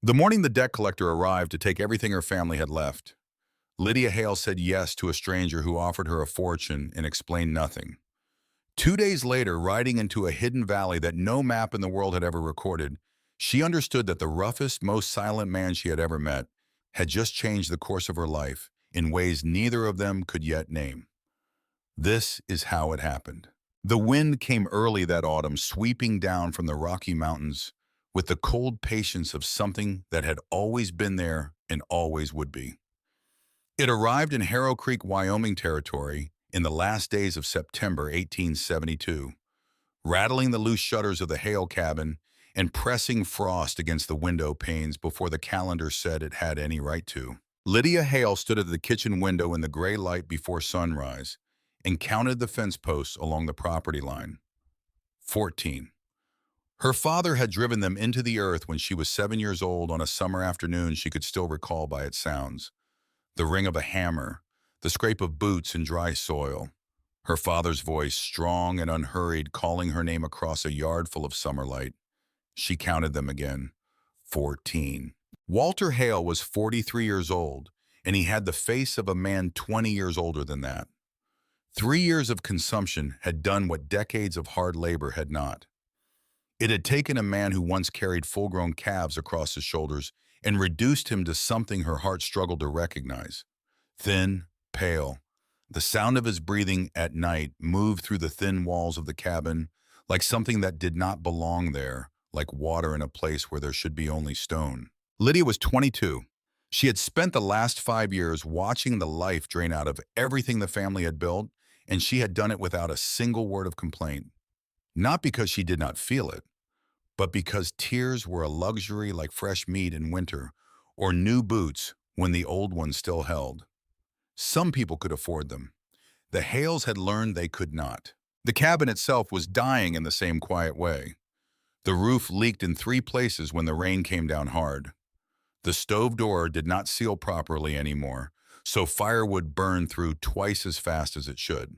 The morning the debt collector arrived to take everything her family had left, Lydia Hale said yes to a stranger who offered her a fortune and explained nothing. 2 days later, riding into a hidden valley that no map in the world had ever recorded, she understood that the roughest, most silent man she had ever met had just changed the course of her life in ways neither of them could yet name. This is how it happened. The wind came early that autumn, sweeping down from the Rocky Mountains with the cold patience of something that had always been there and always would be. It arrived in Harrow Creek, Wyoming territory in the last days of September 1872, rattling the loose shutters of the Hale cabin and pressing frost against the window panes before the calendar said it had any right to. Lydia Hale stood at the kitchen window in the gray light before sunrise and counted the fence posts along the property line. 14. Her father had driven them into the earth when she was 7 years old on a summer afternoon she could still recall by its sounds. The ring of a hammer, the scrape of boots in dry soil. Her father's voice, strong and unhurried, calling her name across a yard full of summer light. She counted them again. 14. Walter Hale was 43 years old, and he had the face of a man 20 years older than that. 3 years of consumption had done what decades of hard labor had not. It had taken a man who once carried full-grown calves across his shoulders and reduced him to something her heart struggled to recognize. Thin, pale. The sound of his breathing at night moved through the thin walls of the cabin like something that did not belong there, like water in a place where there should be only stone. Lydia was 22. She had spent the last 5 years watching the life drain out of everything the family had built, and she had done it without a single word of complaint. Not because she did not feel it, but because tears were a luxury like fresh meat in winter or new boots when the old ones still held. Some people could afford them. The Hales had learned they could not. The cabin itself was dying in the same quiet way. The roof leaked in 3 places when the rain came down hard. The stove door did not seal properly anymore, so firewood burned through twice as fast as it should.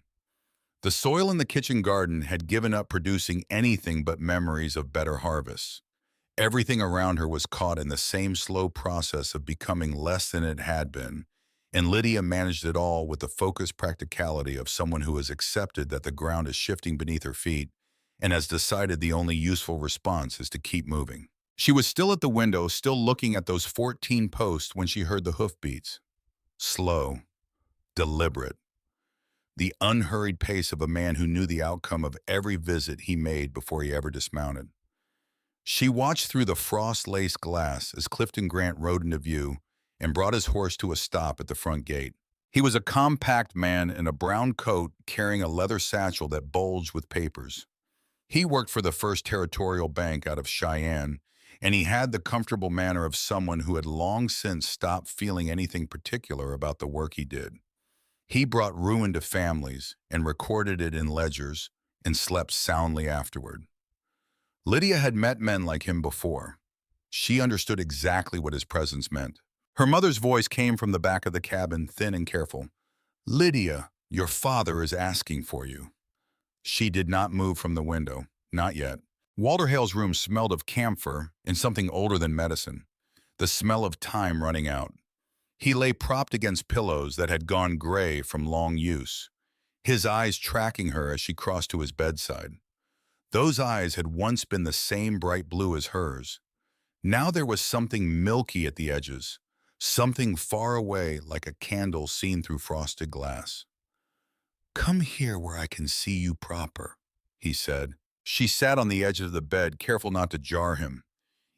The soil in the kitchen garden had given up producing anything but memories of better harvests. Everything around her was caught in the same slow process of becoming less than it had been, and Lydia managed it all with the focused practicality of someone who has accepted that the ground is shifting beneath her feet and has decided the only useful response is to keep moving. She was still at the window, still looking at those 14 posts when she heard the hoofbeats. Slow, deliberate. The unhurried pace of a man who knew the outcome of every visit he made before he ever dismounted. She watched through the frost-laced glass as Clifton Grant rode into view and brought his horse to a stop at the front gate. He was a compact man in a brown coat carrying a leather satchel that bulged with papers. He worked for the First Territorial Bank out of Cheyenne, and he had the comfortable manner of someone who had long since stopped feeling anything particular about the work he did. He brought ruin to families and recorded it in ledgers and slept soundly afterward. Lydia had met men like him before. She understood exactly what his presence meant. Her mother's voice came from the back of the cabin, thin and careful. "Lydia, your father is asking for you." She did not move from the window, not yet. Walter Hale's room smelled of camphor and something older than medicine, the smell of time running out. He lay propped against pillows that had gone gray from long use, his eyes tracking her as she crossed to his bedside. Those eyes had once been the same bright blue as hers. Now there was something milky at the edges, something far away like a candle seen through frosted glass. "Come here where I can see you proper," he said. She sat on the edge of the bed, careful not to jar him.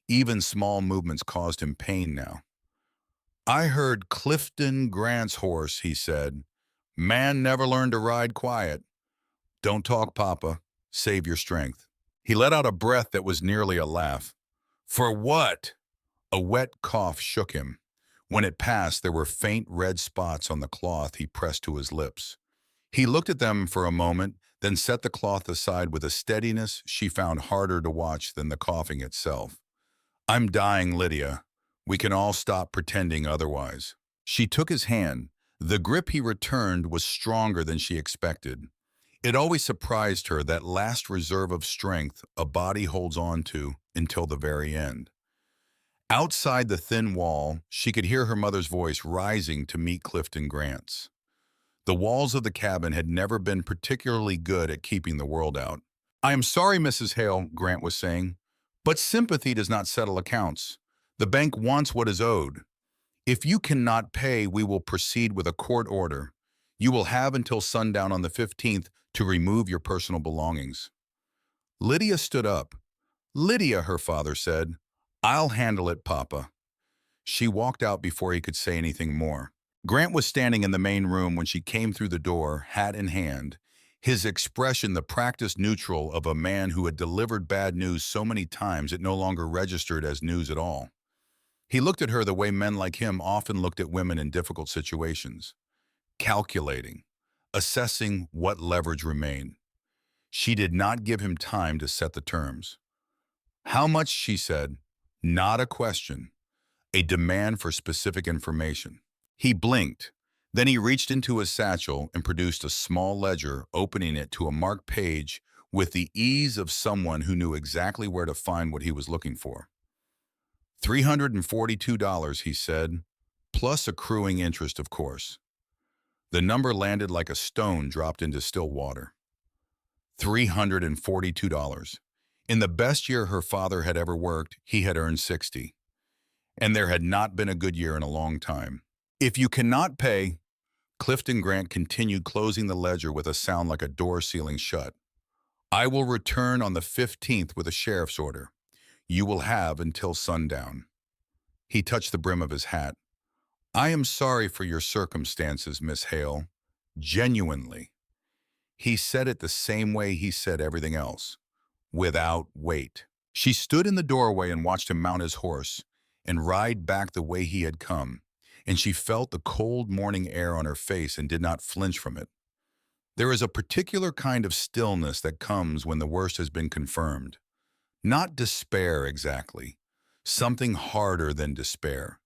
Even small movements caused him pain now. "I heard Clifton Grant's horse," he said. "Man never learned to ride quiet. Don't talk, Papa. Save your strength." He let out a breath that was nearly a laugh. "For what?" A wet cough shook him. When it passed, there were faint red spots on the cloth he pressed to his lips. He looked at them for a moment, then set the cloth aside with a steadiness she found harder to watch than the coughing itself. "I'm dying, Lydia. We can all stop pretending otherwise." She took his hand. The grip he returned was stronger than she expected. It always surprised her, that last reserve of strength a body holds on to until the very end. Outside the thin wall, she could hear her mother's voice rising to meet Clifton Grant's. The walls of the cabin had never been particularly good at keeping the world out. "I am sorry, Mrs. Hale," Grant was saying, "but sympathy does not settle accounts. The bank wants what is owed. If you cannot pay, we will proceed with a court order. You will have until sundown on the 15th to remove your personal belongings." Lydia stood up. "Lydia," her father said, "I'll handle it, Papa." She walked out before he could say anything more. Grant was standing in the main room when she came through the door, hat in hand, his expression the practiced neutral of a man who had delivered bad news so many times it no longer registered as news at all. He looked at her the way men like him often looked at women in difficult situations, calculating, assessing what leverage remained. She did not give him time to set the terms. "How much?" she said. Not a question, a demand for specific information. He blinked. Then he reached into his satchel and produced a small ledger, opening it to a marked page with the ease of someone who knew exactly where to find what he was looking for. $342, he said, plus accruing interest, of course. The number landed like a stone dropped into still water. $342. In the best year her father had ever worked, he had earned 60. And there had not been a good year in a long time. "If you cannot pay," Clifton Grant continued, closing the ledger with a sound like a door sealing shut, "I will return on the 15th with a sheriff's order. You will have until sundown." He touched the brim of his hat. "I am sorry for your circumstances, Miss Hale. Genuinely." He said it the same way he said everything else, without weight. She stood in the doorway and watched him mount his horse and ride back the way he had come, and she felt the cold morning air on her face and did not flinch from it. There is a particular kind of stillness that comes when the worst has been confirmed. Not despair exactly, something harder than despair.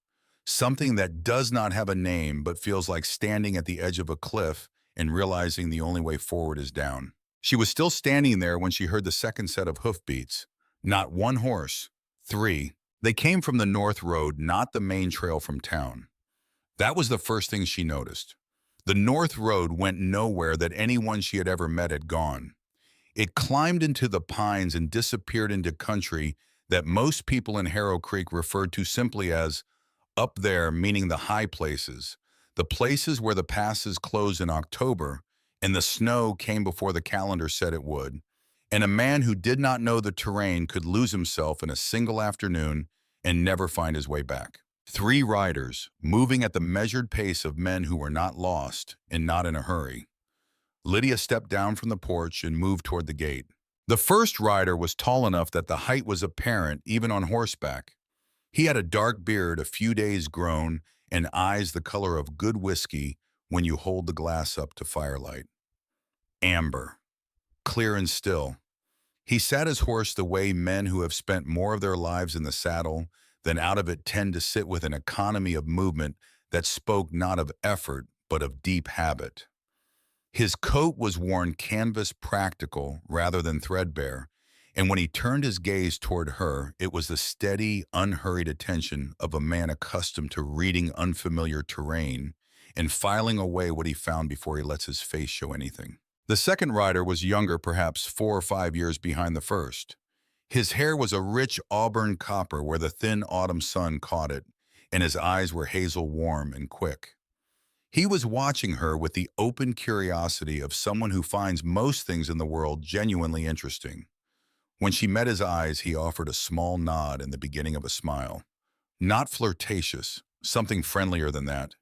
Something that does not have a name but feels like standing at the edge of a cliff and realizing the only way forward is down. She was still standing there when she heard the second set of hoofbeats. Not one horse, three. They came from the north road, not the main trail from town. That was the first thing she noticed. The north road went nowhere that anyone she had ever met had gone. It climbed into the pines and disappeared into country that most people in Harrow Creek referred to simply as up there, meaning the high places, the places where the passes close in October and the snow came before the calendar said it would, and a man who did not know the terrain could lose himself in a single afternoon and never find his way back. Three riders, moving at the measured pace of men who were not lost and not in a hurry. Lydia stepped down from the porch and moved toward the gate. The first rider was tall enough that the height was apparent even on horseback. He had a dark beard, a few days grown, and eyes the color of good whiskey when you hold the glass up to firelight. Amber, clear and still. He sat his horse the way men who have spent more of their lives in the saddle than out of it tend to sit, with an economy of movement that spoke not of effort but of deep habit. His coat was worn canvas practical rather than threadbare, and when he turned his gaze toward her, it was the steady, unhurried attention of a man accustomed to reading unfamiliar terrain and filing away what he found before he lets his face show anything. The second rider was younger, perhaps 4 or 5 years behind the first. His hair was a rich auburn copper where the thin autumn sun caught it, and his eyes were hazel warm and quick. He was watching her with the open curiosity of someone who finds most things in the world genuinely interesting. When she met his eyes, he offered a small nod and the beginning of a smile. Not flirtatious, something friendlier than that.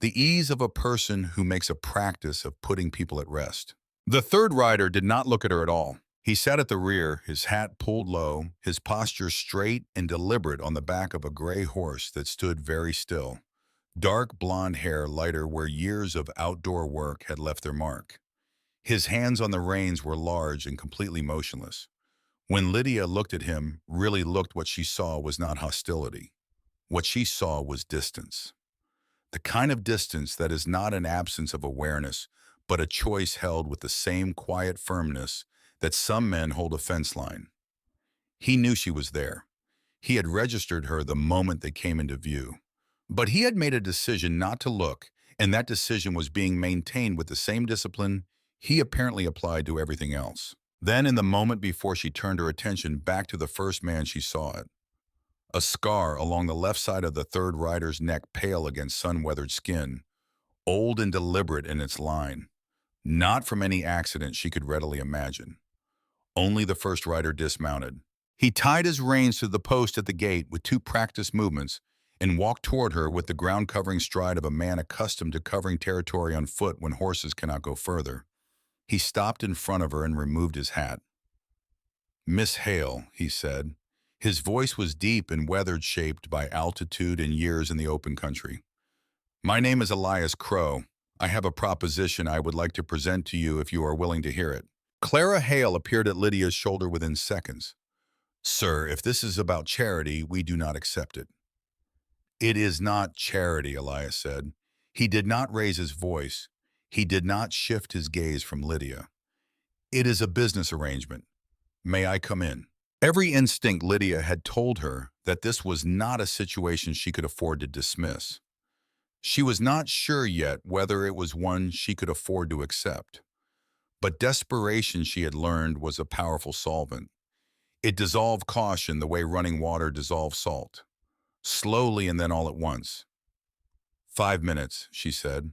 The ease of a person who makes a practice of putting people at rest. The third rider did not look at her at all. He sat at the rear, his hat pulled low, his posture straight and deliberate on the back of a gray horse that stood very still. Dark blonde hair lighter where years of outdoor work had left their mark. His hands on the reins were large and completely motionless. When Lydia looked at him, really looked, what she saw was not hostility. What she saw was distance. The kind of distance that is not an absence of awareness, but a choice held with the same quiet firmness that some men hold a fence line. He knew she was there. He had registered her the moment they came into view. But he had made a decision not to look, and that decision was being maintained with the same discipline he apparently applied to everything else. Then, in the moment before she turned her attention back to the first man, she saw it. A scar along the left side of the third rider's neck, pale against sun-weathered skin, old and deliberate in its line. Not from any accident she could readily imagine. Only the first rider dismounted. He tied his reins to the post at the gate with two practiced movements and walked toward her with the ground-covering stride of a man accustomed to covering territory on foot when horses cannot go further. He stopped in front of her and removed his hat. "Miss Hale," he said. His voice was deep and weathered, shaped by altitude and years in the open country. "My name is Elias Crow. I have a proposition I would like to present to you if you are willing to hear it." Clara Hale appeared at Lydia's shoulder within seconds. "Sir, if this is about charity, we do not accept it." "It is not charity," Elias said. He did not raise his voice. He did not shift his gaze from Lydia. "It is a business arrangement. May I come in?" Every instinct Lydia had told her that this was not a situation she could afford to dismiss. She was not sure yet whether it was one she could afford to accept. But desperation, she had learned, was a powerful solvent. It dissolved caution the way running water dissolves salt. Slowly and then all at once. "5 minutes," she said.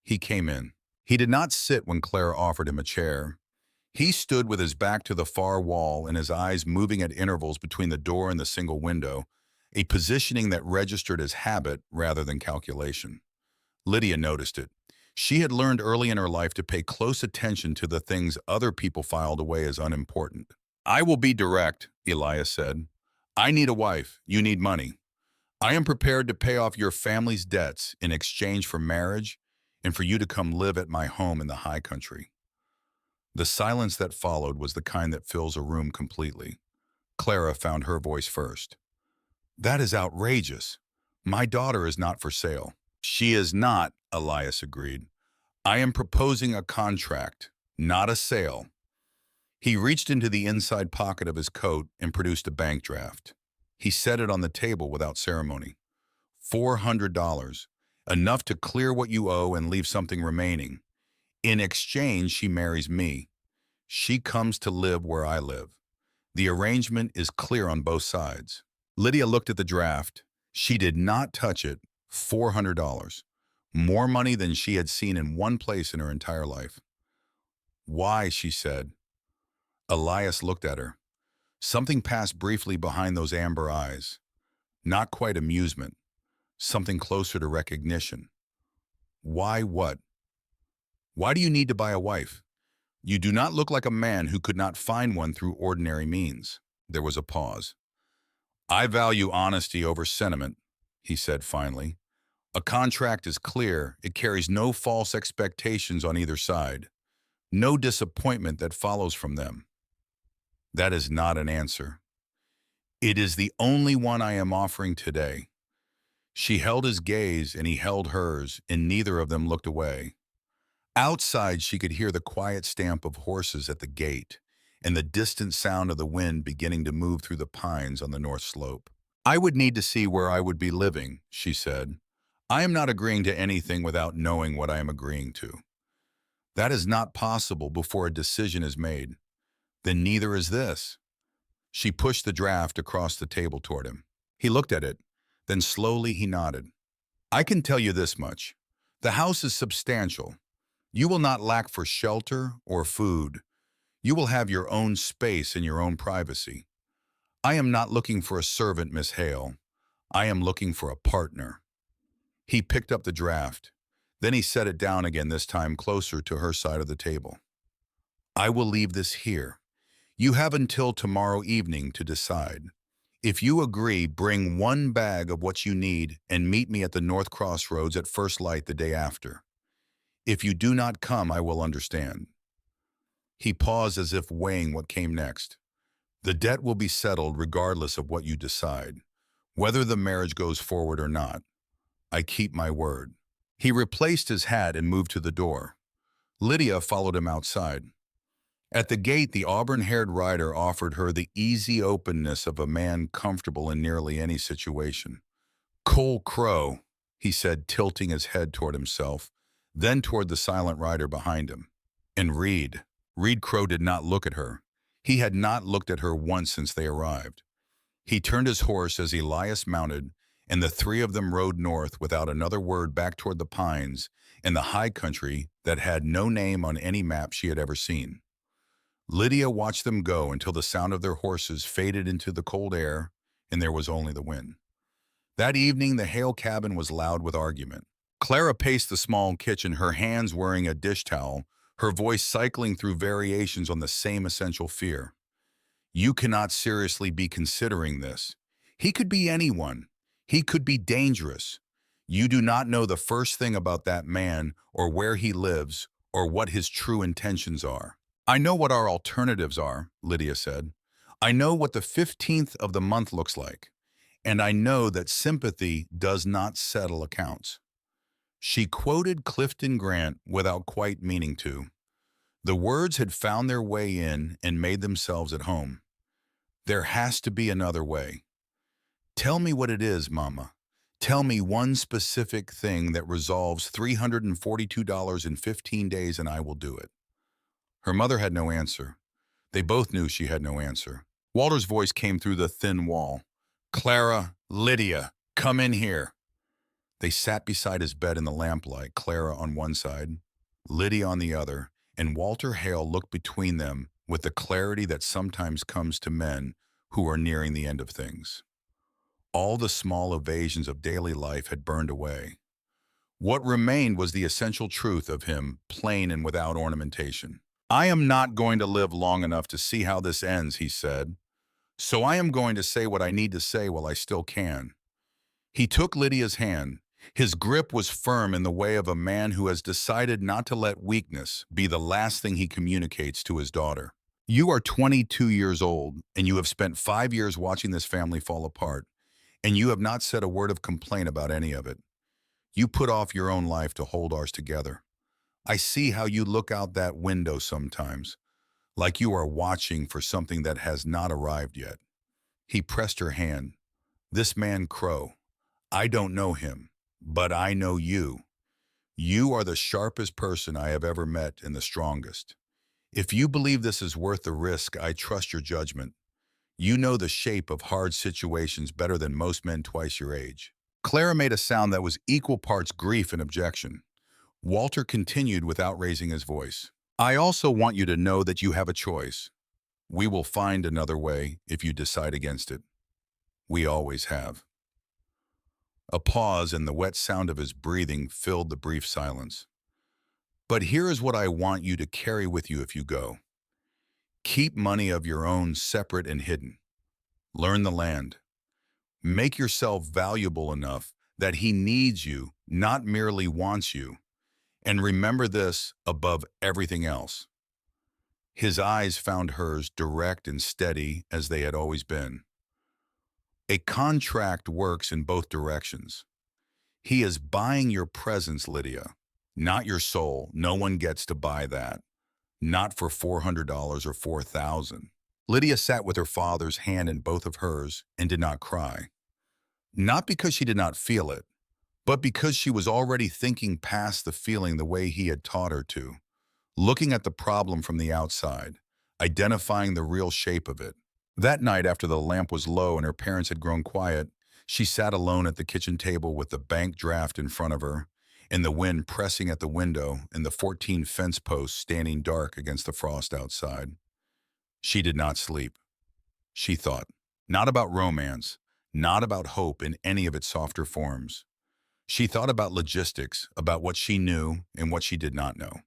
He came in. He did not sit when Clara offered him a chair. He stood with his back to the far wall and his eyes moving at intervals between the door and the single window, a positioning that registered as habit rather than calculation. Lydia noticed it. She had learned early in her life to pay close attention to the things other people filed away as unimportant. "I will be direct," Elias said. "I need a wife. You need money. I am prepared to pay off your family's debts in exchange for marriage and for you to come live at my home in the high country." The silence that followed was the kind that fills a room completely. Clara found her voice first. "That is outrageous. My daughter is not for sale." "She is not," Elias agreed. "I am proposing a contract, not a sale." He reached into the inside pocket of his coat and produced a bank draft. He set it on the table without ceremony. $400, enough to clear what you owe and leave something remaining. In exchange, she marries me. She comes to live where I live. The arrangement is clear on both sides. Lydia looked at the draft. She did not touch it. $400. More money than she had seen in one place in her entire life. "Why?" she said. Elias looked at her. Something passed briefly behind those amber eyes. Not quite amusement. Something closer to recognition. "Why what? Why do you need to buy a wife? You do not look like a man who could not find one through ordinary means." There was a pause. "I value honesty over sentiment," he said finally. "A contract is clear. It carries no false expectations on either side. No disappointment that follows from them." "That is not an answer." "It is the only one I am offering today." She held his gaze and he held hers, and neither of them looked away. Outside, she could hear the quiet stamp of horses at the gate and the distant sound of the wind beginning to move through the pines on the north slope. "I would need to see where I would be living," she said. "I am not agreeing to anything without knowing what I am agreeing to." "That is not possible before a decision is made." "Then neither is this." She pushed the draft across the table toward him. He looked at it. Then slowly he nodded. "I can tell you this much. The house is substantial. You will not lack for shelter or food. You will have your own space and your own privacy. I am not looking for a servant, Miss Hale. I am looking for a partner." He picked up the draft. Then he set it down again, this time closer to her side of the table. "I will leave this here. You have until tomorrow evening to decide. If you agree, bring one bag of what you need and meet me at the North Crossroads at first light the day after. If you do not come, I will understand." He paused as if weighing what came next. "The debt will be settled regardless of what you decide, whether the marriage goes forward or not. I keep my word." He replaced his hat and moved to the door. Lydia followed him outside. At the gate, the auburn-haired rider offered her the easy openness of a man comfortable in nearly any situation. "Cole Crow," he said, tilting his head toward himself, then toward the silent rider behind him. And Reed. Reed Crow did not look at her. He had not looked at her once since they arrived. He turned his horse as Elias mounted, and the three of them rode north without another word back toward the pines and the high country that had no name on any map she had ever seen. Lydia watched them go until the sound of their horses faded into the cold air and there was only the wind. That evening, the Hale cabin was loud with argument. Clara paced the small kitchen, her hands wearing a dish towel, her voice cycling through variations on the same essential fear. "You cannot seriously be considering this. He could be anyone. He could be dangerous. You do not know the first thing about that man or where he lives or what his true intentions are." "I know what our alternatives are," Lydia said. "I know what the 15th of the month looks like. And I know that sympathy does not settle accounts." She quoted Clifton Grant without quite meaning to. The words had found their way in and made themselves at home. "There has to be another way. Tell me what it is, Mama. Tell me one specific thing that resolves $342 in 15 days and I will do it." Her mother had no answer. They both knew she had no answer. Walter's voice came through the thin wall. "Clara, Lydia, come in here." They sat beside his bed in the lamplight, Clara on one side, Lydia on the other, and Walter Hale looked between them with the clarity that sometimes comes to men who are nearing the end of things. All the small evasions of daily life had burned away. What remained was the essential truth of him, plain and without ornamentation. "I am not going to live long enough to see how this ends," he said. "So I am going to say what I need to say while I still can." He took Lydia's hand. His grip was firm in the way of a man who has decided not to let weakness be the last thing he communicates to his daughter. "You are 22 years old, and you have spent 5 years watching this family fall apart, and you have not said a word of complaint about any of it. You put off your own life to hold ours together. I see how you look out that window sometimes, like you are watching for something that has not arrived yet." He pressed her hand. "This man Crow, I don't know him, but I know you. You are the sharpest person I have ever met and the strongest. If you believe this is worth the risk, I trust your judgment. You know the shape of hard situations better than most men twice your age." Clara made a sound that was equal parts grief and objection. Walter continued without raising his voice. "I also want you to know that you have a choice. We will find another way if you decide against it. We always have." A pause and the wet sound of his breathing filled the brief silence. "But here is what I want you to carry with you if you go. Keep money of your own separate and hidden. Learn the land. Make yourself valuable enough that he needs you, not merely wants you. And remember this above everything else." His eyes found hers direct and steady as they had always been. "A contract works in both directions. He is buying your presence, Lydia, not your soul. No one gets to buy that. Not for $400 or $4,000. Lydia sat with her father's hand in both of hers and did not cry. Not because she did not feel it, but because she was already thinking past the feeling the way he had taught her to, looking at the problem from the outside, identifying the real shape of it. That night, after the lamp was low and her parents had grown quiet, she sat alone at the kitchen table with the bank draft in front of her, and the wind pressing at the window and the 14 fence posts standing dark against the frost outside. She did not sleep. She thought, not about romance, not about hope in any of its softer forms. She thought about logistics, about what she knew and what she did not know.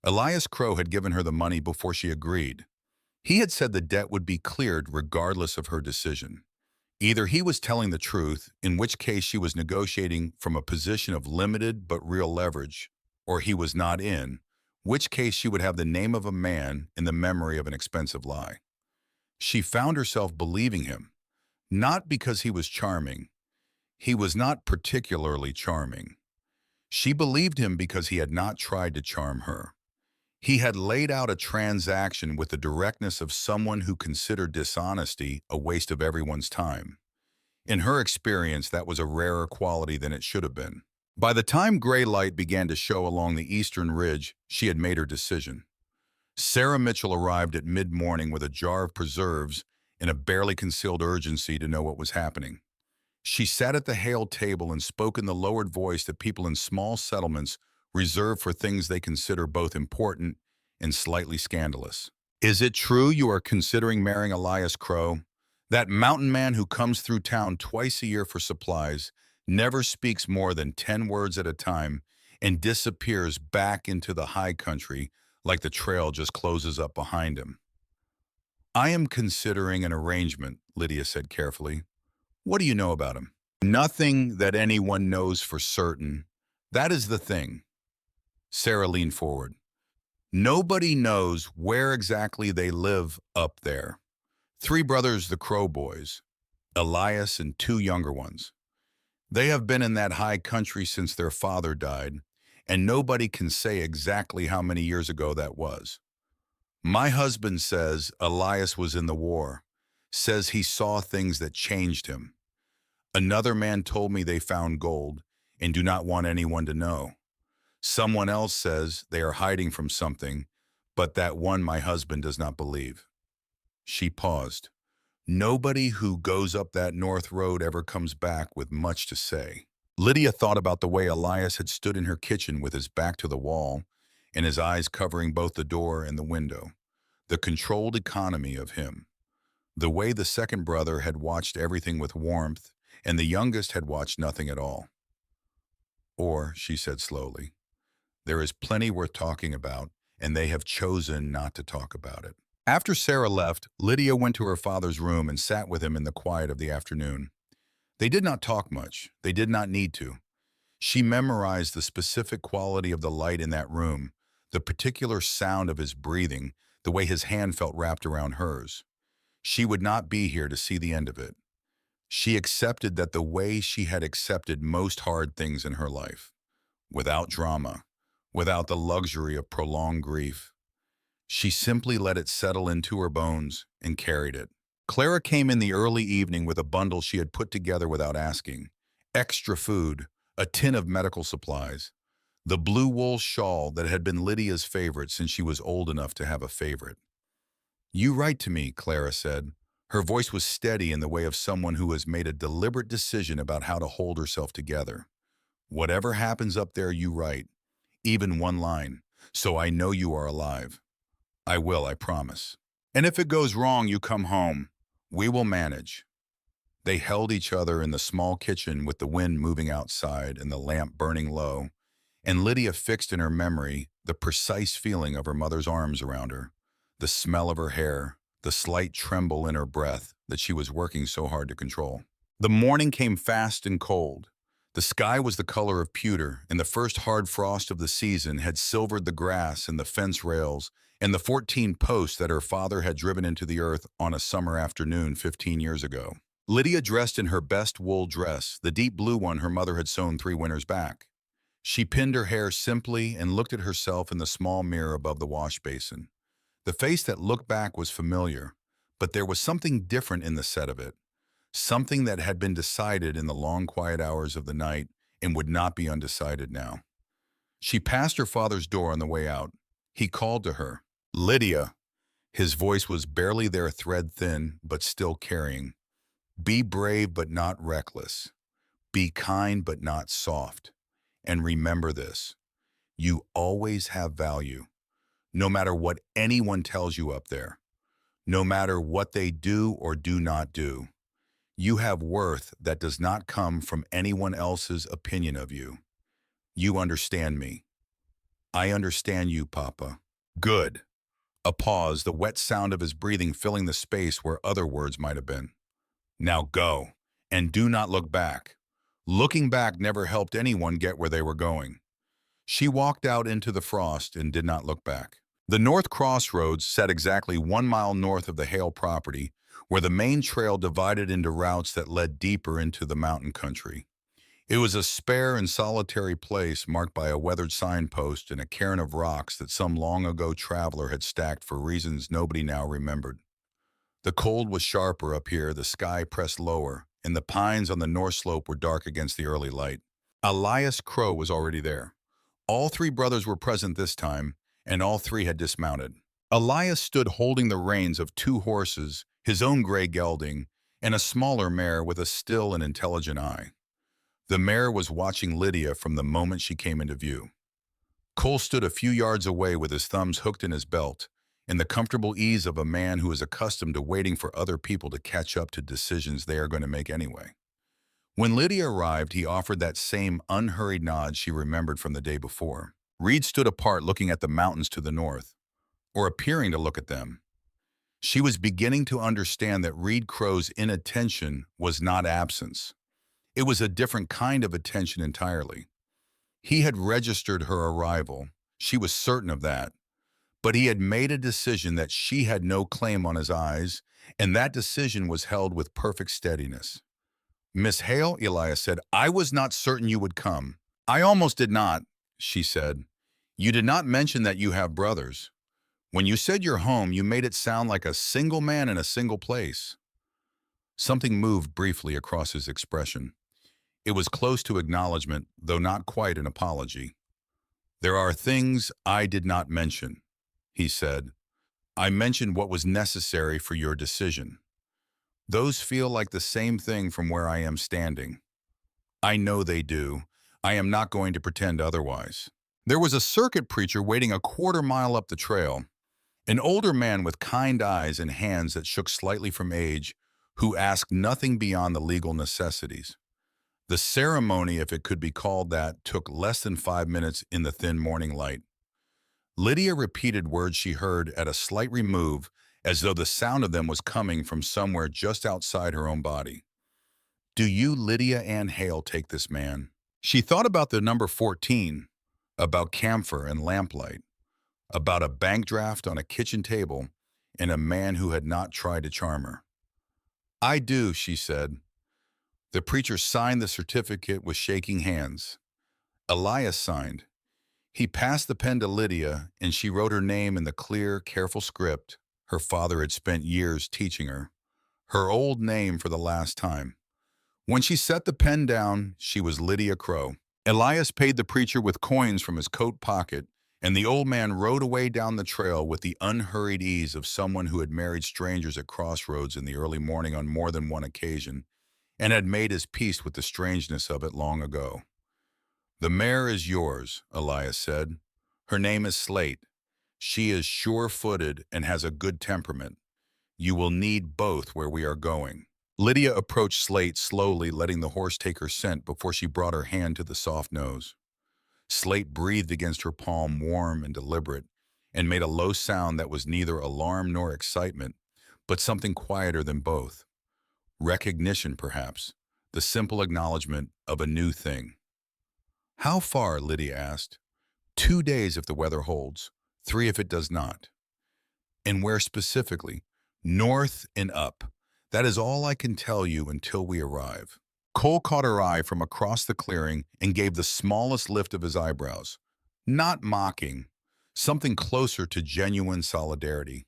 Elias Crow had given her the money before she agreed. He had said the debt would be cleared regardless of her decision. Either he was telling the truth, in which case she was negotiating from a position of limited but real leverage, or he was not in, which case she would have the name of a man in the memory of an expensive lie. She found herself believing him, not because he was charming. He was not particularly charming. She believed him because he had not tried to charm her. He had laid out a transaction with the directness of someone who considered dishonesty a waste of everyone's time. In her experience, that was a rarer quality than it should have been. By the time gray light began to show along the eastern ridge, she had made her decision. Sarah Mitchell arrived at mid-morning with a jar of preserves and a barely concealed urgency to know what was happening. She sat at the Hale table and spoke in the lowered voice that people in small settlements reserve for things they consider both important and slightly scandalous. Is it true you are considering marrying Elias Crow? That mountain man who comes through town twice a year for supplies, never speaks more than 10 words at a time, and disappears back into the high country like the trail just closes up behind him. I am considering an arrangement, Lydia said carefully. What do you know about him? Nothing that anyone knows for certain. That is the thing. Sarah leaned forward. Nobody knows where exactly they live up there. 3 brothers, the Crow boys, Elias and 2 younger ones. They have been in that high country since their father died, and nobody can say exactly how many years ago that was. My husband says Elias was in the war, says he saw things that changed him. Another man told me they found gold and do not want anyone to know. Someone else says they are hiding from something, but that one my husband does not believe. She paused. Nobody who goes up that north road ever comes back with much to say. Lydia thought about the way Elias had stood in her kitchen with his back to the wall and his eyes covering both the door and the window. The controlled economy of him. The way the second brother had watched everything with warmth and the youngest had watched nothing at all. Or, she said slowly, there is plenty worth talking about, and they have chosen not to talk about it. After Sarah left, Lydia went to her father's room and sat with him in the quiet of the afternoon. They did not talk much. They did not need to. She memorized the specific quality of the light in that room, the particular sound of his breathing, the way his hand felt wrapped around hers. She would not be here to see the end of it. She accepted that the way she had accepted most hard things in her life, without drama, without the luxury of prolonged grief. She simply let it settle into her bones and carried it. Clara came in the early evening with a bundle she had put together without asking. Extra food, a tin of medical supplies, the blue wool shawl that had been Lydia's favorite since she was old enough to have a favorite. You write to me, Clara said. Her voice was steady in the way of someone who has made a deliberate decision about how to hold herself together. Whatever happens up there, you write, even one line, so I know you are alive. I will, I promise. And if it goes wrong, you come home. We will manage. They held each other in the small kitchen with the wind moving outside and the lamp burning low, and Lydia fixed in her memory the precise feeling of her mother's arms around her, the smell of her hair, the slight tremble in her breath that she was working so hard to control. The morning came fast and cold. The sky was the color of pewter, and the first hard frost of the season had silvered the grass and the fence rails and the 14 posts that her father had driven into the earth on a summer afternoon 15 years ago. Lydia dressed in her best wool dress, the deep blue one her mother had sewn 3 winters back. She pinned her hair simply and looked at herself in the small mirror above the wash basin. The face that looked back was familiar, but there was something different in the set of it, something that had been decided in the long quiet hours of the night and would not be undecided now. She passed her father's door on the way out. He called to her, Lydia. His voice was barely there, thread thin, but still carrying. Be brave but not reckless. Be kind but not soft. And remember this, you always have value. No matter what anyone tells you up there, no matter what they do or do not do, you have worth that does not come from anyone else's opinion of you. You understand me. I understand you, Papa. Good. A pause, the wet sound of his breathing filling the space where other words might have been. Now go, and do not look back. Looking back never helped anyone get where they were going. She walked out into the frost and did not look back. The North Crossroads sat exactly 1 mile north of the Hale property, where the main trail divided into routes that led deeper into the mountain country. It was a spare and solitary place marked by a weathered signpost and a cairn of rocks that some long-ago traveler had stacked for reasons nobody now remembered. The cold was sharper up here, the sky pressed lower, and the pines on the north slope were dark against the early light. Elias Crow was already there. All three brothers were present this time, and all three had dismounted. Elias stood holding the reins of two horses, his own gray gelding, and a smaller mare with a still and intelligent eye. The mare was watching Lydia from the moment she came into view. Cole stood a few yards away with his thumbs hooked in his belt, in the comfortable ease of a man who is accustomed to waiting for other people to catch up to decisions they are going to make anyway. When Lydia arrived, he offered that same unhurried nod she remembered from the day before. Reed stood apart looking at the mountains to the north, or appearing to look at them. She was beginning to understand that Reed Crow's inattention was not absence. It was a different kind of attention entirely. He had registered her arrival, she was certain of that, but he had made a decision that she had no claim on his eyes, and that decision was held with perfect steadiness. "Miss Hale," Elias said, "I was not certain you would come." "I almost did not," she said. "You did not mention that you have brothers. When you said you're home, you made it sound like a single man in a single place." Something moved briefly across his expression. It was close to acknowledgement, though not quite an apology. "There are things I did not mention," he said. "I mentioned what was necessary for your decision. Those feel like the same thing from where I am standing. I know they do. I am not going to pretend otherwise." There was a circuit preacher waiting a quarter-mile up the trail, an older man with kind eyes and hands that shook slightly from age, who asked nothing beyond the legal necessities. The ceremony, if it could be called that, took less than 5 minutes in the thin morning light. Lydia repeated words she heard at a slight remove, as though the sound of them was coming from somewhere just outside her own body. "Do you, Lydia Ann Hale, take this man?" She thought about the number 14, about camphor and lamplight, about a bank draft on a kitchen table, and a man who had not tried to charm her. "I do," she said. The preacher signed the certificate with shaking hands. Elias signed. He passed the pen to Lydia, and she wrote her name in the clear, careful script her father had spent years teaching her, her old name for the last time. When she set the pen down, she was Lydia Crow. Elias paid the preacher with coins from his coat pocket, and the old man rode away down the trail with the unhurried ease of someone who had married strangers at crossroads in the early morning on more than one occasion, and had made his peace with the strangeness of it long ago. "The mare is yours," Elias said. "Her name is Slate. She is sure-footed and has a good temperament. You will need both where we are going." Lydia approached Slate slowly, letting the horse take her scent before she brought her hand to the soft nose. Slate breathed against her palm, warm and deliberate, and made a low sound that was neither alarm nor excitement, but something quieter than both. Recognition, perhaps, the simple acknowledgement of a new thing. "How far?" Lydia asked. 2 days if the weather holds, 3 if it does not." "And where specifically?" "North and up. That is all I can tell you until we arrive." Cole caught her eye from across the clearing and gave the smallest lift of his eyebrows. Not mocking, something closer to genuine solidarity.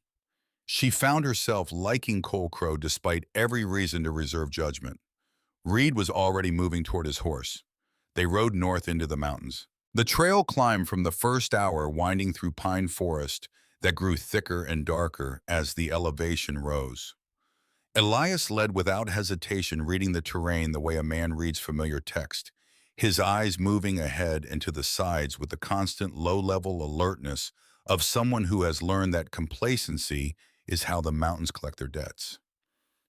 She found herself liking Cole Crow despite every reason to reserve judgment. Reed was already moving toward his horse. They rode north into the mountains. The trail climbed from the first hour, winding through pine forest that grew thicker and darker as the elevation rose. Elias led without hesitation, reading the terrain the way a man reads familiar text, his eyes moving ahead and to the sides with the constant low-level alertness of someone who has learned that complacency is how the mountains collect their debts.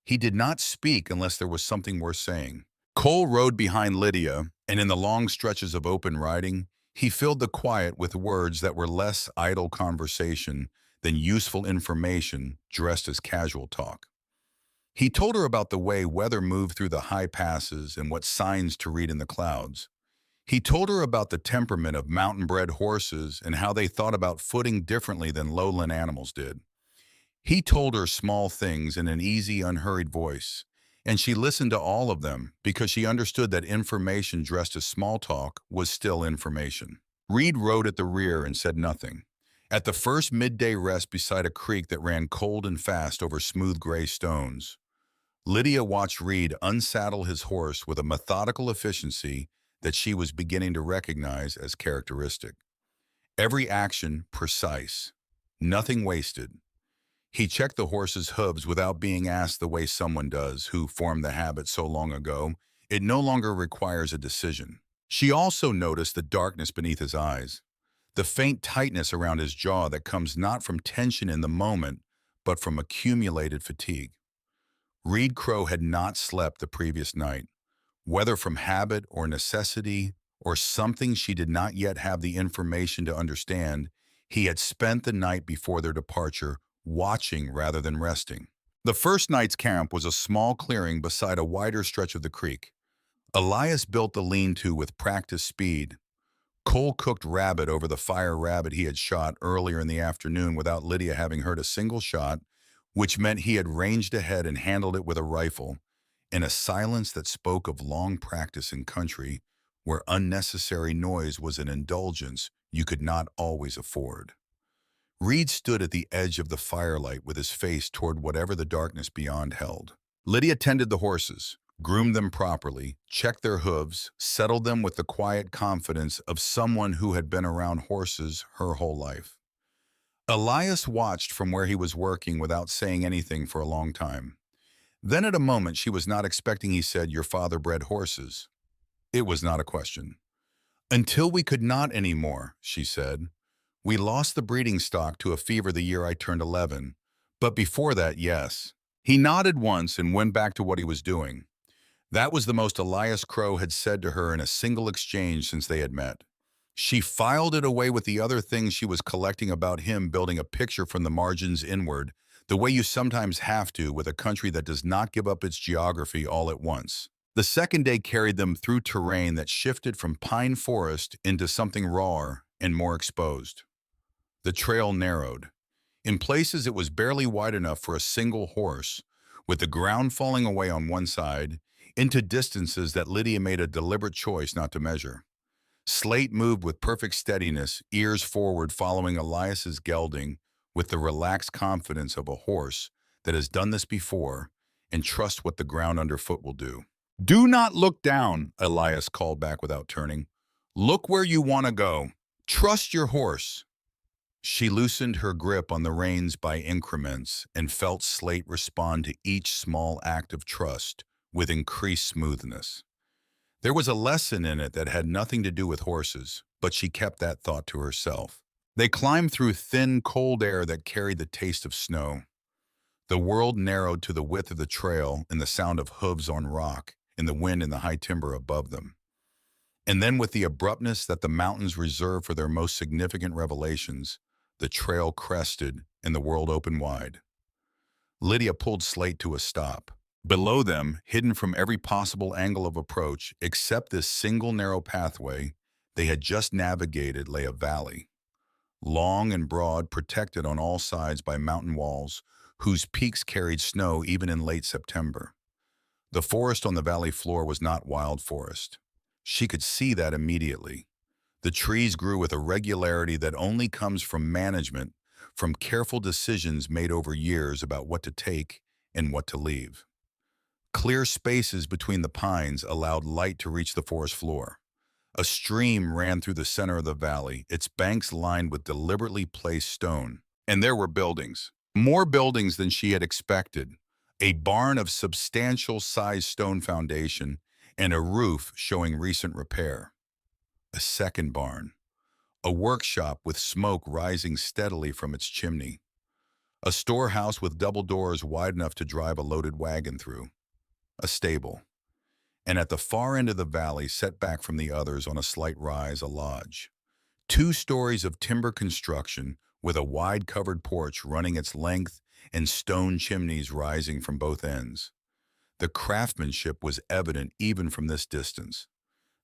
He did not speak unless there was something worth saying. Cole rode behind Lydia, and in the long stretches of open riding, he filled the quiet with words that were less idle conversation than useful information dressed as casual talk. He told her about the way weather moved through the high passes and what signs to read in the clouds. He told her about the temperament of mountain-bred horses and how they thought about footing differently than lowland animals did. He told her small things in an easy, unhurried voice, And she listened to all of them because she understood that information dressed as small talk was still information. Reed rode at the rear and said nothing. At the first midday rest beside a creek that ran cold and fast over smooth gray stones, Lydia watched Reed unsaddle his horse with a methodical efficiency that she was beginning to recognize as characteristic. Every action precise, nothing wasted. He checked the horse's hooves without being asked the way someone does who formed the habit so long ago. It no longer requires a decision. She also noticed the darkness beneath his eyes, the faint tightness around his jaw that comes not from tension in the moment, but from accumulated fatigue. Reed Crow had not slept the previous night, whether from habit or necessity or something she did not yet have the information to understand. He had spent the night before their departure watching rather than resting. The first night's camp was a small clearing beside a wider stretch of the creek. Elias built the lean-to with practiced speed, coal-cooked rabbit over the fire rabbit he had shot earlier in the afternoon without Lydia having heard a single shot, which meant he had ranged ahead and handled it with a rifle, in a silence that spoke of long practice in country where unnecessary noise was an indulgence you could not always afford. Reed stood at the edge of the firelight with his face toward whatever the darkness beyond held. Lydia tended the horses, groomed them properly, checked their hooves, settled them with the quiet confidence of someone who had been around horses her whole life. Elias watched from where he was working without saying anything for a long time. Then at a moment she was not expecting, he said, "Your father bred horses." It was not a question. "Until we could not anymore," she said. "We lost the breeding stock to a fever the year I turned 11. But before that, yes." He nodded once and went back to what he was doing. That was the most Elias Crow had said to her in a single exchange since they had met. She filed it away with the other things she was collecting about him, building a picture from the margins inward, the way you sometimes have to with a country that does not give up its geography all at once. The second day carried them through terrain that shifted from pine forest into something rawer and more exposed. The trail narrowed. In places it was barely wide enough for a single horse, with the ground falling away on one side, into distances that Lydia made a deliberate choice not to measure. Slate moved with perfect steadiness, ears forward following Elias's gelding, with the relaxed confidence of a horse that has done this before and trusts what the ground underfoot will do. "Do not look down," Elias called back without turning. "Look where you want to go. Trust your horse." She loosened her grip on the reins by increments and felt Slate respond to each small act of trust with increased smoothness. There was a lesson in it that had nothing to do with horses, but she kept that thought to herself. They climbed through thin, cold air that carried the taste of snow. The world narrowed to the width of the trail and the sound of hooves on rock and the wind in the high timber above them. And then with the abruptness that the mountains reserve for their most significant revelations, the trail crested and the world opened wide. Lydia pulled Slate to a stop. Below them, hidden from every possible angle of approach except this single narrow pathway they had just navigated, lay a valley. Long and broad, protected on all sides by mountain walls, whose peaks carried snow even in late September. The forest on the valley floor was not wild forest. She could see that immediately. The trees grew with a regularity that only comes from management, from careful decisions made over years about what to take and what to leave. Clear spaces between the pines allowed light to reach the forest floor. A stream ran through the center of the valley, its banks lined with deliberately placed stone. And there were buildings. More buildings than she had expected. A barn of substantial sized stone foundation and a roof showing recent repair. A second barn. A workshop with smoke rising steadily from its chimney. A storehouse with double doors wide enough to drive a loaded wagon through. A stable. And at the far end of the valley, set back from the others on a slight rise, a lodge. 2 stories of timber construction with a wide covered porch running its length and stone chimneys rising from both ends. The craftsmanship was evident even from this distance.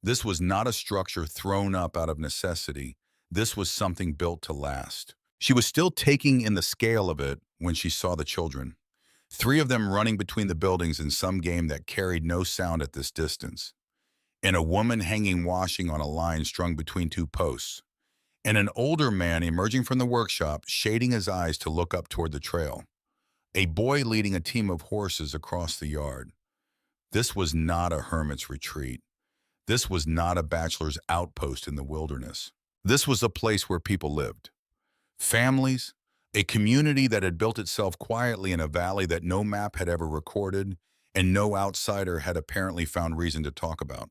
This was not a structure thrown up out of necessity. This was something built to last. She was still taking in the scale of it when she saw the children. Three of them running between the buildings in some game that carried no sound at this distance, and a woman hanging washing on a line strung between two posts, and an older man emerging from the workshop, shading his eyes to look up toward the trail. A boy leading a team of horses across the yard. This was not a hermit's retreat. This was not a bachelor's outpost in the wilderness. This was a place where people lived. Families, a community that had built itself quietly in a valley that no map had ever recorded and no outsider had apparently found reason to talk about.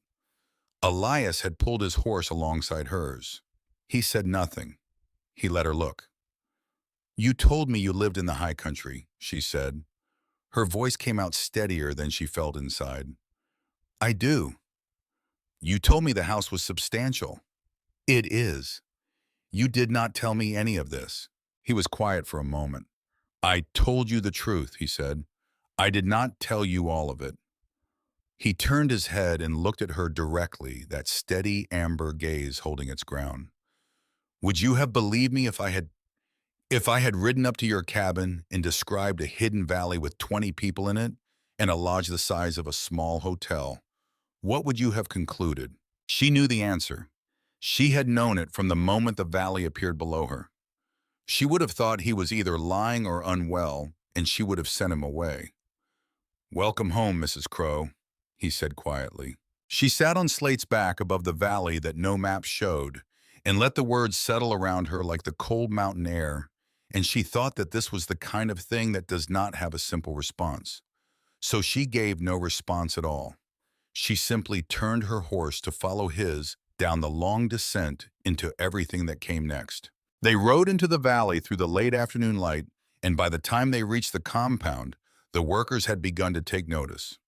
Elias had pulled his horse alongside hers. He said nothing. He let her look. "You told me you lived in the high country," she said. Her voice came out steadier than she felt inside. "I do. You told me the house was substantial." "It is. You did not tell me any of this." He was quiet for a moment. "I told you the truth," he said. "I did not tell you all of it." He turned his head and looked at her directly, that steady amber gaze holding its ground. "Would you have believed me if I had ridden up to your cabin and described a hidden valley with 20 people in it and a lodge the size of a small hotel? What would you have concluded?" She knew the answer. She had known it from the moment the valley appeared below her. She would have thought he was either lying or unwell, and she would have sent him away. "Welcome home, Mrs. Crow," he said quietly. She sat on Slate's back above the valley that no map showed, and let the words settle around her like the cold mountain air, and she thought that this was the kind of thing that does not have a simple response. So she gave no response at all. She simply turned her horse to follow his down the long descent into everything that came next. They rode into the valley through the late afternoon light, and by the time they reached the compound, the workers had begun to take notice.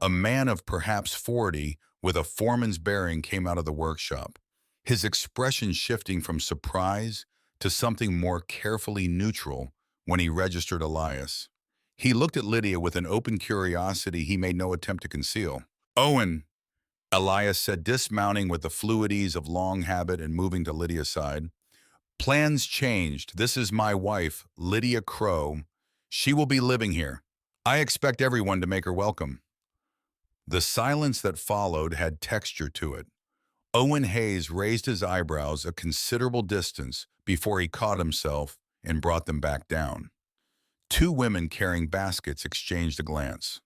A man of perhaps 40 with a foreman's bearing came out of the workshop, his expression shifting from surprise to something more carefully neutral when he registered Elias. He looked at Lydia with an open curiosity he made no attempt to conceal. "Owen," Elias said, dismounting with the fluid ease of long habit and moving to Lydia's side. "Plans changed. This is my wife, Lydia Crow. She will be living here. I expect everyone to make her welcome." The silence that followed had texture to it. Owen Hayes raised his eyebrows a considerable distance before he caught himself and brought them back down. Two women carrying baskets exchanged a glance.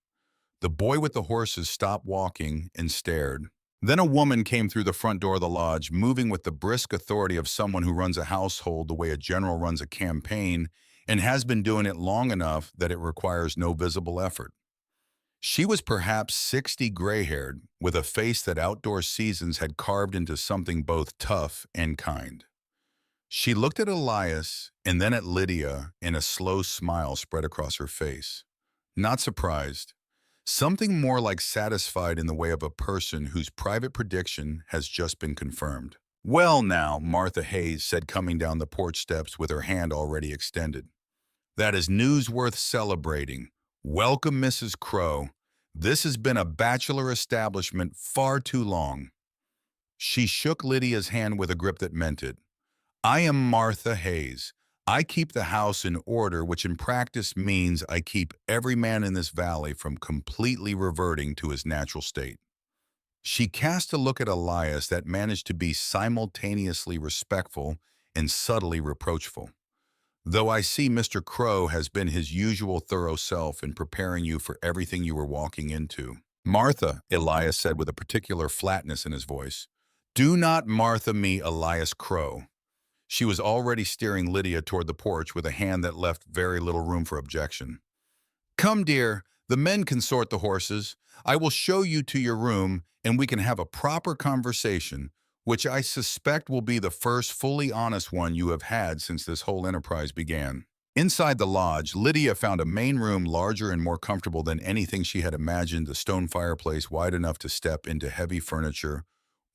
The boy with the horses stopped walking and stared. Then a woman came through the front door of the lodge, moving with the brisk authority of someone who runs a household the way a general runs a campaign and has been doing it long enough that it requires no visible effort. She was perhaps 60, gray-haired, with a face that outdoor seasons had carved into something both tough and kind. She looked at Elias and then at Lydia, and a slow smile spread across her face. Not surprised. Something more like satisfied in the way of a person whose private prediction has just been confirmed. "Well now," Martha Hayes said, coming down the porch steps with her hand already extended. "That is news worth celebrating. Welcome, Mrs. Crow. This has been a bachelor establishment far too long." She shook Lydia's hand with a grip that meant it. "I am Martha Hayes. I keep the house in order, which in practice means I keep every man in this valley from completely reverting to his natural state." She cast a look at Elias that managed to be simultaneously respectful and subtly reproachful. "Though I see Mr. Crow has been his usual thorough self in preparing you for everything you were walking into." "Martha," Elias said with a particular flatness in his voice. "Do not Martha me, Elias Crow." She was already steering Lydia toward the porch with a hand that left very little room for objection. "Come, dear, the men can sort the horses. I will show you to your room, and we can have a proper conversation, which I suspect will be the first fully honest one you have had since this whole enterprise began." Inside the lodge, Lydia found a main room larger and more comfortable than anything she had imagined, a stone fireplace wide enough to step into heavy furniture,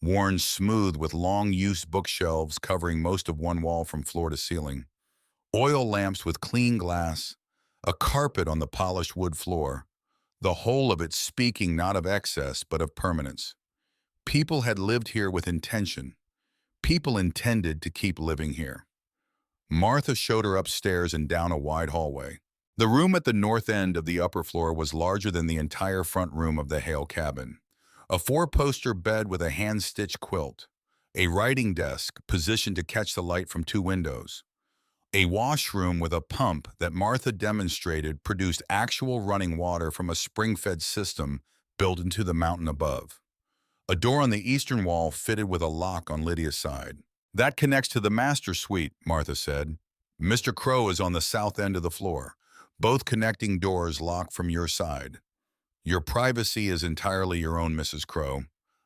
worn smooth with long-used bookshelves covering most of one wall from floor to ceiling, oil lamps with clean glass, a carpet on the polished wood floor, the whole of it speaking not of excess but of permanence. People had lived here with intention. People intended to keep living here. Martha showed her upstairs and down a wide hallway. The room at the north end of the upper floor was larger than the entire front room of the Hale cabin. A four-poster bed with a hand-stitched quilt, a writing desk positioned to catch the light from two windows, a washroom with a pump that Martha demonstrated produced actual running water from a spring-fed system built into the mountain above. A door on the eastern wall fitted with a lock on Lydia's side. That connects to the master suite, Martha said. Mr. Crow is on the south end of the floor. Both connecting doors lock from your side. Your privacy is entirely your own, Mrs. Crow.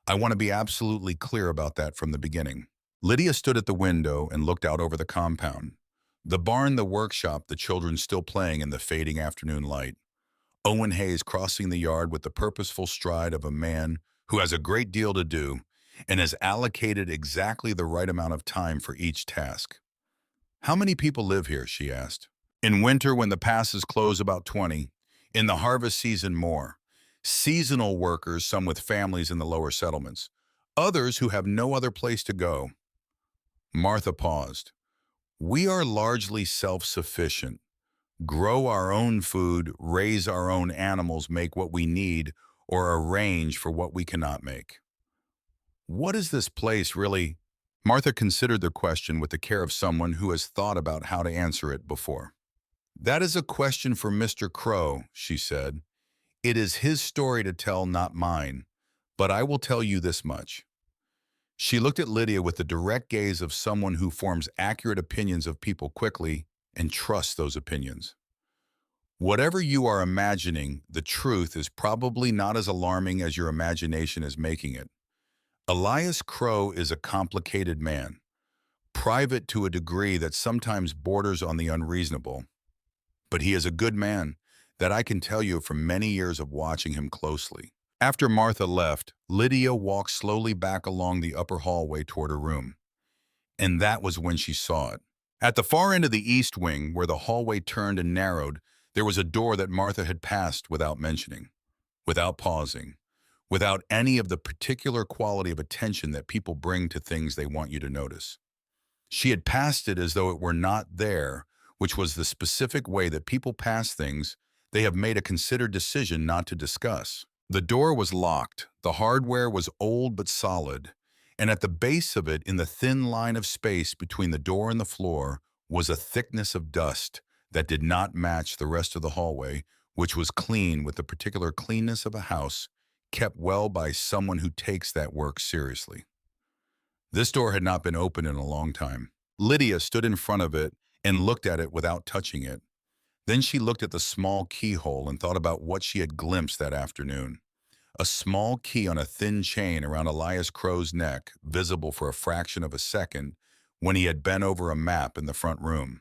I want to be absolutely clear about that from the beginning. Lydia stood at the window and looked out over the compound. The barn, the workshop, the children still playing in the fading afternoon light. Owen Hayes crossing the yard with the purposeful stride of a man who has a great deal to do and has allocated exactly the right amount of time for each task. How many people live here, she asked. In winter, when the passes close, about 20. In the harvest season, more. Seasonal workers, some with families in the lower settlements. Others who have no other place to go. Martha paused. We are largely self-sufficient. Grow our own food, raise our own animals, make what we need, or arrange for what we cannot make. What is this place really? Martha considered the question with the care of someone who has thought about how to answer it before. That is a question for Mr. Crow, she said. It is his story to tell, not mine, but I will tell you this much. She looked at Lydia with the direct gaze of someone who forms accurate opinions of people quickly and trusts those opinions. Whatever you are imagining, the truth is probably not as alarming as your imagination is making it. Elias Crow is a complicated man, private to a degree that sometimes borders on the unreasonable. But he is a good man, that I can tell you from many years of watching him closely. After Martha left, Lydia walked slowly back along the upper hallway toward her room. And that was when she saw it. At the far end of the east wing, where the hallway turned and narrowed, there was a door that Martha had passed without mentioning, without pausing, without any of the particular quality of attention that people bring to things they want you to notice. She had passed it as though it were not there, which was the specific way that people pass things they have made a considered decision not to discuss. The door was locked, the hardware was old but solid, and at the base of it, in the thin line of space between the door and the floor, was a thickness of dust that did not match the rest of the hallway, which was clean with the particular cleanness of a house kept well by someone who takes that work seriously. This door had not been opened in a long time. Lydia stood in front of it and looked at it without touching it. Then she looked at the small keyhole and thought about what she had glimpsed that afternoon. A small key on a thin chain around Elias Crow's neck, visible for a fraction of a second, when he had bent over a map in the front room.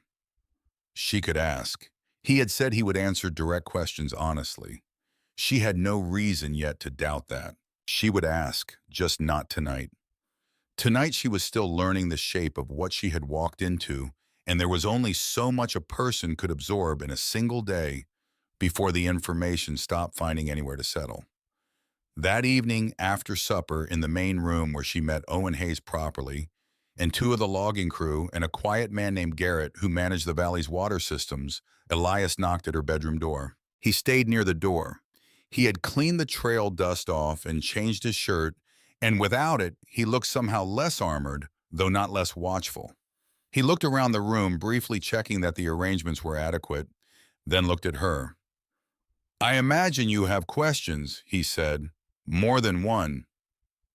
She could ask. He had said he would answer direct questions honestly. She had no reason yet to doubt that. She would ask, just not tonight. Tonight she was still learning the shape of what she had walked into, and there was only so much a person could absorb in a single day before the information stopped finding anywhere to settle. That evening, after supper, in the main room where she met Owen Hayes properly, and two of the logging crew, and a quiet man named Garrett who managed the valley's water systems, Elias knocked at her bedroom door. He stayed near the door. He had cleaned the trail dust off and changed his shirt, and without it, he looked somehow less armored, though not less watchful. He looked around the room, briefly checking that the arrangements were adequate, then looked at her. I imagine you have questions, he said. More than one.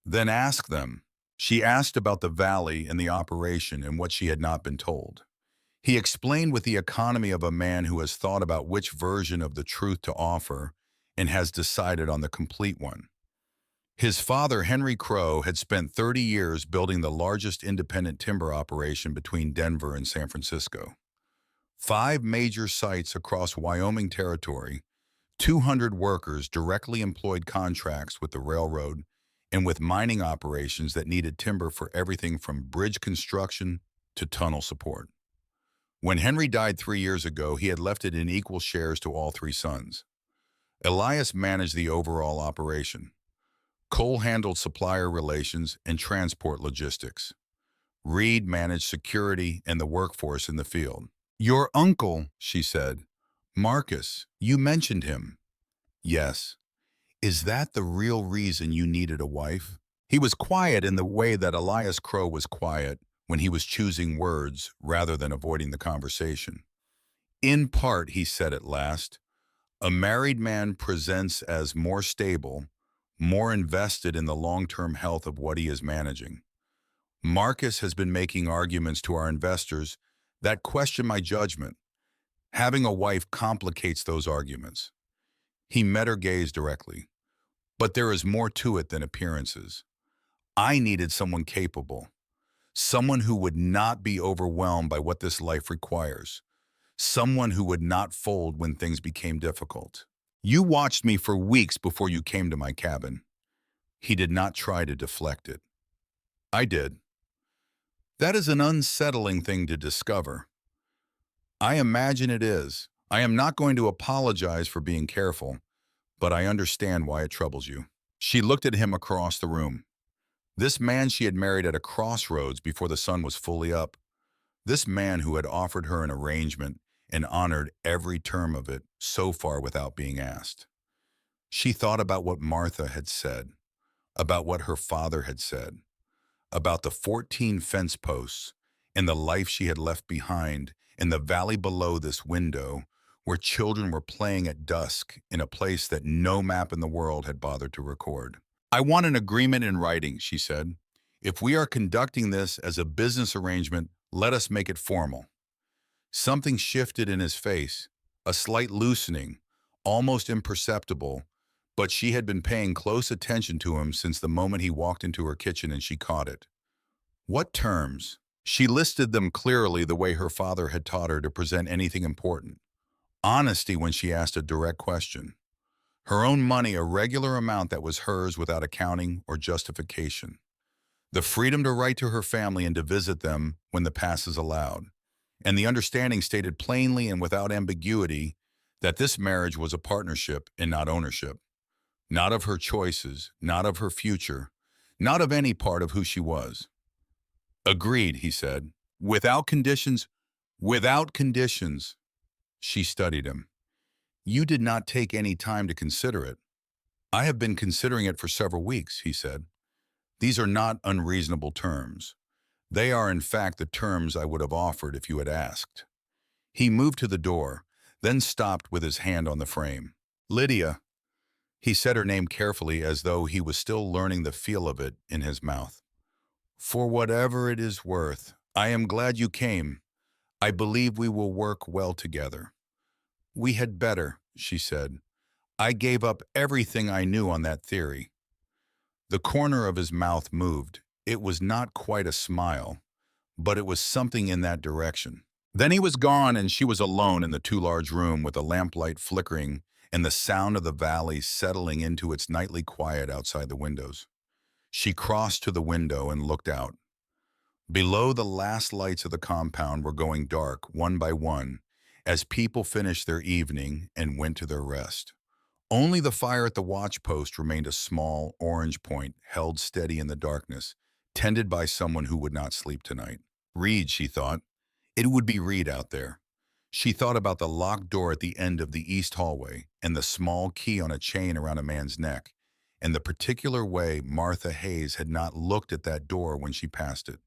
Then ask them. She asked about the valley and the operation and what she had not been told. He explained with the economy of a man who has thought about which version of the truth to offer and has decided on the complete one. His father, Henry Crow, had spent 30 years building the largest independent timber operation between Denver and San Francisco. 5 major sites across Wyoming territory, 200 workers directly employed contracts with the railroad and with mining operations that needed timber for everything from bridge construction to tunnel support. When Henry died 3 years ago, he had left it in equal shares to all 3 sons. Elias managed the overall operation. Cole handled supplier relations and transport logistics. Reed managed security and the workforce in the field. Your uncle, she said. Marcus, you mentioned him. Yes. Is that the real reason you needed a wife? He was quiet in the way that Elias Crow was quiet when he was choosing words rather than avoiding the conversation. In part, he said at last, a married man presents as more stable, more invested in the long-term health of what he is managing. Marcus has been making arguments to our investors that question my judgment. Having a wife complicates those arguments. He met her gaze directly. But there is more to it than appearances. I needed someone capable, someone who would not be overwhelmed by what this life requires, someone who would not fold when things became difficult. You watched me for weeks before you came to my cabin. He did not try to deflect it. I did. That is an unsettling thing to discover. I imagine it is. I am not going to apologize for being careful, but I understand why it troubles you. She looked at him across the room. This man she had married at a crossroads before the sun was fully up. This man who had offered her an arrangement and honored every term of it so far without being asked. She thought about what Martha had said, about what her father had said, about the 14 fence posts and the life she had left behind in the valley below this window where children were playing at dusk in a place that no map in the world had bothered to record. I want an agreement in writing, she said. If we are conducting this as a business arrangement, let us make it formal. Something shifted in his face, a slight loosening, almost imperceptible, but she had been paying close attention to him since the moment he walked into her kitchen and she caught it. What terms? She listed them clearly the way her father had taught her to present anything important. Honesty when she asked a direct question. Her own money a regular amount that was hers without accounting or justification. The freedom to write to her family and to visit them when the passes allowed. And the understanding stated plainly and without ambiguity that this marriage was a partnership and not ownership. Not of her choices, not of her future, not of any part of who she was. Agreed, he said. Without conditions, without conditions. She studied him. You did not take any time to consider it. I have been considering it for several weeks, he said. These are not unreasonable terms. They are in fact the terms I would have offered if you had asked. He moved to the door, then stopped with his hand on the frame. Lydia. He said her name carefully as though he was still learning the feel of it in his mouth. For whatever it is worth, I am glad you came. I believe we will work well together. We had better, she said. I gave up everything I knew on that theory. The corner of his mouth moved. It was not quite a smile, but it was something in that direction. Then he was gone and she was alone in the too large room with the lamplight flickering and the sound of the valley settling into its nightly quiet outside the windows. She crossed to the window and looked out. Below, the last lights of the compound were going dark, one by one, as people finished their evening and went to their rest. Only the fire at the watch post remained a small orange point held steady in the darkness, tended by someone who would not sleep tonight. Reed, she thought. It would be Reed out there. She thought about the locked door at the end of the east hallway and the small key on a chain around a man's neck, and the particular way Martha Hayes had not looked at that door when she passed it.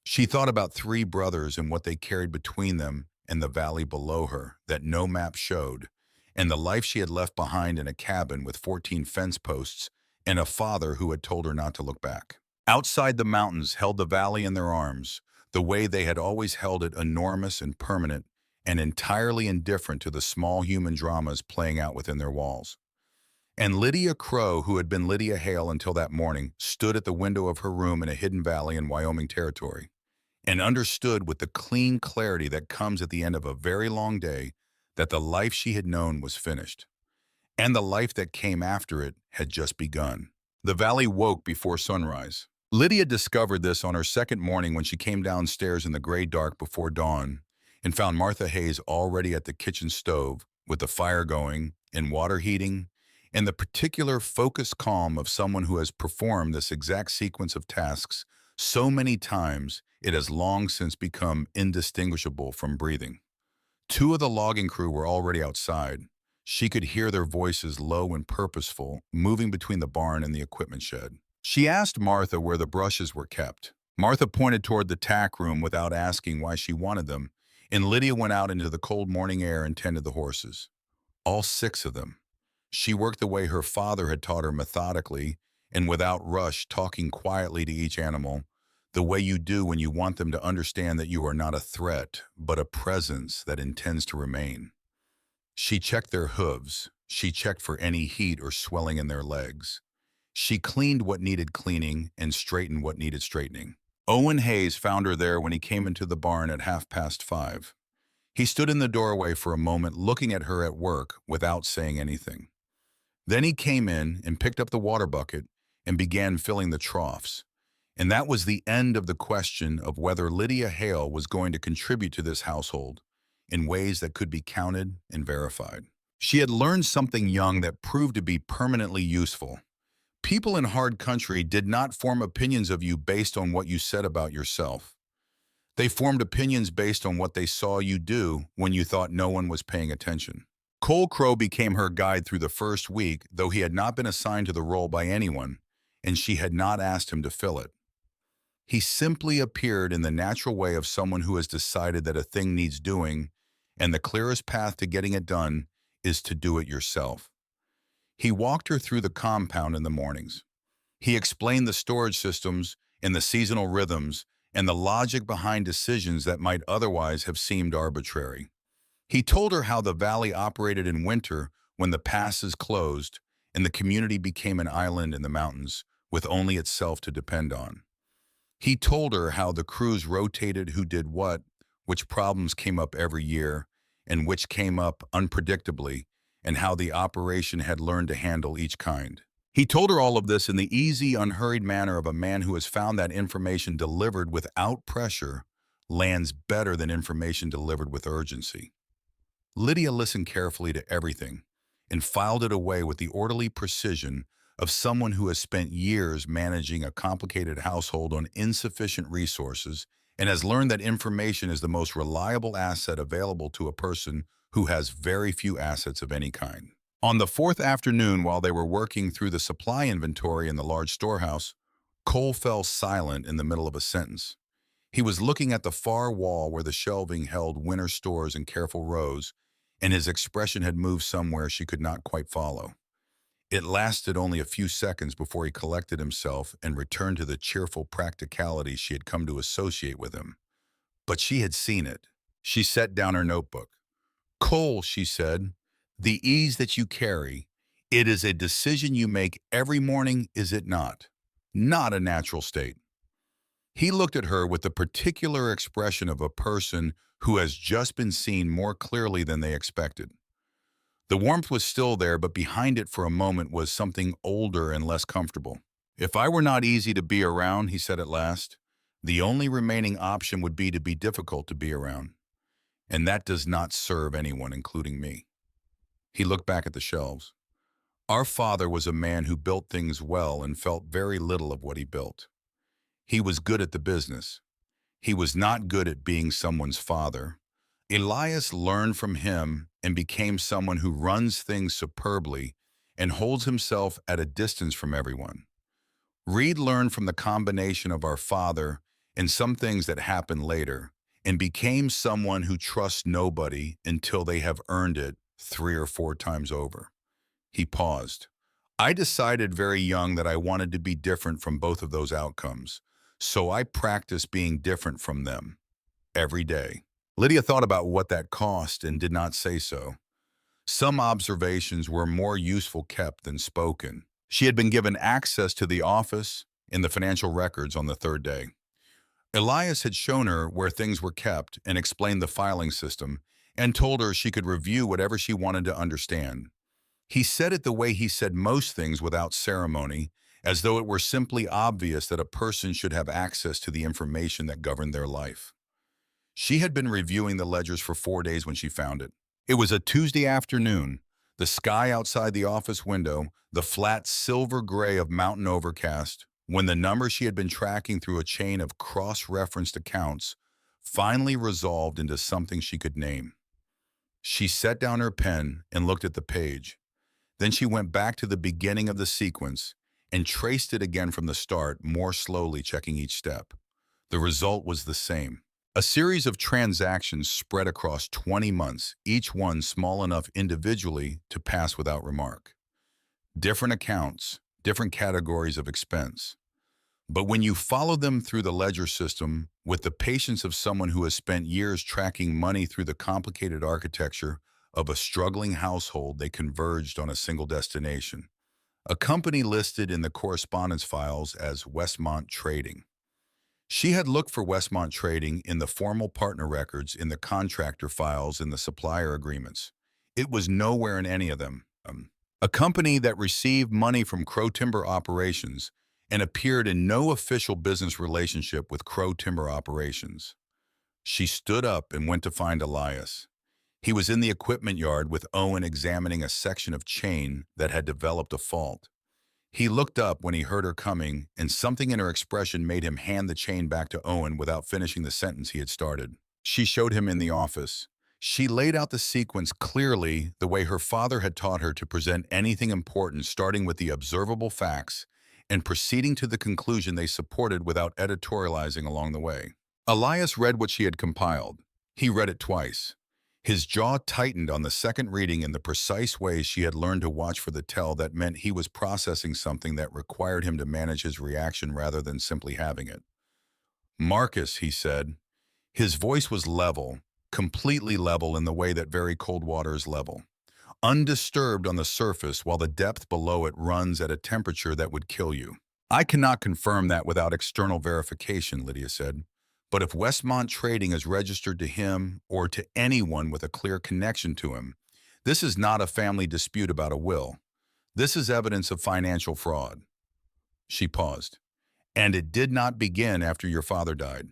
She thought about three brothers and what they carried between them and the valley below her that no map showed, and the life she had left behind in a cabin with 14 fence posts and a father who had told her not to look back. Outside, the mountains held the valley in their arms, the way they had always held it, enormous and permanent and entirely indifferent to the small human dramas playing out within their walls. And Lydia Crow, who had been Lydia Hale until that morning, stood at the window of her room in a hidden valley in Wyoming territory, and understood with the clean clarity that comes at the end of a very long day that the life she had known was finished, and the life that came after it had just begun. The valley woke before sunrise. Lydia discovered this on her second morning when she came downstairs in the gray dark before dawn and found Martha Hayes already at the kitchen stove with the fire going and water heating and the particular focused calm of someone who has performed this exact sequence of tasks so many times it has long since become indistinguishable from breathing. Two of the logging crew were already outside. She could hear their voices low and purposeful, moving between the barn and the equipment shed. She asked Martha where the brushes were kept. Martha pointed toward the tack room without asking why she wanted them, and Lydia went out into the cold morning air and tended the horses. All six of them. She worked the way her father had taught her, methodically and without rush, talking quietly to each animal, the way you do when you want them to understand that you are not a threat, but a presence that intends to remain. She checked their hooves. She checked for any heat or swelling in their legs. She cleaned what needed cleaning and straightened what needed straightening. Owen Hayes found her there when he came into the barn at 5:30. He stood in the doorway for a moment, looking at her at work without saying anything. Then he came in and picked up the water bucket and began filling the troughs. And that was the end of the question of whether Lydia Hale was going to contribute to this household in ways that could be counted and verified. She had learned something young that proved to be permanently useful. People in hard country did not form opinions of you based on what you said about yourself. They formed opinions based on what they saw you do when you thought no one was paying attention. Cole Crow became her guide through the first week, though he had not been assigned to the role by anyone, and she had not asked him to fill it. He simply appeared in the natural way of someone who has decided that a thing needs doing, and the clearest path to getting it done is to do it yourself. He walked her through the compound in the mornings. He explained the storage systems and the seasonal rhythms and the logic behind decisions that might otherwise have seemed arbitrary. He told her how the valley operated in winter when the passes closed and the community became an island in the mountains with only itself to depend on. He told her how the crews rotated who did what, which problems came up every year, and which came up unpredictably, and how the operation had learned to handle each kind. He told her all of this in the easy, unhurried manner of a man who has found that information delivered without pressure lands better than information delivered with urgency. Lydia listened carefully to everything and filed it away with the orderly precision of someone who has spent years managing a complicated household on insufficient resources and has learned that information is the most reliable asset available to a person who has very few assets of any kind. On the fourth afternoon, while they were working through the supply inventory in the large storehouse, Cole fell silent in the middle of a sentence. He was looking at the far wall where the shelving held winter stores in careful rows, and his expression had moved somewhere she could not quite follow. It lasted only a few seconds before he collected himself and returned to the cheerful practicality she had come to associate with him. But she had seen it. She set down her notebook. "Cole," she said, "the ease that you carry, it is a decision you make every morning, is it not? Not a natural state." He looked at her with the particular expression of a person who has just been seen more clearly than they expected. The warmth was still there, but behind it for a moment was something older and less comfortable. "If I were not easy to be around," he said at last, "the only remaining option would be to be difficult to be around. And that does not serve anyone, including me." He looked back at the shelves. "Our father was a man who built things well and felt very little of what he built. He was good at the business. He was not good at being someone's father. Elias learned from him and became someone who runs things superbly and holds himself at a distance from everyone. Reed learned from the combination of our father and some things that happened later and became someone who trusts nobody until they have earned it 3 or 4 times over." He paused. "I decided very young that I wanted to be different from both of those outcomes, so I practiced being different from them every day." Lydia thought about what that cost and did not say so. Some observations were more useful kept than spoken. She had been given access to the office and the financial records on the third day. Elias had shown her where things were kept and explained the filing system and told her she could review whatever she wanted to understand. He said it the way he said most things, without ceremony, as though it were simply obvious that a person should have access to the information that governed their life. She had been reviewing the ledgers for 4 days when she found it. It was a Tuesday afternoon. The sky outside the office window, the flat silver gray of mountain overcast, when the number she had been tracking through a chain of cross-referenced accounts finally resolved into something she could name. She set down her pen and looked at the page. Then she went back to the beginning of the sequence and traced it again from the start, more slowly checking each step. The result was the same. A series of transactions spread across 20 months, each one small enough individually to pass without remark. Different accounts, different categories of expense. But when you follow them through the ledger system with the patience of someone who has spent years tracking money through the complicated architecture of a struggling household, they converged on a single destination. A company listed in the correspondence files as Westmont Trading. She had looked for Westmont Trading in the formal partner records, in the contractor files, in the supplier agreements. It was nowhere in any of them. A company that received money from Crow Timber Operations and appeared in no official business relationship with Crow Timber Operations. She stood up and went to find Elias. He was in the equipment yard with Owen examining a section of chain that had developed a fault. He looked up when he heard her coming, and something in her expression made him hand the chain back to Owen without finishing the sentence he had started. She showed him in the office. She laid out the sequence clearly, the way her father had taught her to present anything important, starting with the observable facts and proceeding to the conclusion they supported without editorializing along the way. Elias read what she had compiled. He read it twice. His jaw tightened on the second reading in the precise way she had learned to watch for the tell that meant he was processing something that required him to manage his reaction rather than simply having it. "Marcus," he said. His voice was level, completely level in the way that very cold water is level. Undisturbed on the surface while the depth below it runs at a temperature that would kill you. "I cannot confirm that without external verification," Lydia said. "But if Westmont Trading is registered to him or to anyone with a clear connection to him, this is not a family dispute about a will. This is evidence of financial fraud." She paused. "And it did not begin after your father died.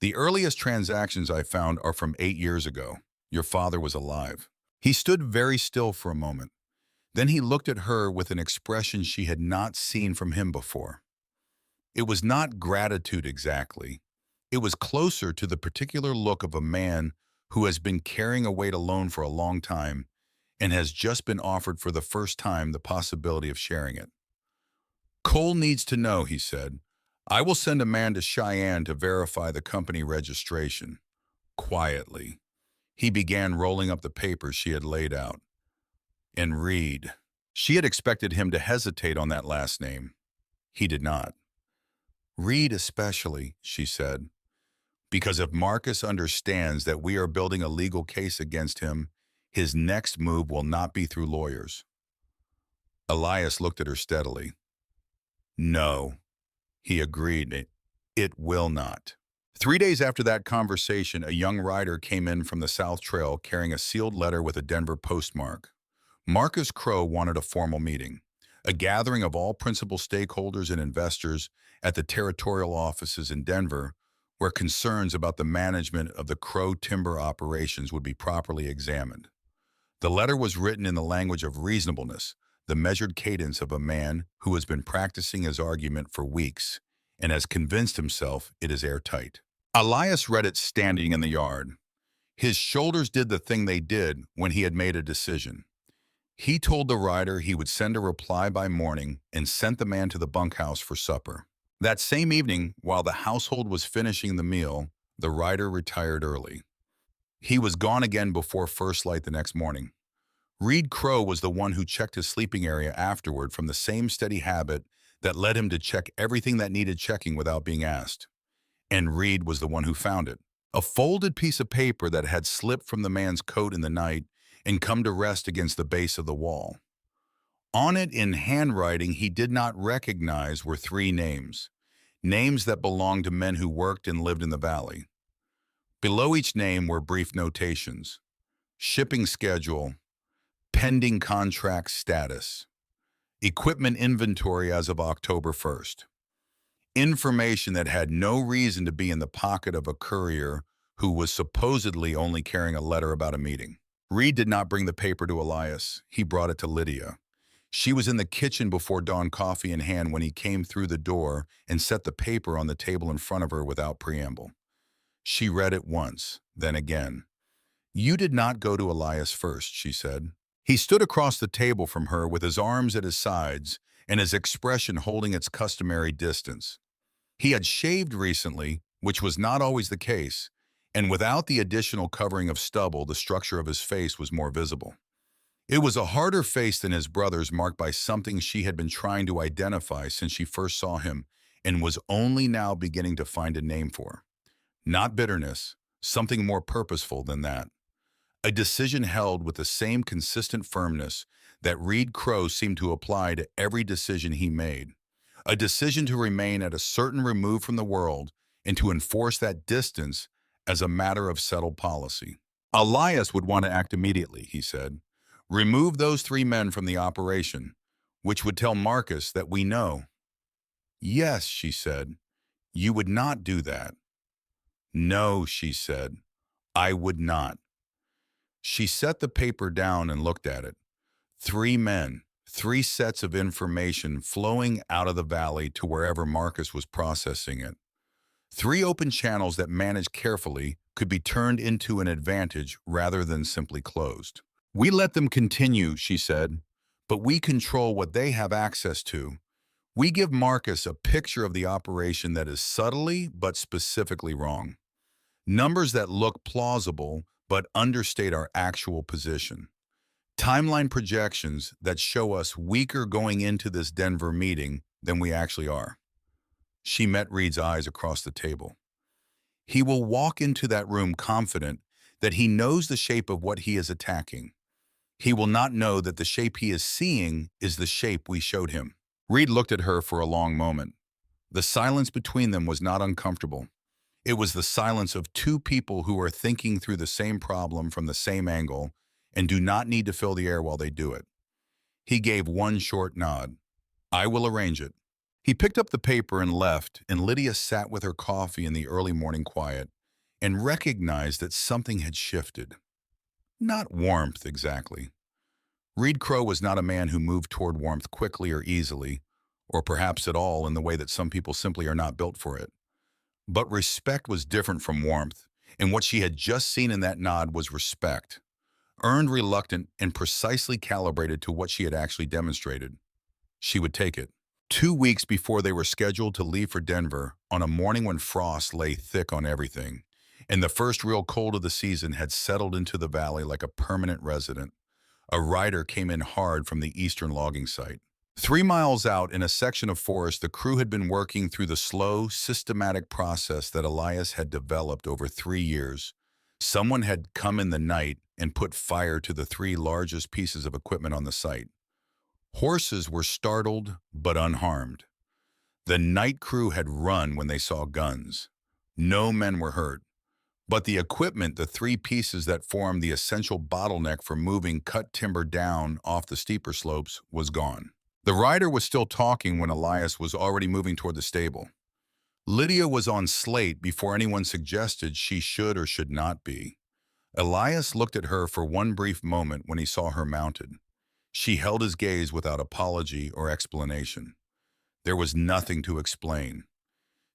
The earliest transactions I found are from 8 years ago. Your father was alive." He stood very still for a moment. Then he looked at her with an expression she had not seen from him before. It was not gratitude exactly. It was closer to the particular look of a man who has been carrying a weight alone for a long time and has just been offered for the first time the possibility of sharing it. "Cole needs to know," he said. "I will send a man to Cheyenne to verify the company registration." Quietly, he began rolling up the papers she had laid out. "And Reed." She had expected him to hesitate on that last name. He did not. "Reed especially," she said. "Because if Marcus understands that we are building a legal case against him, his next move will not be through lawyers." Elias looked at her steadily. "No," he agreed. It will not." 3 days after that conversation, a young rider came in from the South Trail carrying a sealed letter with a Denver postmark. Marcus Crow wanted a formal meeting, a gathering of all principal stakeholders and investors at the territorial offices in Denver, where concerns about the management of the Crow Timber Operations would be properly examined. The letter was written in the language of reasonableness, the measured cadence of a man who has been practicing his argument for weeks and has convinced himself it is airtight. Elias read it standing in the yard. His shoulders did the thing they did when he had made a decision. He told the rider he would send a reply by morning and sent the man to the bunkhouse for supper. That same evening, while the household was finishing the meal, the rider retired early. He was gone again before first light the next morning. Reed Crow was the one who checked his sleeping area afterward from the same steady habit that led him to check everything that needed checking without being asked. And Reed was the one who found it. A folded piece of paper that had slipped from the man's coat in the night and come to rest against the base of the wall. On it, in handwriting he did not recognize, were 3 names. Names that belonged to men who worked and lived in the valley. Below each name were brief notations. Shipping schedule, pending contract status, equipment inventory as of October 1st. Information that had no reason to be in the pocket of a courier who was supposedly only carrying a letter about a meeting. Reed did not bring the paper to Elias. He brought it to Lydia. She was in the kitchen before dawn, coffee in hand, when he came through the door and set the paper on the table in front of her without preamble. She read it once, then again. You did not go to Elias first, she said. He stood across the table from her with his arms at his sides and his expression holding its customary distance. He had shaved recently, which was not always the case, and without the additional covering of stubble, the structure of his face was more visible. It was a harder face than his brother's, marked by something she had been trying to identify since she first saw him and was only now beginning to find a name for. Not bitterness, something more purposeful than that. A decision held with the same consistent firmness that Reed Crowe seemed to apply to every decision he made. A decision to remain at a certain remove from the world and to enforce that distance as a matter of settled policy. Elias would want to act immediately, he said. Remove those 3 men from the operation, which would tell Marcus that we know. Yes, she said. You would not do that. No, she said. I would not. She set the paper down and looked at it. 3 men, 3 sets of information flowing out of the valley to wherever Marcus was processing it. 3 open channels that, managed carefully, could be turned into an advantage rather than simply closed. We let them continue, she said, but we control what they have access to. We give Marcus a picture of the operation that is subtly but specifically wrong. Numbers that look plausible but understate our actual position. Timeline projections that show us weaker going into this Denver meeting than we actually are. She met Reed's eyes across the table. He will walk into that room confident that he knows the shape of what he is attacking. He will not know that the shape he is seeing is the shape we showed him. Reed looked at her for a long moment. The silence between them was not uncomfortable. It was the silence of 2 people who are thinking through the same problem from the same angle and do not need to fill the air while they do it. He gave one short nod. I will arrange it. He picked up the paper and left, and Lydia sat with her coffee in the early morning quiet and recognized that something had shifted. Not warmth, exactly. Reed Crowe was not a man who moved toward warmth quickly or easily, or perhaps at all in the way that some people simply are not built for it. But respect was different from warmth, and what she had just seen in that nod was respect, earned, reluctant, and precisely calibrated to what she had actually demonstrated. She would take it. 2 weeks before they were scheduled to leave for Denver, on a morning when frost lay thick on everything, and the first real cold of the season had settled into the valley like a permanent resident, a rider came in hard from the eastern logging site. 3 miles out in a section of forest, the crew had been working through the slow, systematic process that Elias had developed over 3 years. Someone had come in the night and put fire to the 3 largest pieces of equipment on the site. Horses were startled but unharmed. The night crew had run when they saw guns. No men were hurt. But the equipment, the 3 pieces that formed the essential bottleneck for moving cut timber down off the steeper slopes, was gone. The rider was still talking when Elias was already moving toward the stable. Lydia was on slate before anyone suggested she should or should not be. Elias looked at her for one brief moment when he saw her mounted. She held his gaze without apology or explanation. There was nothing to explain.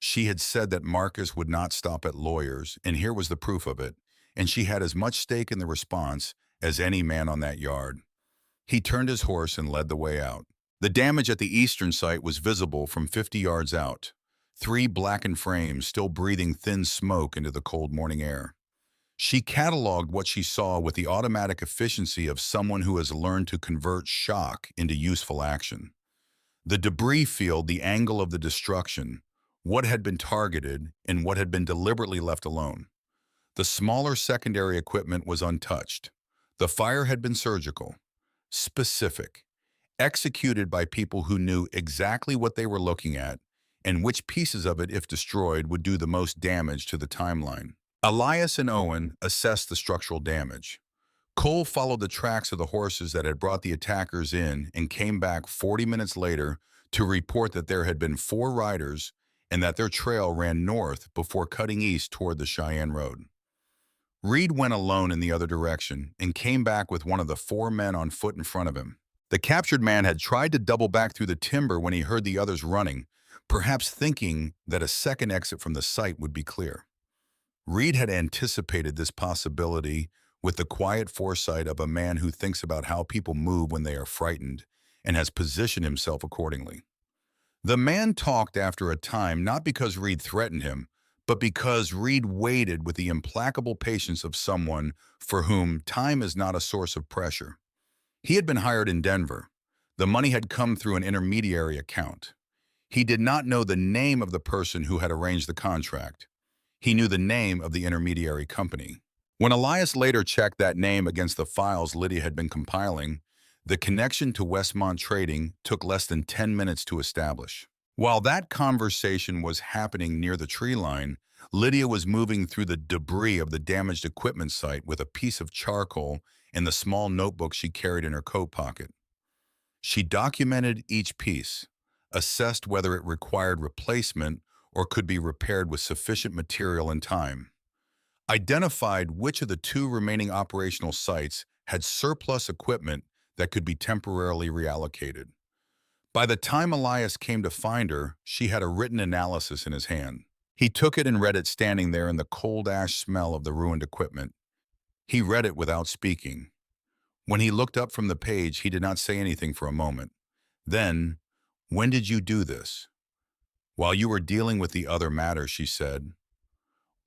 She had said that Marcus would not stop at lawyers, and here was the proof of it, and she had as much stake in the response as any man on that yard. He turned his horse and led the way out. The damage at the eastern site was visible from 50 yards out. 3 blackened frames still breathing thin smoke into the cold morning air. She cataloged what she saw with the automatic efficiency of someone who has learned to convert shock into useful action. The debris field, the angle of the destruction, what had been targeted and what had been deliberately left alone. The smaller secondary equipment was untouched. The fire had been surgical, specific, executed by people who knew exactly what they were looking at and which pieces of it, if destroyed, would do the most damage to the timeline. Elias and Owen assessed the structural damage. Cole followed the tracks of the horses that had brought the attackers in and came back 40 minutes later to report that there had been 4 riders and that their trail ran north before cutting east toward the Cheyenne Road. Reed went alone in the other direction and came back with one of the 4 men on foot in front of him. The captured man had tried to double back through the timber when he heard the others running, perhaps thinking that a second exit from the site would be clear. Reed had anticipated this possibility with the quiet foresight of a man who thinks about how people move when they are frightened and has positioned himself accordingly. The man talked after a time not because Reed threatened him, but because Reed waited with the implacable patience of someone for whom time is not a source of pressure. He had been hired in Denver. The money had come through an intermediary account. He did not know the name of the person who had arranged the contract. He knew the name of the intermediary company. When Elias later checked that name against the files Lydia had been compiling, the connection to Westmont Trading took less than 10 minutes to establish. While that conversation was happening near the tree line, Lydia was moving through the debris of the damaged equipment site with a piece of charcoal and the small notebook she carried in her coat pocket. She documented each piece, assessed whether it required replacement or could be repaired with sufficient material and time, identified which of the two remaining operational sites had surplus equipment that could be temporarily reallocated. By the time Elias came to find her, she had a written analysis in his hand. He took it and read it standing there in the cold ash smell of the ruined equipment. He read it without speaking. When he looked up from the page, he did not say anything for a moment. Then, "When did you do this?" "While you were dealing with the other matter," she said.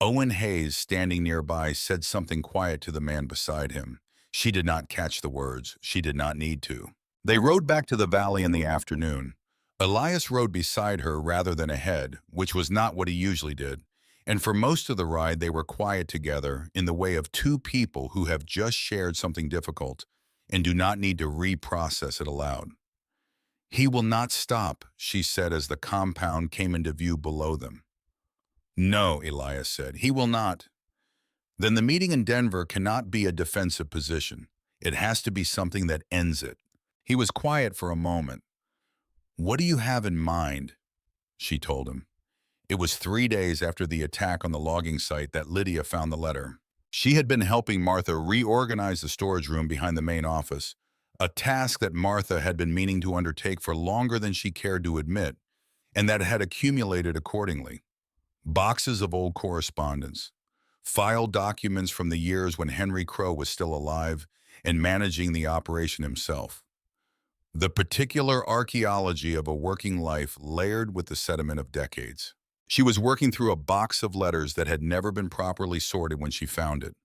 Owen Hayes, standing nearby, said something quiet to the man beside him. She did not catch the words. She did not need to. They rode back to the valley in the afternoon. Elias rode beside her rather than ahead, which was not what he usually did, and for most of the ride they were quiet together in the way of two people who have just shared something difficult and do not need to reprocess it aloud. "He will not stop," she said as the compound came into view below them. "No," Elias said, "he will not." "Then the meeting in Denver cannot be a defensive position. It has to be something that ends it." He was quiet for a moment. "What do you have in mind?" she told him. It was 3 days after the attack on the logging site that Lydia found the letter. She had been helping Martha reorganize the storage room behind the main office, a task that Martha had been meaning to undertake for longer than she cared to admit, and that had accumulated accordingly. Boxes of old correspondence, filed documents from the years when Henry Crow was still alive and managing the operation himself. The particular archaeology of a working life layered with the sediment of decades. She was working through a box of letters that had never been properly sorted when she found it.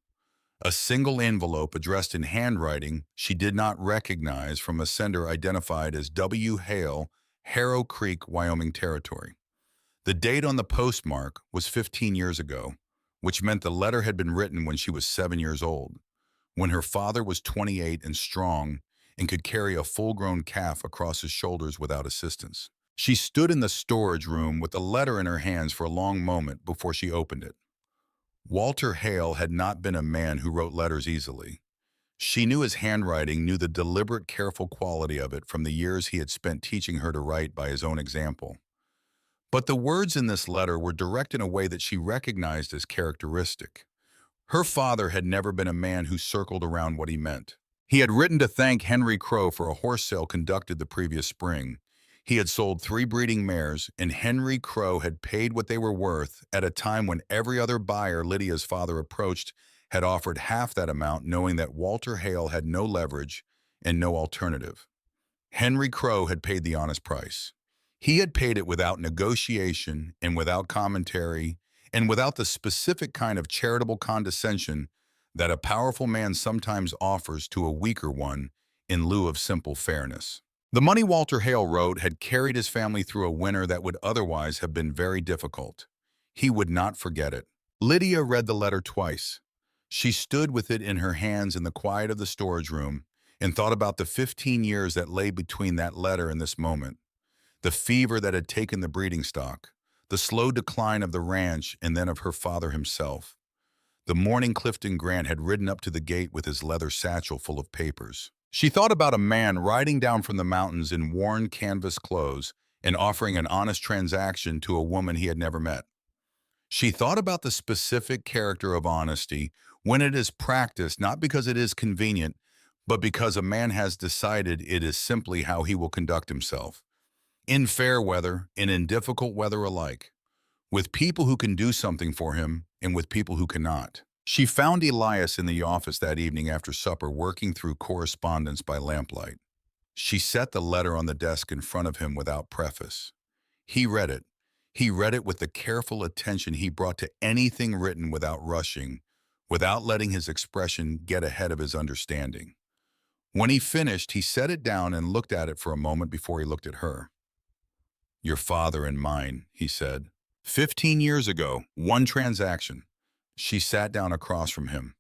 A single envelope addressed in handwriting she did not recognize from a sender identified as W. Hale, Harrow Creek, Wyoming Territory. The date on the postmark was 15 years ago, which meant the letter had been written when she was 7 years old, when her father was 28 and strong and could carry a full-grown calf across his shoulders without assistance. She stood in the storage room with the letter in her hands for a long moment before she opened it. Walter Hale had not been a man who wrote letters easily. She knew his handwriting, knew the deliberate, careful quality of it from the years he had spent teaching her to write by his own example. But the words in this letter were direct in a way that she recognized as characteristic. Her father had never been a man who circled around what he meant. He had written to thank Henry Crow for a horse sale conducted the previous spring. He had sold 3 breeding mares, and Henry Crow had paid what they were worth at a time when every other buyer Lydia's father approached had offered half that amount, knowing that Walter Hale had no leverage and no alternative. Henry Crow had paid the honest price. He had paid it without negotiation and without commentary and without the specific kind of charitable condescension that a powerful man sometimes offers to a weaker one in lieu of simple fairness. The money Walter Hale wrote had carried his family through a winter that would otherwise have been very difficult. He would not forget it. Lydia read the letter twice. She stood with it in her hands in the quiet of the storage room and thought about the 15 years that lay between that letter and this moment. The fever that had taken the breeding stock, the slow decline of the ranch and then of her father himself. The morning Clifton Grant had ridden up to the gate with his leather satchel full of papers. She thought about a man riding down from the mountains in worn canvas clothes and offering an honest transaction to a woman he had never met. She thought about the specific character of honesty when it is practiced not because it is convenient, but because a man has decided it is simply how he will conduct himself. In fair weather and in difficult weather alike, with people who can do something for him and with people who cannot. She found Elias in the office that evening after supper working through correspondence by lamplight. She set the letter on the desk in front of him without preface. He read it. He read it with the careful attention he brought to anything written without rushing, without letting his expression get ahead of his understanding. When he finished, he set it down and looked at it for a moment before he looked at her. "Your father and mine," he said. 15 years ago, one transaction. She sat down across from him.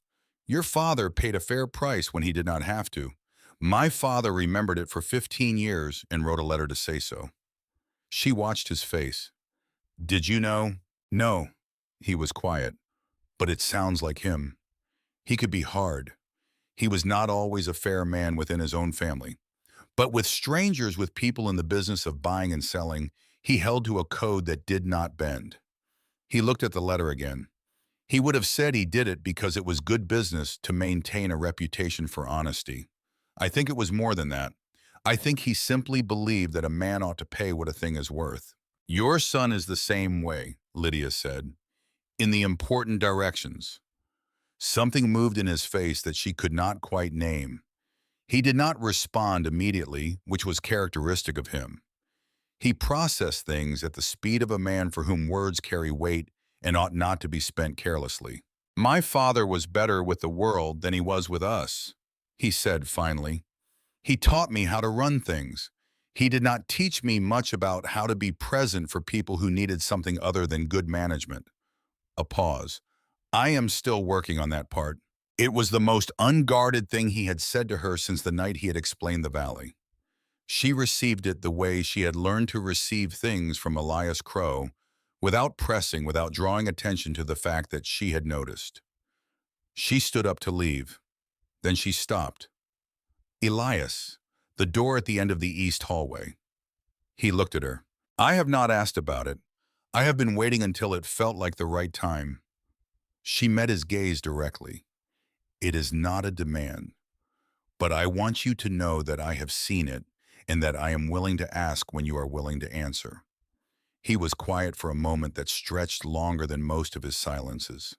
"Your father paid a fair price when he did not have to. My father remembered it for 15 years and wrote a letter to say so." She watched his face. "Did you know?" "No." He was quiet. "But it sounds like him. He could be hard. He was not always a fair man within his own family. But with strangers, with people in the business of buying and selling, he held to a code that did not bend." He looked at the letter again. He would have said he did it because it was good business to maintain a reputation for honesty. I think it was more than that. I think he simply believed that a man ought to pay what a thing is worth. "Your son is the same way," Lydia said, "in the important directions." Something moved in his face that she could not quite name. He did not respond immediately, which was characteristic of him. He processed things at the speed of a man for whom words carry weight and ought not to be spent carelessly. "My father was better with the world than he was with us," he said finally. "He taught me how to run things. He did not teach me much about how to be present for people who needed something other than good management." A pause. "I am still working on that part." It was the most unguarded thing he had said to her since the night he had explained the valley. She received it the way she had learned to receive things from Elias Crow, without pressing, without drawing attention to the fact that she had noticed. She stood up to leave. Then she stopped. "Elias," the door at the end of the east hallway. He looked at her. "I have not asked about it. I have been waiting until it felt like the right time." She met his gaze directly. "It is not a demand, but I want you to know that I have seen it and that I am willing to ask when you are willing to answer." He was quiet for a moment that stretched longer than most of his silences.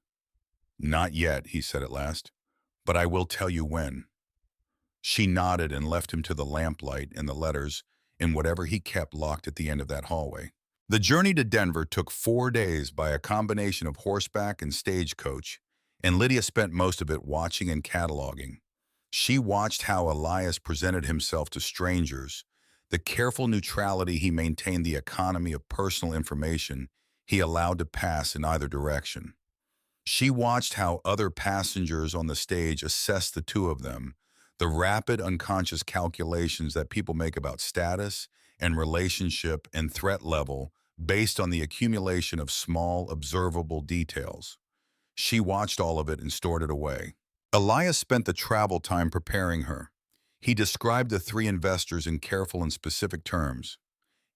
"Not yet," he said at last, "but I will tell you when." She nodded and left him to the lamplight and the letters and whatever he kept locked at the end of that hallway. The journey to Denver took 4 days by a combination of horseback and stagecoach, and Lydia spent most of it watching and cataloging. She watched how Elias presented himself to strangers, the careful neutrality he maintained, the economy of personal information he allowed to pass in either direction. She watched how other passengers on the stage assessed the two of them, the rapid unconscious calculations that people make about status and relationship and threat level based on the accumulation of small, observable details. She watched all of it and stored it away. Elias spent the travel time preparing her. He described the three investors in careful and specific terms.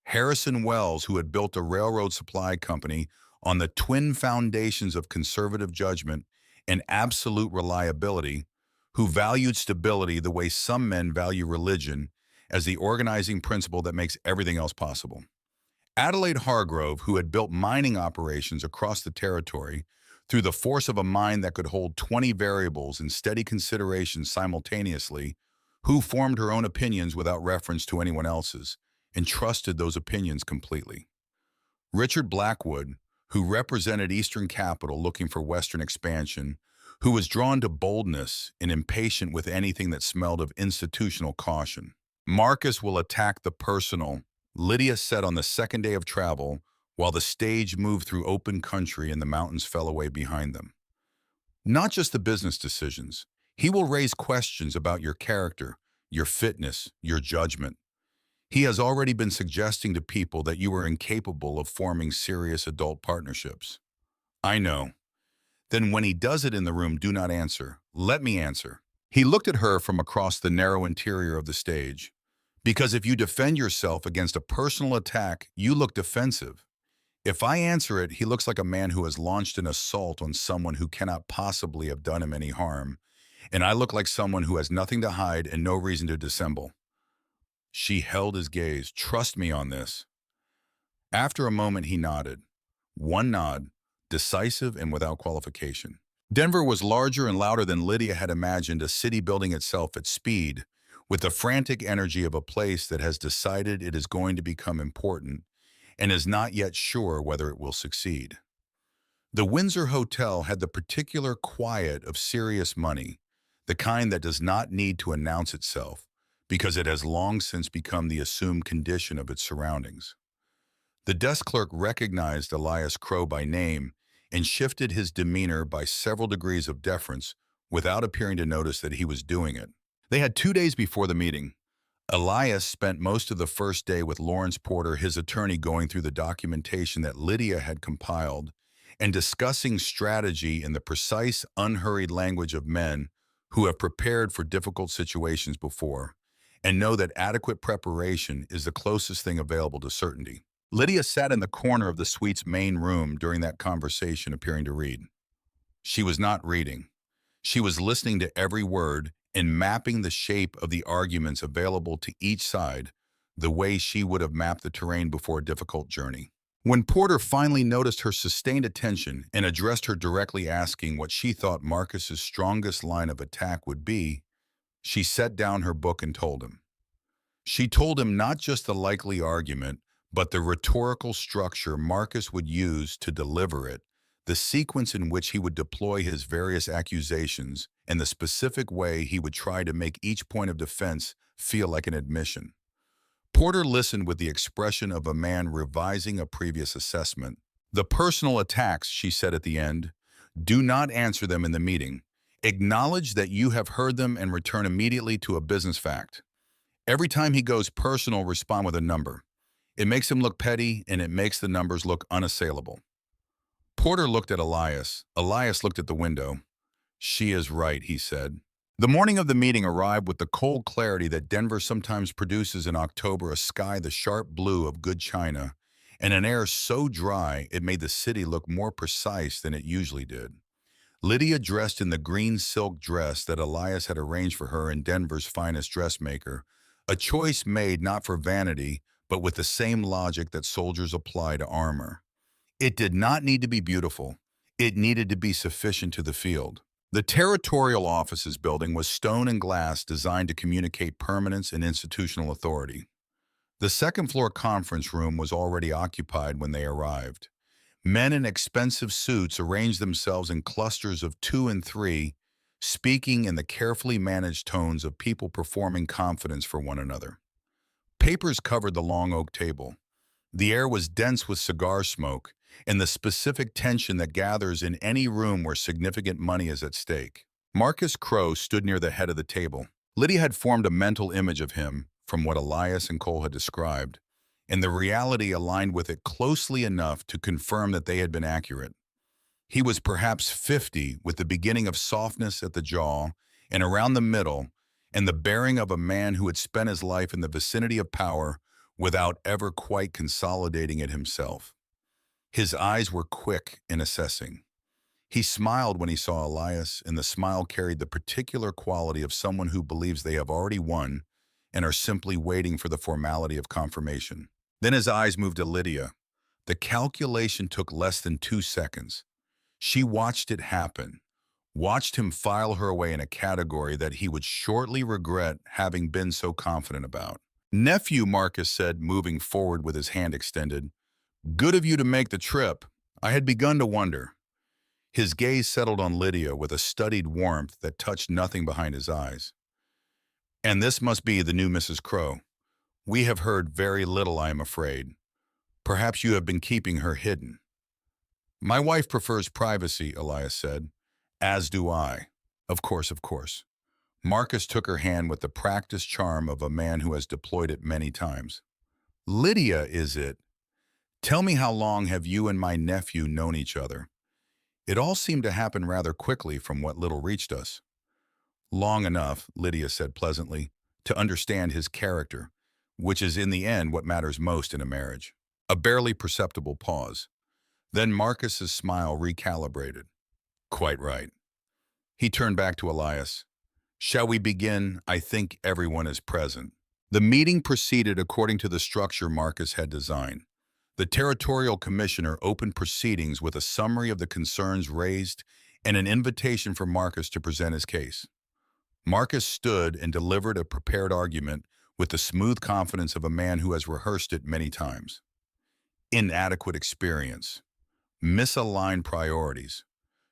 Harrison Wells, who had built a railroad supply company on the twin foundations of conservative judgment and absolute reliability, who valued stability the way some men value religion as the organizing principle that makes everything else possible. Adelaide Hargrove, who had built mining operations across the territory through the force of a mind that could hold 20 variables in steady consideration simultaneously, who formed her own opinions without reference to anyone else's, and trusted those opinions completely. Richard Blackwood, who represented Eastern capital looking for Western expansion, who was drawn to boldness and impatient with anything that smelled of institutional caution. "Marcus will attack the personal," Lydia said on the second day of travel, while the stage moved through open country and the mountains fell away behind them. "Not just the business decisions. He will raise questions about your character, your fitness, your judgment. He has already been suggesting to people that you are incapable of forming serious adult partnerships." "I know." "Then when he does it in the room, do not answer. Let me answer." He looked at her from across the narrow interior of the stage. "Because if you defend yourself against a personal attack, you look defensive. If I answer it, he looks like a man who has launched an assault on someone who cannot possibly have done him any harm, and I look like someone who has nothing to hide and no reason to dissemble." She held his gaze. "Trust me on this." After a moment, he nodded. One nod, decisive and without qualification. Denver was larger and louder than Lydia had imagined, a city building itself at speed, with the frantic energy of a place that has decided it is going to become important and is not yet sure whether it will succeed. The Windsor Hotel had the particular quiet of serious money, the kind that does not need to announce itself, because it has long since become the assumed condition of its surroundings. The desk clerk recognized Elias Crow by name and shifted his demeanor by several degrees of deference without appearing to notice that he was doing it. They had 2 days before the meeting. Elias spent most of the first day with Lawrence Porter, his attorney, going through the documentation that Lydia had compiled and discussing strategy in the precise, unhurried language of men who have prepared for difficult situations before and know that adequate preparation is the closest thing available to certainty. Lydia sat in the corner of the suite's main room during that conversation, appearing to read. She was not reading. She was listening to every word and mapping the shape of the arguments available to each side the way she would have mapped the terrain before a difficult journey. When Porter finally noticed her sustained attention and addressed her directly, asking what she thought Marcus's strongest line of attack would be, she set down her book and told him. She told him not just the likely argument, but the rhetorical structure Marcus would use to deliver it, the sequence in which he would deploy his various accusations, and the specific way he would try to make each point of defense feel like an admission. Porter listened with the expression of a man revising a previous assessment. The personal attacks, she said at the end, do not answer them in the meeting. Acknowledge that you have heard them and return immediately to a business fact. Every time he goes personal, respond with a number. It makes him look petty, and it makes the numbers look unassailable. Porter looked at Elias. Elias looked at the window. She is right, he said. The morning of the meeting arrived with the cold clarity that Denver sometimes produces in October, a sky the sharp blue of good china, and an air so dry it made the city look more precise than it usually did. Lydia, dressed in the green silk dress that Elias had arranged for her in Denver's finest dressmaker, a choice made not for vanity, but with the same logic that soldiers apply to armor. It did not need to be beautiful. It needed to be sufficient to the field. The territorial offices building was stone and glass, designed to communicate permanence and institutional authority. The second-floor conference room was already occupied when they arrived. Men in expensive suits arranged themselves in clusters of 2 and 3, speaking in the carefully managed tones of people performing confidence for one another. Papers covered the long oak table. The air was dense with cigar smoke and the specific tension that gathers in any room where significant money is at stake. Marcus Crow stood near the head of the table. Lydia had formed a mental image of him from what Elias and Cole had described, and the reality aligned with it closely enough to confirm that they had been accurate. He was perhaps 50, with the beginning of softness at the jaw and around the middle, and the bearing of a man who had spent his life in the vicinity of power without ever quite consolidating it himself. His eyes were quick in assessing. He smiled when he saw Elias, and the smile carried the particular quality of someone who believes they have already won and are simply waiting for the formality of confirmation. Then his eyes moved to Lydia. The calculation took less than 2 seconds. She watched it happen, watched him file her away in a category that he would shortly regret having been so confident about. "Nephew," Marcus said, moving forward with his hand extended. "Good of you to make the trip. I had begun to wonder." His gaze settled on Lydia with a studied warmth that touched nothing behind his eyes. "And this must be the new Mrs. Crow. We have heard very little, I am afraid. Perhaps you have been keeping her hidden." "My wife prefers privacy," Elias said. "As do I." Of course, of course." Marcus took her hand with the practiced charm of a man who has deployed it many times. "Lydia, is it? Tell me, how long have you and my nephew known each other? It all seemed to happen rather quickly from what little reached us." "Long enough," Lydia said pleasantly, "to understand his character, which is in the end what matters most in a marriage." A barely perceptible pause. Then Marcus's smile recalibrated. "Quite right." He turned back to Elias. "Shall we begin? I think everyone is present." The meeting proceeded according to the structure Marcus had designed. The territorial commissioner opened proceedings with a summary of the concerns raised and an invitation for Marcus to present his case. Marcus stood and delivered a prepared argument with the smooth confidence of a man who has rehearsed it many times. Inadequate experience, misaligned priorities,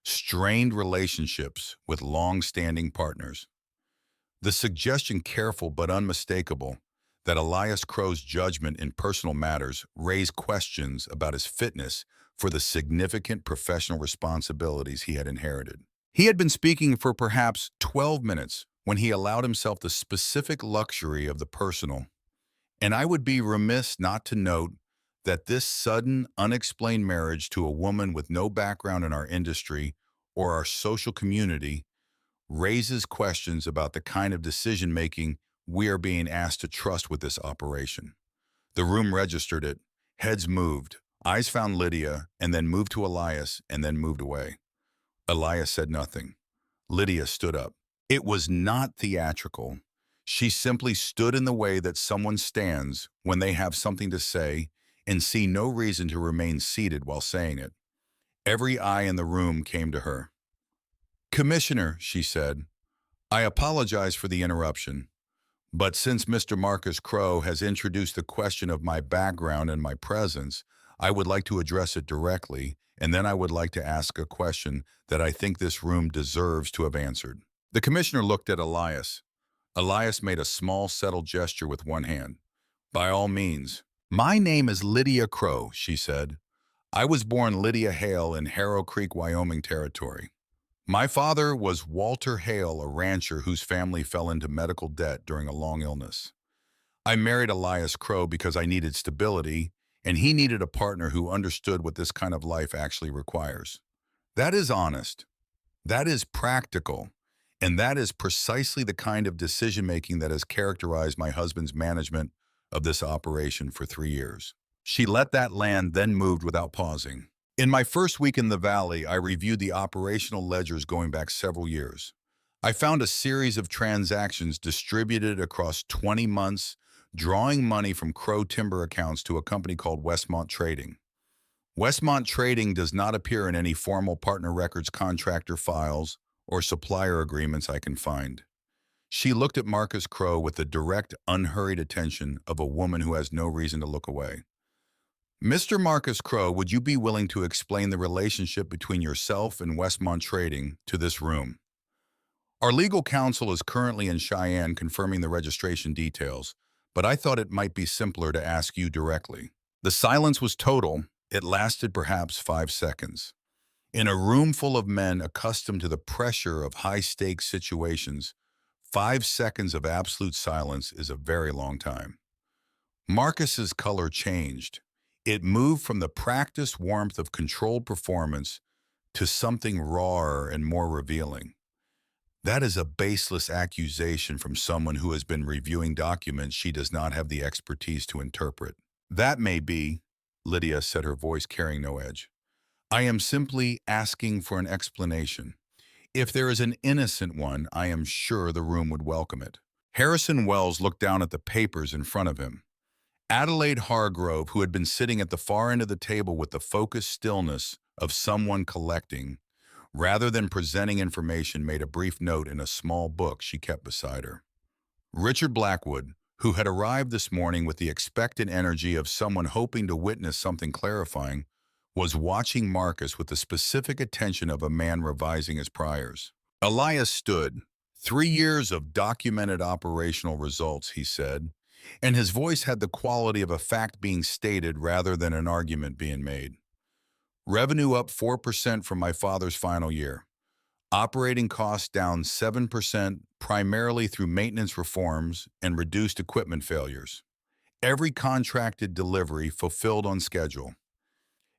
strained relationships with long-standing partners. The suggestion, careful but unmistakable, that Elias Crow's judgment in personal matters raised questions about his fitness for the significant professional responsibilities he had inherited. He had been speaking for perhaps 12 minutes when he allowed himself the specific luxury of the personal, and I would be remiss not to note that this sudden, unexplained marriage to a woman with no background in our industry or our social community raises questions about the kind of decision-making we are being asked to trust with this operation. The room registered it. Heads moved. Eyes found Lydia, and then moved to Elias, and then moved away. Elias said nothing. Lydia stood up. It was not theatrical. She simply stood in the way that someone stands when they have something to say and see no reason to remain seated while saying it. Every eye in the room came to her. "Commissioner," she said, "I apologize for the interruption, but since Mr. Marcus Crow has introduced the question of my background and my presence, I would like to address it directly, and then I would like to ask a question that I think this room deserves to have answered." The commissioner looked at Elias. Elias made a small, settled gesture with one hand. "By all means." "My name is Lydia Crow," she said. "I was born Lydia Hale in Harrow Creek, Wyoming Territory. My father was Walter Hale, a rancher whose family fell into medical debt during a long illness. I married Elias Crow because I needed stability, and he needed a partner who understood what this kind of life actually requires. That is honest. That is practical. And that is precisely the kind of decision-making that has characterized my husband's management of this operation for 3 years." She let that land, then moved without pausing. "In my first week in the Valley, I reviewed the operational ledgers going back several years. I found a series of transactions distributed across 20 months, drawing money from Crow Timber accounts to a company called Westmont Trading. Westmont Trading does not appear in any formal partner records, contractor files, or supplier agreements I can find." She looked at Marcus Crow with the direct, unhurried attention of a woman who has no reason to look away. "Mr. Marcus Crow, would you be willing to explain the relationship between yourself and Westmont Trading to this room? Our legal counsel is currently in Cheyenne confirming the registration details, but I thought it might be simpler to ask you directly." The silence was total. It lasted perhaps 5 seconds. In a room full of men accustomed to the pressure of high-stakes situations, 5 seconds of absolute silence is a very long time. Marcus's color changed. It moved from the practiced warmth of controlled performance to something rawer and more revealing. "That is a baseless accusation from someone who has been reviewing documents she does not have the expertise to interpret." "That may be," Lydia said, her voice carrying no edge. "I am simply asking for an explanation. If there is an innocent one, I am sure the room would welcome it." Harrison Wells looked down at the papers in front of him. Adelaide Hargrove, who had been sitting at the far end of the table with the focused stillness of someone collecting, rather than presenting information, made a brief note in a small book she kept beside her. Richard Blackwood, who had arrived this morning with the expectant energy of someone hoping to witness something clarifying, was watching Marcus with the specific attention of a man revising his priors. Elias stood. 3 years of documented operational results, he said, and his voice had the quality of a fact being stated rather than an argument being made. "Revenue up 4% from my father's final year. Operating costs down 7%, primarily through maintenance reforms and reduced equipment failures. Every contracted delivery fulfilled on schedule.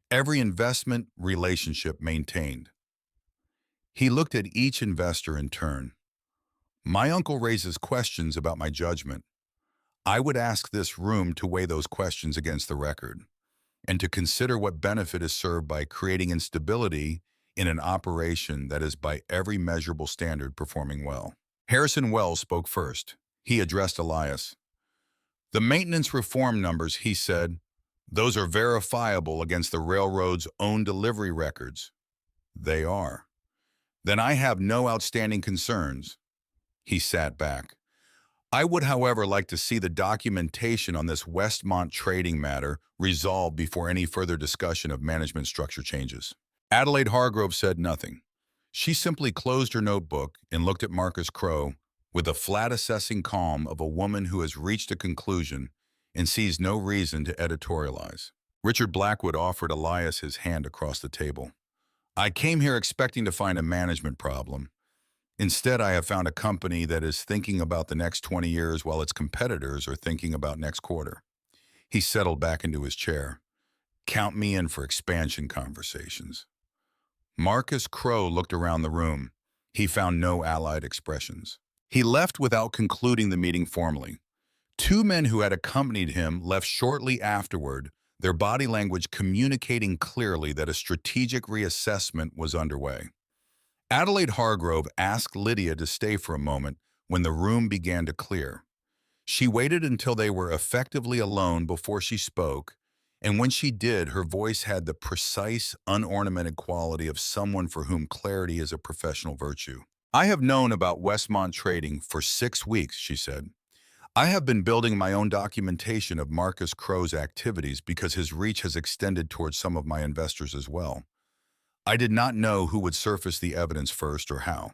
Every investment relationship maintained." He looked at each investor in turn. "My uncle raises questions about my judgment. I would ask this room to weigh those questions against the record, and to consider what benefit is served by creating instability in an operation that is by every measurable standard performing well." Harrison Wells spoke first. He addressed Elias. "The maintenance reform numbers," he said, "those are verifiable against the railroad's own delivery records." "They are." Then I have no outstanding concerns. He sat back. I would, however, like to see the documentation on this Westmont trading matter resolved before any further discussion of management structure changes. Adelaide Hargrove said nothing. She simply closed her notebook and looked at Marcus Crowe with the flat assessing calm of a woman who has reached a conclusion and sees no reason to editorialize. Richard Blackwood offered Elias his hand across the table. I came here expecting to find a management problem. Instead, I have found a company that is thinking about the next 20 years while its competitors are thinking about next quarter. He settled back into his chair. Count me in for expansion conversations. Marcus Crowe looked around the room. He found no allied expressions. He left without concluding the meeting formally. Two men who had accompanied him left shortly afterward, their body language communicating clearly that a strategic reassessment was underway. Adelaide Hargrove asked Lydia to stay for a moment when the room began to clear. She waited until they were effectively alone before she spoke, and when she did, her voice had the precise, unornamented quality of someone for whom clarity is a professional virtue. I have known about Westmont Trading for 6 weeks, she said. I have been building my own documentation of Marcus Crowe's activities because his reach has extended towards some of my investors as well. I did not know who would surface the evidence first or how.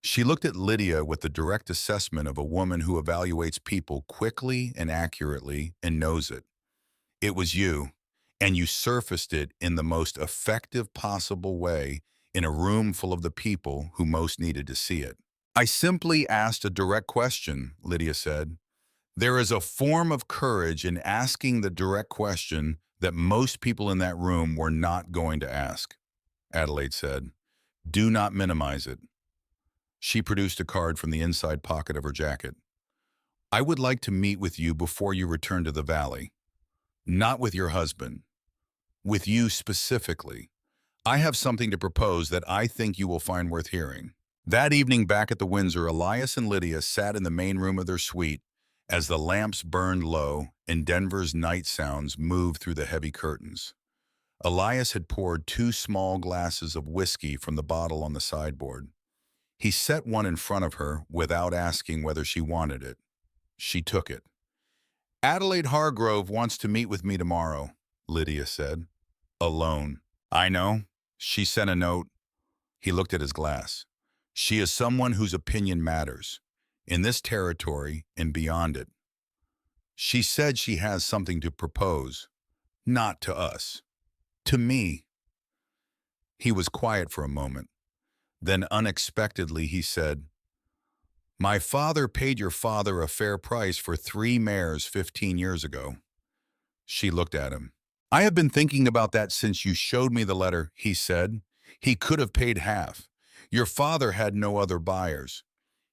She looked at Lydia with the direct assessment of a woman who evaluates people quickly and accurately and knows it. It was you, and you surfaced it in the most effective possible way in a room full of the people who most needed to see it. I simply asked a direct question, Lydia said. There is a form of courage in asking the direct question that most people in that room were not going to ask. Adelaide said, do not minimize it. She produced a card from the inside pocket of her jacket. I would like to meet with you before you return to the valley. Not with your husband. With you specifically. I have something to propose that I think you will find worth hearing. That evening back at the Windsor, Elias and Lydia sat in the main room of their suite as the lamps burned low and Denver's night sounds moved through the heavy curtains. Elias had poured 2 small glasses of whiskey from the bottle on the sideboard. He set one in front of her without asking whether she wanted it. She took it. Adelaide Hargrove wants to meet with me tomorrow, Lydia said. Alone. I know. She sent a note. He looked at his glass. She is someone whose opinion matters, in this territory and beyond it. She said she has something to propose, not to us, to me. He was quiet for a moment. Then unexpectedly he said, my father paid your father a fair price for 3 mares 15 years ago. She looked at him. I have been thinking about that since you showed me the letter, he said. He could have paid half. Your father had no other buyers.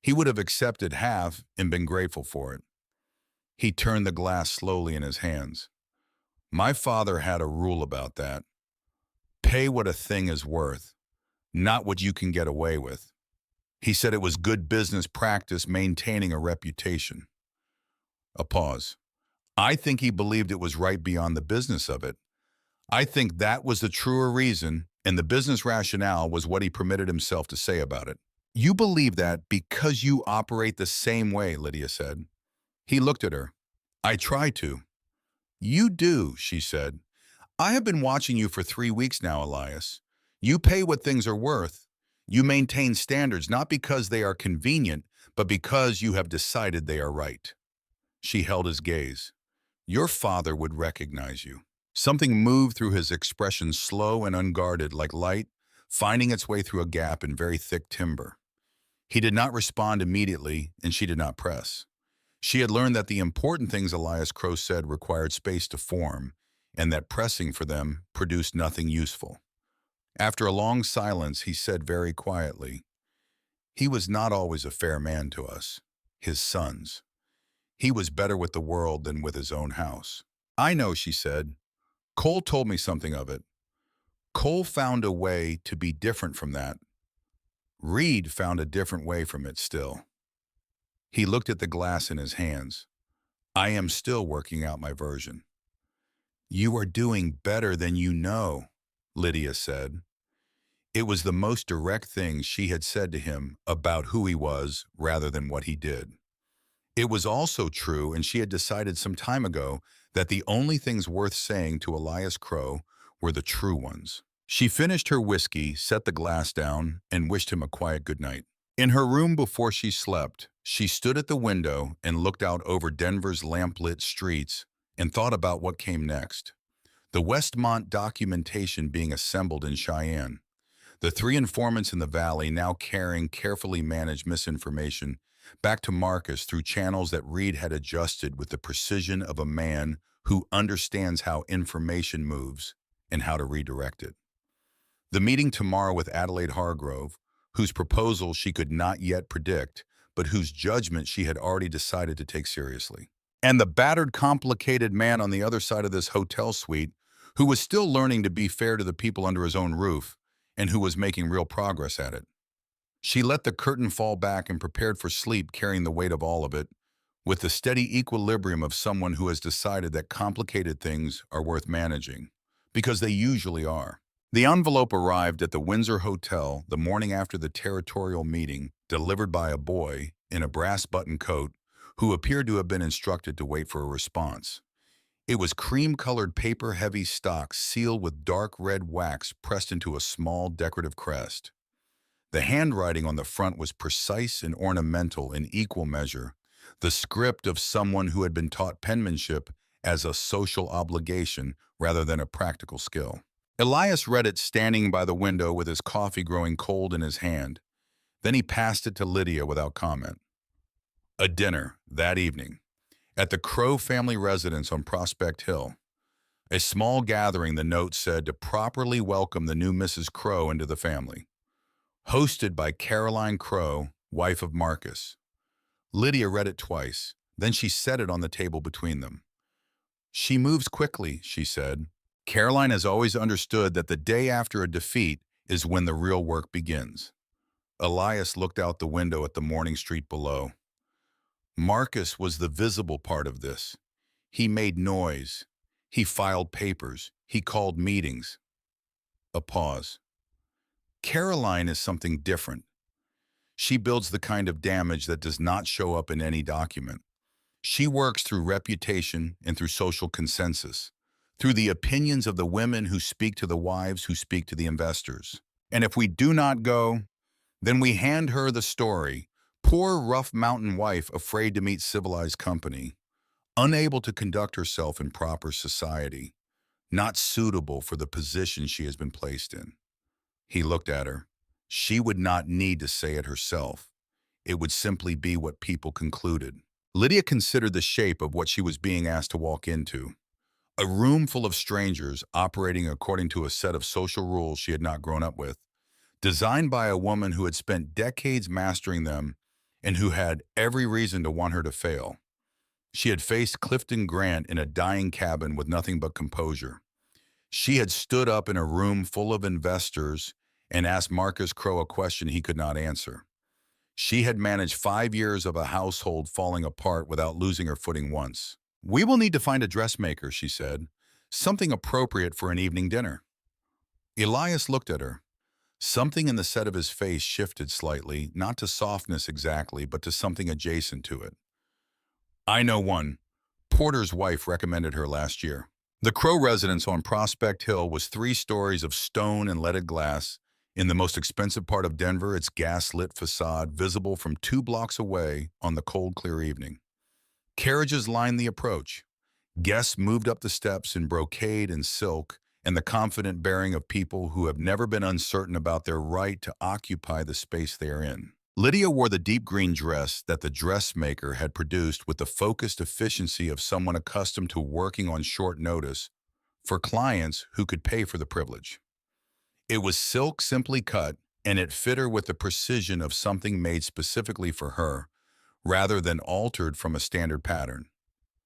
He would have accepted half and been grateful for it. He turned the glass slowly in his hands. My father had a rule about that. Pay what a thing is worth, not what you can get away with. He said it was good business practice maintaining a reputation. A pause. I think he believed it was right beyond the business of it. I think that was the truer reason, and the business rationale was what he permitted himself to say about it. You believe that because you operate the same way, Lydia said. He looked at her. I try to. You do, she said. I have been watching you for 3 weeks now, Elias. You pay what things are worth. You maintain standards not because they are convenient, but because you have decided they are right. She held his gaze. Your father would recognize you. Something moved through his expression, slow and unguarded, like light, finding its way through a gap in very thick timber. He did not respond immediately, and she did not press. She had learned that the important things Elias Crowe said required space to form, and that pressing for them produced nothing useful. After a long silence, he said very quietly, he was not always a fair man to us, his sons. He was better with the world than with his own house. I know, she said. Cole told me something of it. Cole found a way to be different from that. Reed found a different way from it still. He looked at the glass in his hands. I am still working out my version. You are doing better than you know, Lydia said. It was the most direct thing she had said to him about who he was rather than what he did. It was also true, and she had decided some time ago that the only things worth saying to Elias Crow were the true ones. She finished her whiskey, set the glass down, and wished him a quiet good night. In her room before she slept, she stood at the window and looked out over Denver's lamplit streets and thought about what came next. The Westmont documentation being assembled in Cheyenne. The three informants in the valley now carrying carefully managed misinformation back to Marcus through channels that Reed had adjusted with the precision of a man who understands how information moves and how to redirect it. The meeting tomorrow with Adelaide Hargrove, whose proposal she could not yet predict, but whose judgment she had already decided to take seriously. And the battered, complicated man on the other side of this hotel suite, who was still learning to be fair to the people under his own roof, and who was making real progress at it. She let the curtain fall back and prepared for sleep, carrying the weight of all of it, with the steady equilibrium of someone who has decided that complicated things are worth managing, because they usually are. The envelope arrived at the Windsor Hotel the morning after the territorial meeting, delivered by a boy in a brass button coat who appeared to have been instructed to wait for a response. It was cream-colored paper-heavy stock sealed with dark red wax pressed into a small decorative crest. The handwriting on the front was precise and ornamental in equal measure, the script of someone who had been taught penmanship as a social obligation rather than a practical skill. Elias read it standing by the window with his coffee growing cold in his hand. Then he passed it to Lydia without comment. A dinner, that evening, at the Crow family residence on Prospect Hill. A small gathering, the note said, to properly welcome the new Mrs. Crow into the family. Hosted by Caroline Crow, wife of Marcus. Lydia read it twice, then she set it on the table between them. She moves quickly, she said. Caroline has always understood that the day after a defeat is when the real work begins. Elias looked out the window at the morning street below. Marcus was the visible part of this. He made noise. He filed papers. He called meetings. A pause. Caroline is something different. She builds the kind of damage that does not show up in any document. She works through reputation and through social consensus, through the opinions of the women who speak to the wives who speak to the investors. And if we do not go, then we hand her the story. Poor rough mountain wife afraid to meet civilized company, unable to conduct herself in proper society, not suitable for the position she has been placed in. He looked at her. She would not need to say it herself. It would simply be what people concluded. Lydia considered the shape of what she was being asked to walk into. A room full of strangers operating according to a set of social rules she had not grown up with, designed by a woman who had spent decades mastering them and who had every reason to want her to fail. She had faced Clifton Grant in a dying cabin with nothing but composure. She had stood up in a room full of investors and asked Marcus Crow a question he could not answer. She had managed 5 years of a household falling apart without losing her footing once. "We will need to find a dressmaker," she said. "Something appropriate for an evening dinner." Elias looked at her. Something in the set of his face shifted slightly, not to softness exactly, but to something adjacent to it. "I know one. Porter's wife recommended her last year." The Crow residence on Prospect Hill was 3 stories of stone and leaded glass. In the most expensive part of Denver, its gas-lit facade visible from 2 blocks away on the cold, clear evening. Carriages lined the approach. Guests moved up the steps in brocade and silk, and the confident bearing of people who have never been uncertain about their right to occupy the space they are in. Lydia wore the deep green dress that the dressmaker had produced with the focused efficiency of someone accustomed to working on short notice for clients who could pay for the privilege. It was silk simply cut, and it fit her with the precision of something made specifically for her, rather than altered from a standard pattern.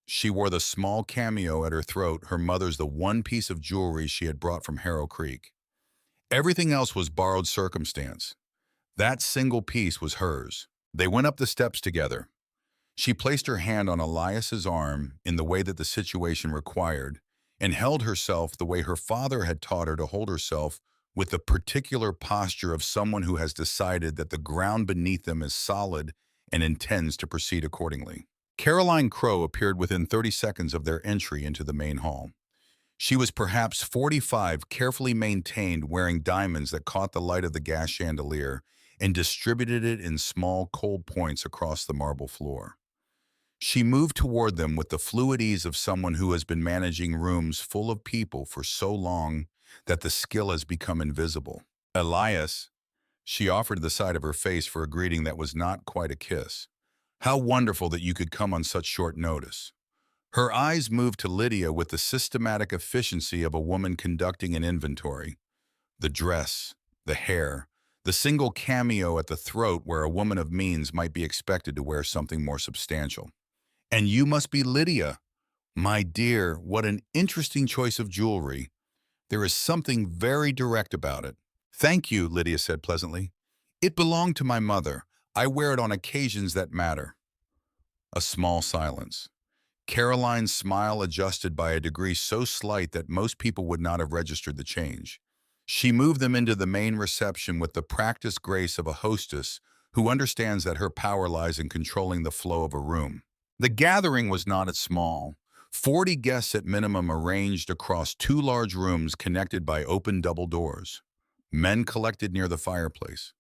She wore the small cameo at her throat, her mother's the one piece of jewelry she had brought from Harrow Creek. Everything else was borrowed circumstance. That single piece was hers. They went up the steps together. She placed her hand on Elias's arm in the way that the situation required, and held herself the way her father had taught her to hold herself with the particular posture of someone who has decided that the ground beneath them is solid and intends to proceed accordingly. Caroline Crowe appeared within 30 seconds of their entry into the main hall. She was perhaps 45, carefully maintained, wearing diamonds that caught the light of the gas chandelier and distributed it in small, cold points across the marble floor. She moved toward them with the fluid ease of someone who has been managing rooms full of people for so long that the skill has become invisible. Elias, she offered the side of her face for a greeting that was not quite a kiss. How wonderful that you could come on such short notice. Her eyes moved to Lydia with the systematic efficiency of a woman conducting an inventory. The dress, the hair, the single cameo at the throat where a woman of means might be expected to wear something more substantial. And you must be Lydia. My dear, what an interesting choice of jewelry. There is something very direct about it. Thank you, Lydia said pleasantly. It belonged to my mother. I wear it on occasions that matter. A small silence. Caroline's smile adjusted by a degree so slight that most people would not have registered the change. She moved them into the main reception with the practiced grace of a hostess who understands that her power lies in controlling the flow of a room. The gathering was not small. 40 guests at minimum arranged across two large rooms connected by open double doors. Men collected near the fireplace.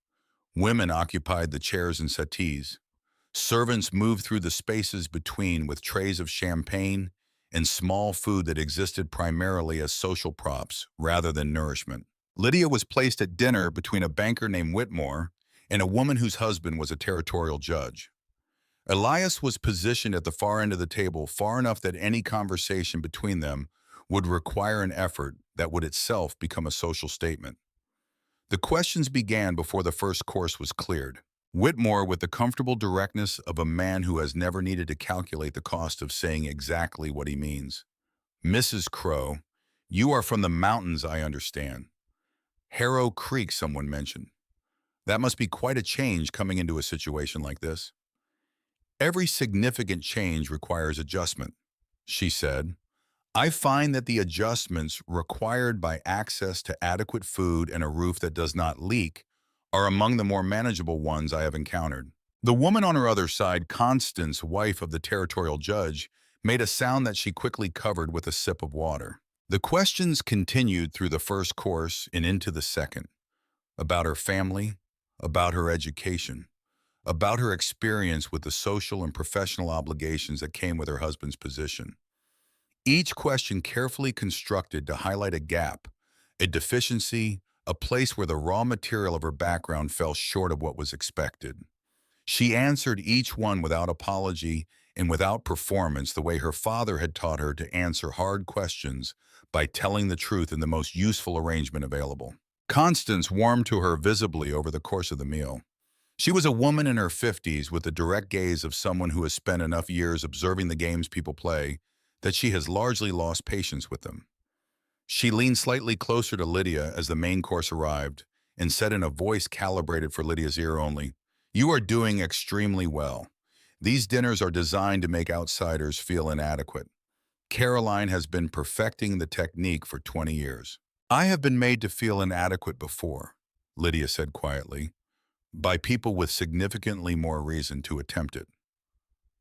Women occupied the chairs and settees. Servants moved through the spaces between with trays of champagne and small food that existed primarily as social props rather than nourishment. Lydia was placed at dinner between a banker named Whitmore and a woman whose husband was a territorial judge. Elias was positioned at the far end of the table, far enough that any conversation between them would require an effort that would itself become a social statement. The questions began before the first course was cleared. Whitmore, with the comfortable directness of a man who has never needed to calculate the cost of saying exactly what he means. Mrs. Crowe, you are from the mountains, I understand. Harrow Creek, someone mentioned. That must be quite a change coming into a situation like this. Every significant change requires adjustment, she said. I find that the adjustments required by access to adequate food and a roof that does not leak are among the more manageable ones I have encountered. The woman on her other side, Constance, wife of the territorial judge, made a sound that she quickly covered with a sip of water. The questions continued through the first course and into the second. About her family, about her education, about her experience with the social and professional obligations that came with her husband's position. Each question carefully constructed to highlight a gap, a deficiency, a place where the raw material of her background fell short of what was expected. She answered each one without apology and without performance, the way her father had taught her to answer hard questions by telling the truth in the most useful arrangement available. Constance warmed to her visibly over the course of the meal. She was a woman in her 50s with the direct gaze of someone who has spent enough years observing the games people play that she has largely lost patience with them. She leaned slightly closer to Lydia as the main course arrived and said in a voice calibrated for Lydia's ear only, "You are doing extremely well. These dinners are designed to make outsiders feel inadequate. Caroline has been perfecting the technique for 20 years. I have been made to feel inadequate before," Lydia said quietly, "by people with significantly more reason to attempt it."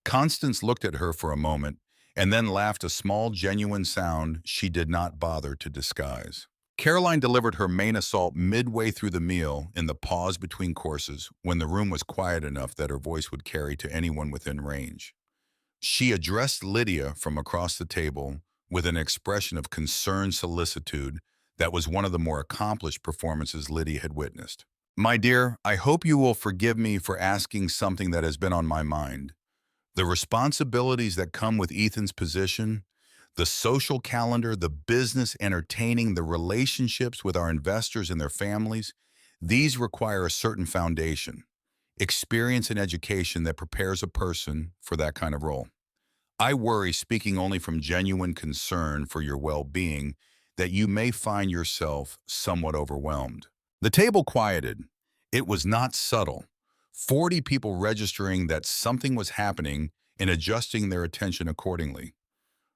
Constance looked at her for a moment and then laughed a small, genuine sound she did not bother to disguise. Caroline delivered her main assault midway through the meal in the pause between courses when the room was quiet enough that her voice would carry to anyone within range. She addressed Lydia from across the table with an expression of concerned solicitude that was one of the more accomplished performances Lydia had witnessed. "My dear, I hope you will forgive me for asking something that has been on my mind. The responsibilities that come with Ethan's position, the social calendar, the business entertaining, the relationships with our investors and their families, these require a certain foundation, experience and education that prepares a person for that kind of role. I worry, speaking only from genuine concern for your well-being, that you may find yourself somewhat overwhelmed." The table quieted. It was not subtle. 40 people registering that something was happening and adjusting their attention accordingly.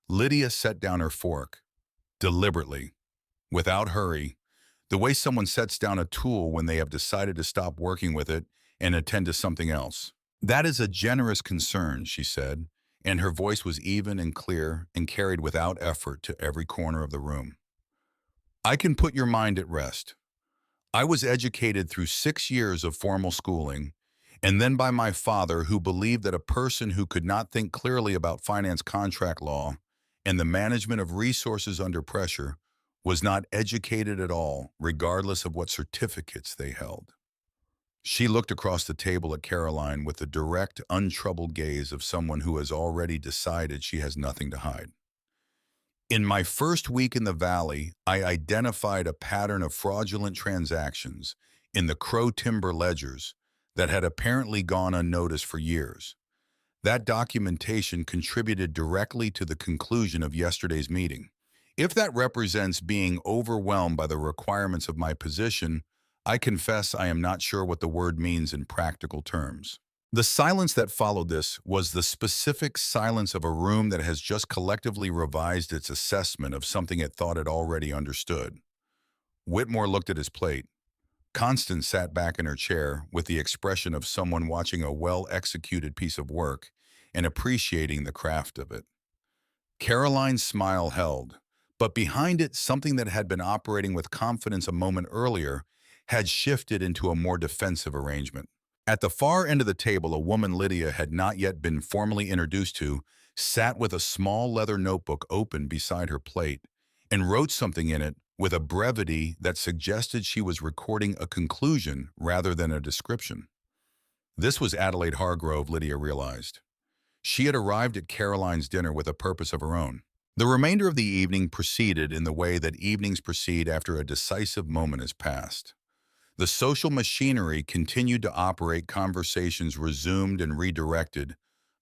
Lydia set down her fork, deliberately, without hurry. The way someone sets down a tool when they have decided to stop working with it and attend to something else. That is a generous concern, she said, and her voice was even and clear and carried without effort to every corner of the room. I can put your mind at rest. I was educated through 6 years of formal schooling, and then by my father, who believed that a person who could not think clearly about finance contract law and the management of resources under pressure was not educated at all, regardless of what certificates they held. She looked across the table at Caroline with the direct, untroubled gaze of someone who has already decided she has nothing to hide. In my first week in the Valley, I identified a pattern of fraudulent transactions in the Crow Timber ledgers that had apparently gone unnoticed for years. That documentation contributed directly to the conclusion of yesterday's meeting. If that represents being overwhelmed by the requirements of my position, I confess I am not sure what the word means in practical terms. The silence that followed this was the specific silence of a room that has just collectively revised its assessment of something it thought it already understood. Whitmore looked at his plate. Constance sat back in her chair with the expression of someone watching a well-executed piece of work and appreciating the craft of it. Caroline's smile held, but behind it, something that had been operating with confidence a moment earlier had shifted into a more defensive arrangement. At the far end of the table, a woman Lydia had not yet been formally introduced to sat with a small leather notebook open beside her plate and wrote something in it with a brevity that suggested she was recording a conclusion rather than a description. This was Adelaide Hargrove, Lydia realized. She had arrived at Caroline's dinner with a purpose of her own. The remainder of the evening proceeded in the way that evenings proceed after a decisive moment has passed. The social machinery continued to operate, conversations resumed and redirected,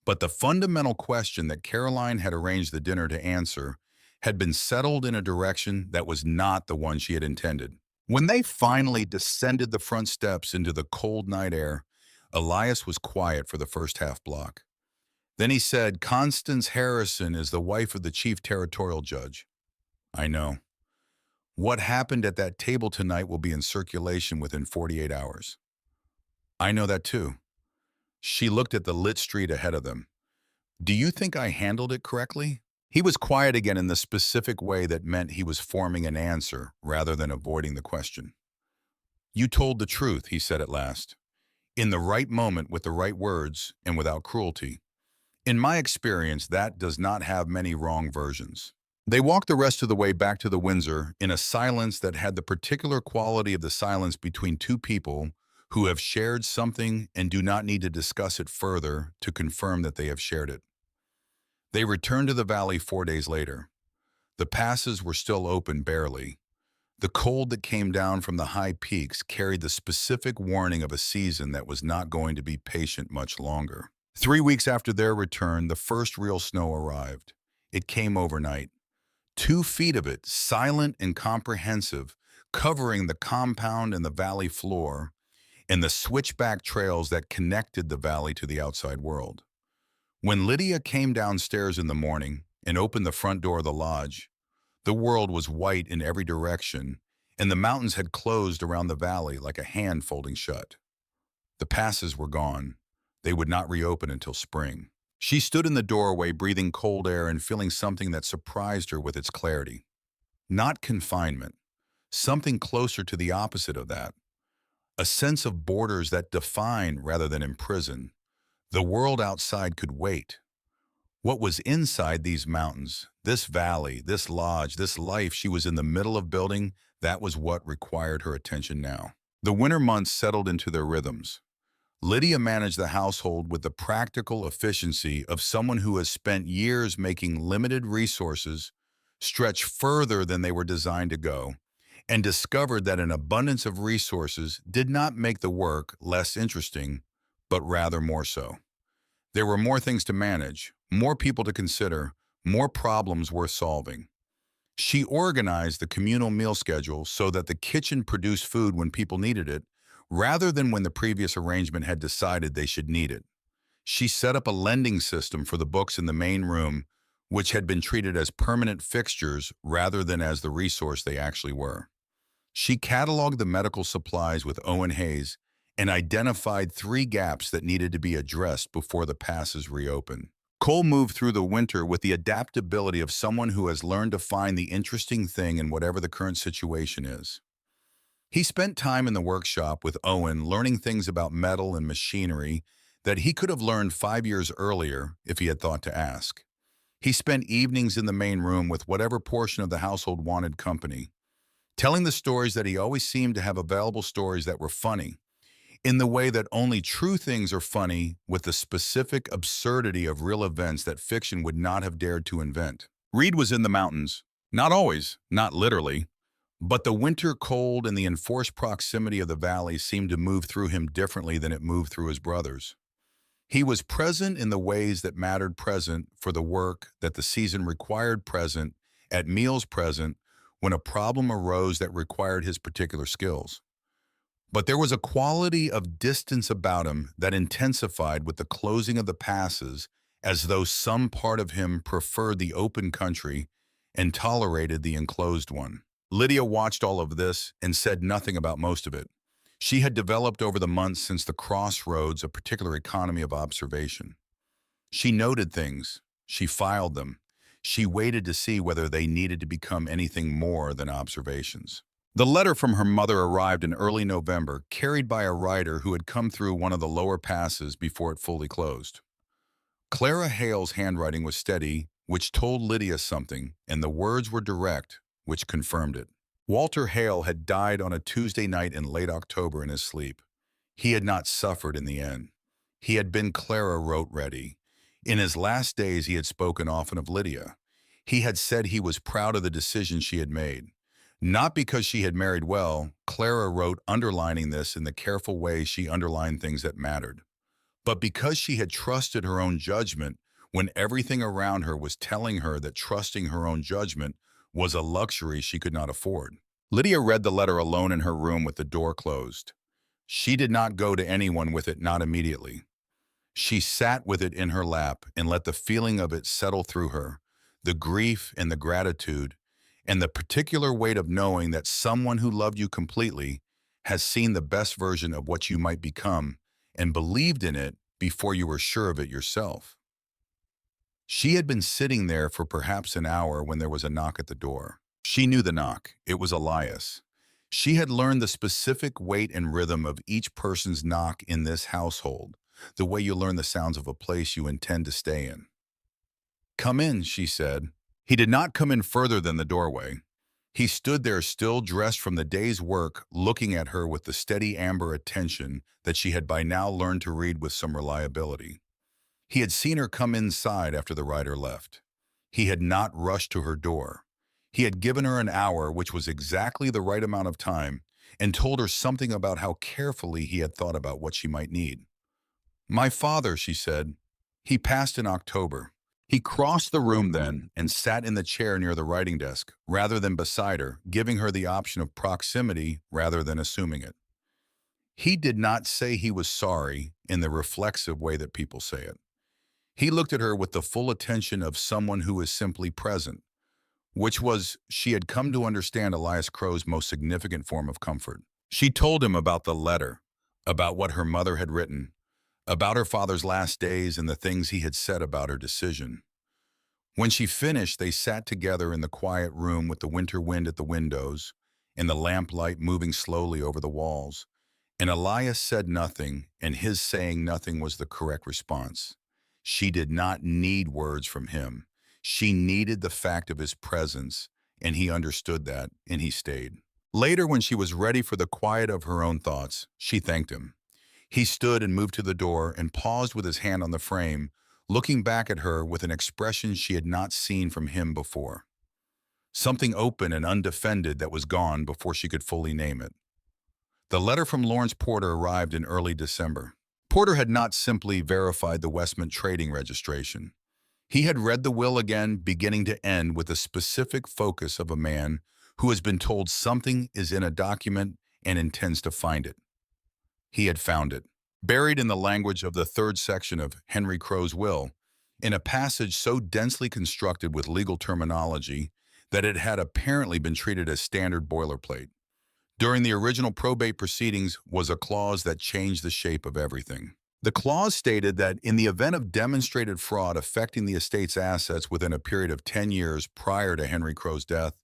but the fundamental question that Caroline had arranged the dinner to answer had been settled in a direction that was not the one she had intended. When they finally descended the front steps into the cold night air, Elias was quiet for the first half block. Then he said, "Constance Harrison is the wife of the chief territorial judge." "I know. What happened at that table tonight will be in circulation within 48 hours. "I know that too." She looked at the lit street ahead of them. "Do you think I handled it correctly?" He was quiet again in the specific way that meant he was forming an answer rather than avoiding the question. "You told the truth," he said at last. "In the right moment with the right words and without cruelty. In my experience, that does not have many wrong versions." They walked the rest of the way back to the Windsor in a silence that had the particular quality of the silence between two people who have shared something and do not need to discuss it further to confirm that they have shared it. They returned to the valley 4 days later. The passes were still open barely. The cold that came down from the high peaks carried the specific warning of a season that was not going to be patient much longer. 3 weeks after their return, the first real snow arrived. It came overnight. 2 feet of it, silent and comprehensive, covering the compound and the valley floor, and the switchback trails that connected the valley to the outside world. When Lydia came downstairs in the morning and opened the front door of the lodge, the world was white in every direction, and the mountains had closed around the valley like a hand folding shut. The passes were gone. They would not reopen until spring. She stood in the doorway, breathing cold air and feeling something that surprised her with its clarity. Not confinement, something closer to the opposite of that. A sense of borders that define rather than imprison. The world outside could wait. What was inside these mountains, this valley, this lodge, this life she was in the middle of building, that was what required her attention now. The winter months settled into their rhythms. Lydia managed the household with the practical efficiency of someone who has spent years making limited resources stretch further than they were designed to go, and discovered that an abundance of resources did not make the work less interesting, but rather more so. There were more things to manage, more people to consider, more problems worth solving. She organized the communal meal schedule so that the kitchen produced food when people needed it, rather than when the previous arrangement had decided they should need it. She set up a lending system for the books in the main room, which had been treated as permanent fixtures rather than as the resource they actually were. She cataloged the medical supplies with Owen Hayes and identified 3 gaps that needed to be addressed before the passes reopened. Cole moved through the winter with the adaptability of someone who has learned to find the interesting thing in whatever the current situation is. He spent time in the workshop with Owen learning things about metal and machinery that he could have learned 5 years earlier if he had thought to ask. He spent evenings in the main room with whatever portion of the household wanted company, telling the stories that he always seemed to have available stories that were funny, in the way that only true things are funny with the specific absurdity of real events that fiction would not have dared to invent. Reed was in the mountains. Not always, not literally, but the winter cold and the enforced proximity of the valley seemed to move through him differently than it moved through his brothers. He was present in the ways that mattered, present for the work that the season required, present at meals, present when a problem arose that required his particular skills. But there was a quality of distance about him that intensified with the closing of the passes, as though some part of him preferred the open country and tolerated the enclosed one. Lydia watched all of this and said nothing about most of it. She had developed over the months since the crossroads a particular economy of observation. She noted things. She filed them. She waited to see whether they needed to become anything more than observations. The letter from her mother arrived in early November, carried by a rider who had come through one of the lower passes before it fully closed. Clara Hale's handwriting was steady, which told Lydia something, and the words were direct, which confirmed it. Walter Hale had died on a Tuesday night in late October in his sleep. He had not suffered in the end. He had been, Clara wrote, ready. In his last days he had spoken often of Lydia. He had said he was proud of the decision she had made. Not because she had married well, Clara wrote, underlining this in the careful way she underlined things that mattered, but because she had trusted her own judgment when everything around her was telling her that trusting her own judgment was a luxury she could not afford. Lydia read the letter alone in her room with the door closed. She did not go to anyone with it, not immediately. She sat with it in her lap and let the feeling of it settle through her, the grief and the gratitude, and the particular weight of knowing that someone who loved you completely has seen the best version of what you might become and believed in it before you were sure of it yourself. She had been sitting there for perhaps an hour when there was a knock at the door. She knew the knock. It was Elias. She had learned the specific weight and rhythm of each person's knock in this household, the way you learn the sounds of a place you intend to stay in. "Come in," she said. He did not come in further than the doorway. He stood there still dressed from the day's work, looking at her with the steady amber attention that she had by now learned to read with some reliability. He had seen her come inside after the rider left. He had not rushed to her door. He had given her an hour, which was exactly the right amount of time, and told her something about how carefully he had thought about what she might need. "My father," she said. "He passed in October." He crossed the room then and sat in the chair near the writing desk, rather than beside her, giving her the option of proximity rather than assuming it. He did not say he was sorry in the reflexive way that people say it. He looked at her with the full attention of someone who is simply present, which was, she had come to understand, Elias Crow's most significant form of comfort. She told him about the letter, about what her mother had written, about her father's last days and the things he had said about her decision. When she finished, they sat together in the quiet room with the winter wind at the windows and the lamplight moving slowly over the walls. And Elias said nothing, and his saying nothing was the correct response. She did not need words from him. She needed the fact of his presence, and he understood that, and he stayed. Later, when she was ready for the quiet of her own thoughts, she thanked him. He stood and moved to the door and paused with his hand on the frame, looking back at her with an expression she had not seen from him before. Something open and undefended that was gone before she could fully name it. The letter from Lawrence Porter arrived in early December. Porter had not simply verified the Westmont trading registration. He had read the will again, beginning to end, with the specific focus of a man who has been told something is in a document and intends to find it. He had found it, buried in the language of the third section of Henry Crow's will, in a passage so densely constructed with legal terminology that it had apparently been treated as standard boilerplate. During the original probate proceedings was a clause that changed the shape of everything. The clause stated that in the event of demonstrated fraud affecting the estate's assets within a period of 10 years prior to Henry Crow's death,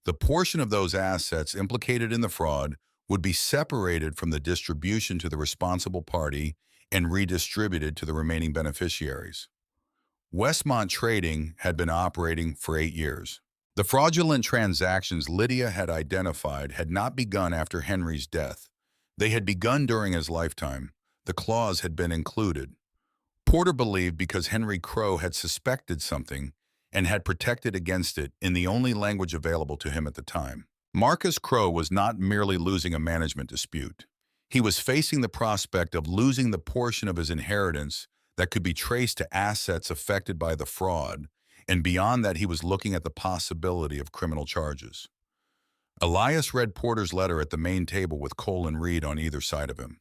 the portion of those assets implicated in the fraud would be separated from the distribution to the responsible party and redistributed to the remaining beneficiaries. Westmont Trading had been operating for 8 years. The fraudulent transactions Lydia had identified had not begun after Henry's death. They had begun during his lifetime. The clause had been included. Porter believed because Henry Crow had suspected something and had protected against it in the only language available to him at the time. Marcus Crow was not merely losing a management dispute. He was facing the prospect of losing the portion of his inheritance that could be traced to assets affected by the fraud, and beyond that he was looking at the possibility of criminal charges. Elias read Porter's letter at the main table with Cole and Reed on either side of him.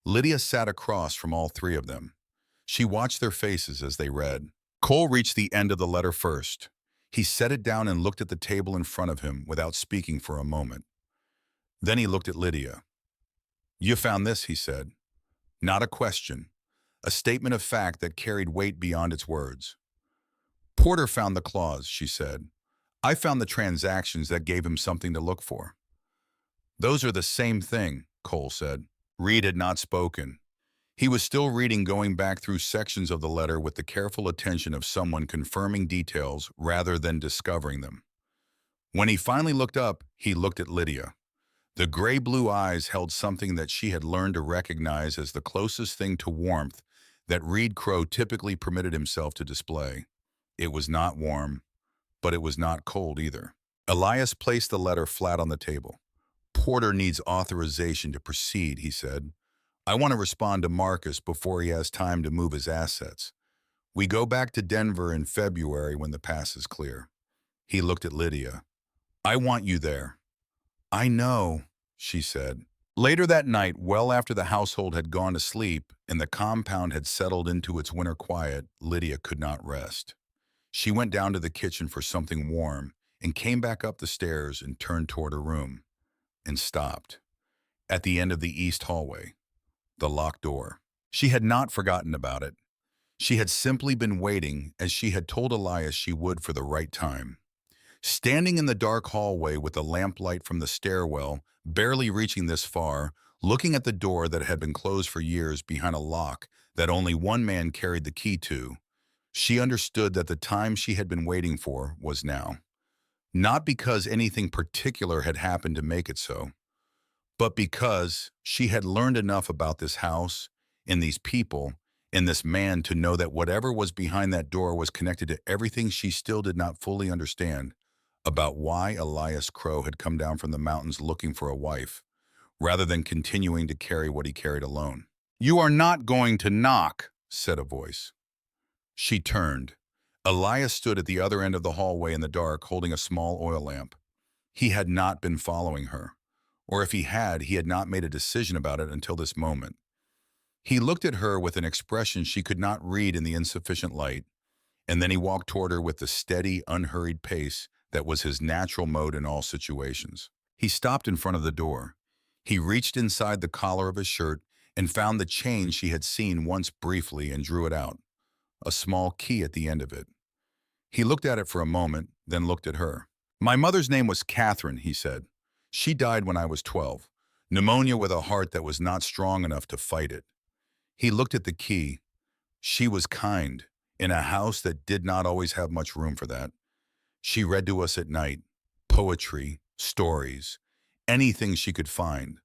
Lydia sat across from all three of them. She watched their faces as they read. Cole reached the end of the letter first. He set it down and looked at the table in front of him without speaking for a moment. Then he looked at Lydia. "You found this," he said. Not a question, a statement of fact that carried weight beyond its words. "Porter found the clause," she said. "I found the transactions that gave him something to look for." "Those are the same thing," Cole said. Reed had not spoken. He was still reading, going back through sections of the letter with the careful attention of someone confirming details rather than discovering them. When he finally looked up, he looked at Lydia. The gray-blue eyes held something that she had learned to recognize as the closest thing to warmth that Reed Crow typically permitted himself to display. It was not warm, but it was not cold either. Elias placed the letter flat on the table. "Porter needs authorization to proceed," he said. "I want to respond to Marcus before he has time to move his assets. We go back to Denver in February when the pass is clear." He looked at Lydia. "I want you there." "I know," she said. Later that night, well after the household had gone to sleep and the compound had settled into its winter quiet, Lydia could not rest. She went down to the kitchen for something warm and came back up the stairs and turned toward her room and stopped at the end of the east hallway, the locked door. She had not forgotten about it. She had simply been waiting, as she had told Elias she would, for the right time. Standing in the dark hallway with the lamplight from the stairwell barely reaching this far, looking at the door that had been closed for years behind a lock that only one man carried the key to, she understood that the time she had been waiting for was now. Not because anything particular had happened to make it so, but because she had learned enough about this house and these people and this man to know that whatever was behind that door was connected to everything she still did not fully understand about why Elias Crow had come down from the mountains looking for a wife, rather than continuing to carry what he carried alone. "You are not going to knock," said a voice. She turned. Elias stood at the other end of the hallway in the dark, holding a small oil lamp. He had not been following her, or if he had not made a decision about it until this moment. He looked at her with an expression she could not read in the insufficient light, and then he walked toward her with the steady, unhurried pace that was his natural mode in all situations. He stopped in front of the door. He reached inside the collar of his shirt and found the chain she had seen once briefly and drew it out, a small key at the end of it. He looked at it for a moment, then looked at her. "My mother's name was Catherine," he said. "She died when I was 12. Pneumonia with a heart that was not strong enough to fight it." He looked at the key. She was kind, in a house that did not always have much room for that. She read to us at night, poetry, stories, anything she could find.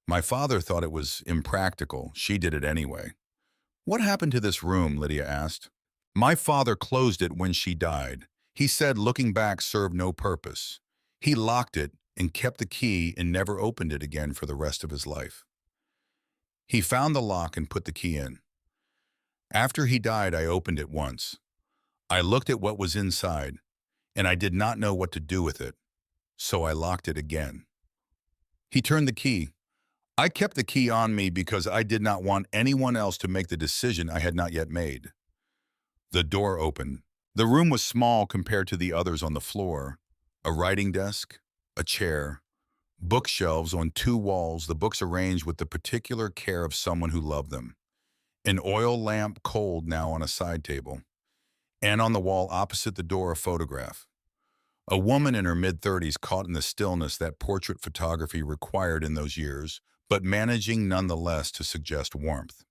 My father thought it was impractical. She did it anyway. "What happened to this room?" Lydia asked. "My father closed it when she died. He said looking back served no purpose. He locked it and kept the key and never opened it again for the rest of his life." He found the lock and put the key in. "After he died, I opened it once. I looked at what was inside, and I did not know what to do with it, so I locked it again." He turned the key. "I kept the key on me because I did not want anyone else to make the decision I had not yet made." The door opened. The room was small compared to the others on the floor. A writing desk, a chair, Bookshelves on two walls, the books arranged with the particular care of someone who loved them. An oil lamp cold now on a side table. And on the wall opposite the door, a photograph. A woman in her mid-30s caught in the stillness that portrait photography required in those years, but managing nonetheless to suggest warmth.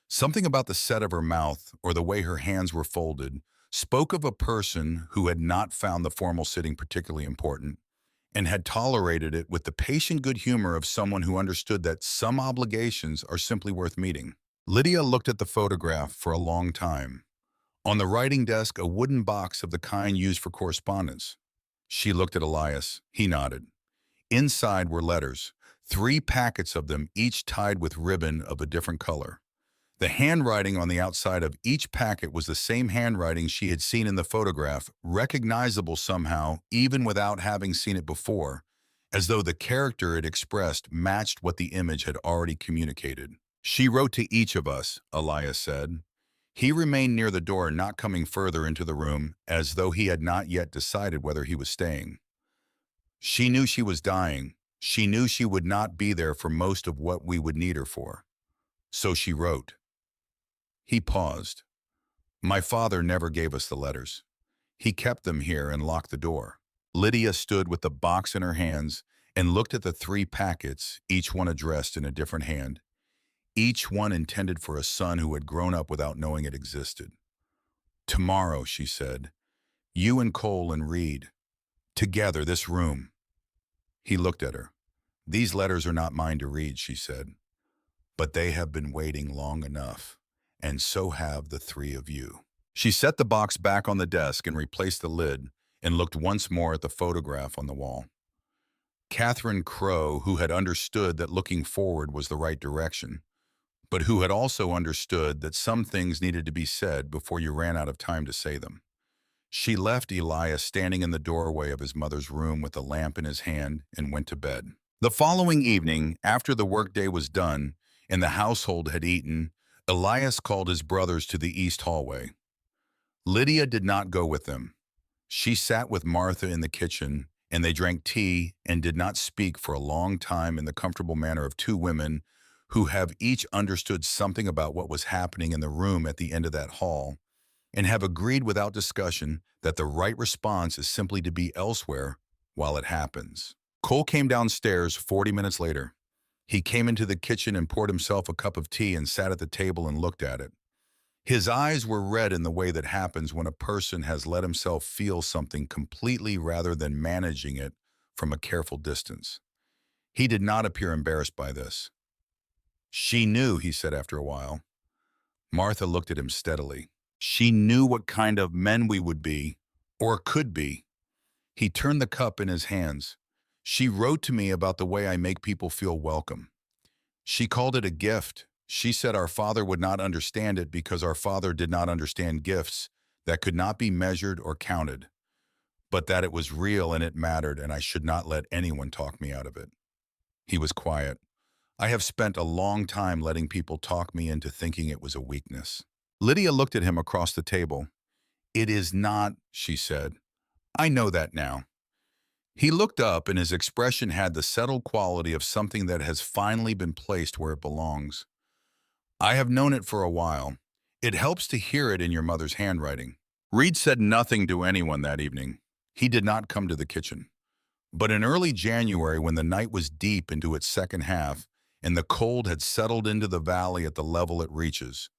Something about the set of her mouth or the way her hands were folded spoke of a person who had not found the formal sitting particularly important and had tolerated it with the patient good humor of someone who understood that some obligations are simply worth meeting. Lydia looked at the photograph for a long time. On the writing desk, a wooden box of the kind used for correspondence. She looked at Elias. He nodded. Inside were letters, 3 packets of them, each tied with ribbon of a different color. The handwriting on the outside of each packet was the same handwriting she had seen in the photograph, recognizable somehow, even without having seen it before, as though the character it expressed matched what the image had already communicated. She wrote to each of us, Elias said. He remained near the door, not coming further into the room, as though he had not yet decided whether he was staying. She knew she was dying. She knew she would not be there for most of what we would need her for. So she wrote. He paused. My father never gave us the letters. He kept them here and locked the door. Lydia stood with the box in her hands and looked at the 3 packets, each one addressed in a different hand, each one intended for a son who had grown up without knowing it existed. Tomorrow, she said, you and Cole and Reed, together, this room. He looked at her. These letters are not mine to read, she said, but they have been waiting long enough, and so have the 3 of you. She set the box back on the desk and replaced the lid and looked once more at the photograph on the wall. Catherine Crowe, who had understood that looking forward was the right direction, but who had also understood that some things needed to be said before you ran out of time to say them. She left Elias standing in the doorway of his mother's room with a lamp in his hand and went to bed. The following evening, after the workday was done and the household had eaten, Elias called his brothers to the east hallway. Lydia did not go with them. She sat with Martha in the kitchen, and they drank tea and did not speak for a long time in the comfortable manner of 2 women who have each understood something about what was happening in the room at the end of that hall, and have agreed without discussion that the right response is simply to be elsewhere while it happens. Cole came downstairs 40 minutes later. He came into the kitchen and poured himself a cup of tea and sat at the table and looked at it. His eyes were red in the way that happens when a person has let himself feel something completely rather than managing it from a careful distance. He did not appear embarrassed by this. She knew, he said after a while. Martha looked at him steadily. She knew what kind of men we would be, or could be. He turned the cup in his hands. She wrote to me about the way I make people feel welcome. She called it a gift. She said our father would not understand it because our father did not understand gifts that could not be measured or counted, but that it was real and it mattered, and I should not let anyone talk me out of it. He was quiet. I have spent a long time letting people talk me into thinking it was a weakness. Lydia looked at him across the table. It is not, she said. I know that now. He looked up, and his expression had the settled quality of something that has finally been placed where it belongs. I have known it for a while. It helps to hear it in your mother's handwriting. Reed said nothing to anyone that evening. He did not come to the kitchen. But in early January, when the night was deep into its second half, and the cold had settled into the valley at the level it reaches,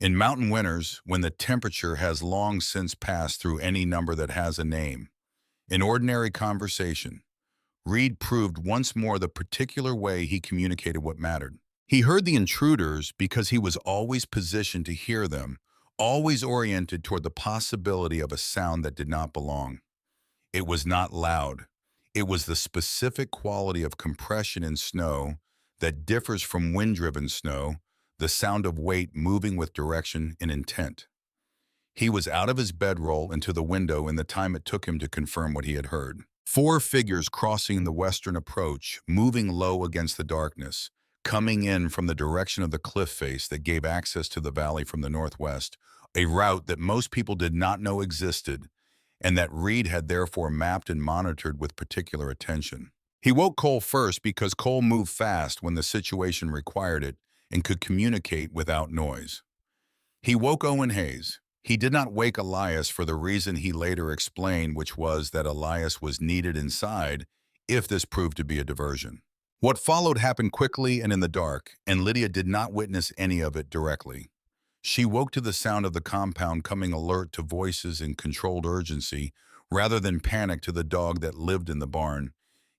in mountain winters, when the temperature has long since passed through any number that has a name, in ordinary conversation, Reed proved once more the particular way he communicated what mattered. He heard the intruders because he was always positioned to hear them, always oriented toward the possibility of a sound that did not belong. It was not loud. It was the specific quality of compression in snow that differs from wind-driven snow, the sound of weight moving with direction and intent. He was out of his bedroll and to the window in the time it took him to confirm what he had heard. 4 figures crossing the western approach, moving low against the darkness, coming in from the direction of the cliff face that gave access to the valley from the northwest, a route that most people did not know existed, and that Reed had therefore mapped and monitored with particular attention. He woke Cole first because Cole moved fast when the situation required it and could communicate without noise. He woke Owen Hayes. He did not wake Elias for the reason he later explained, which was that Elias was needed inside if this proved to be a diversion. What followed happened quickly and in the dark, and Lydia did not witness any of it directly. She woke to the sound of the compound coming alert to voices in controlled urgency rather than panic to the dog that lived in the barn,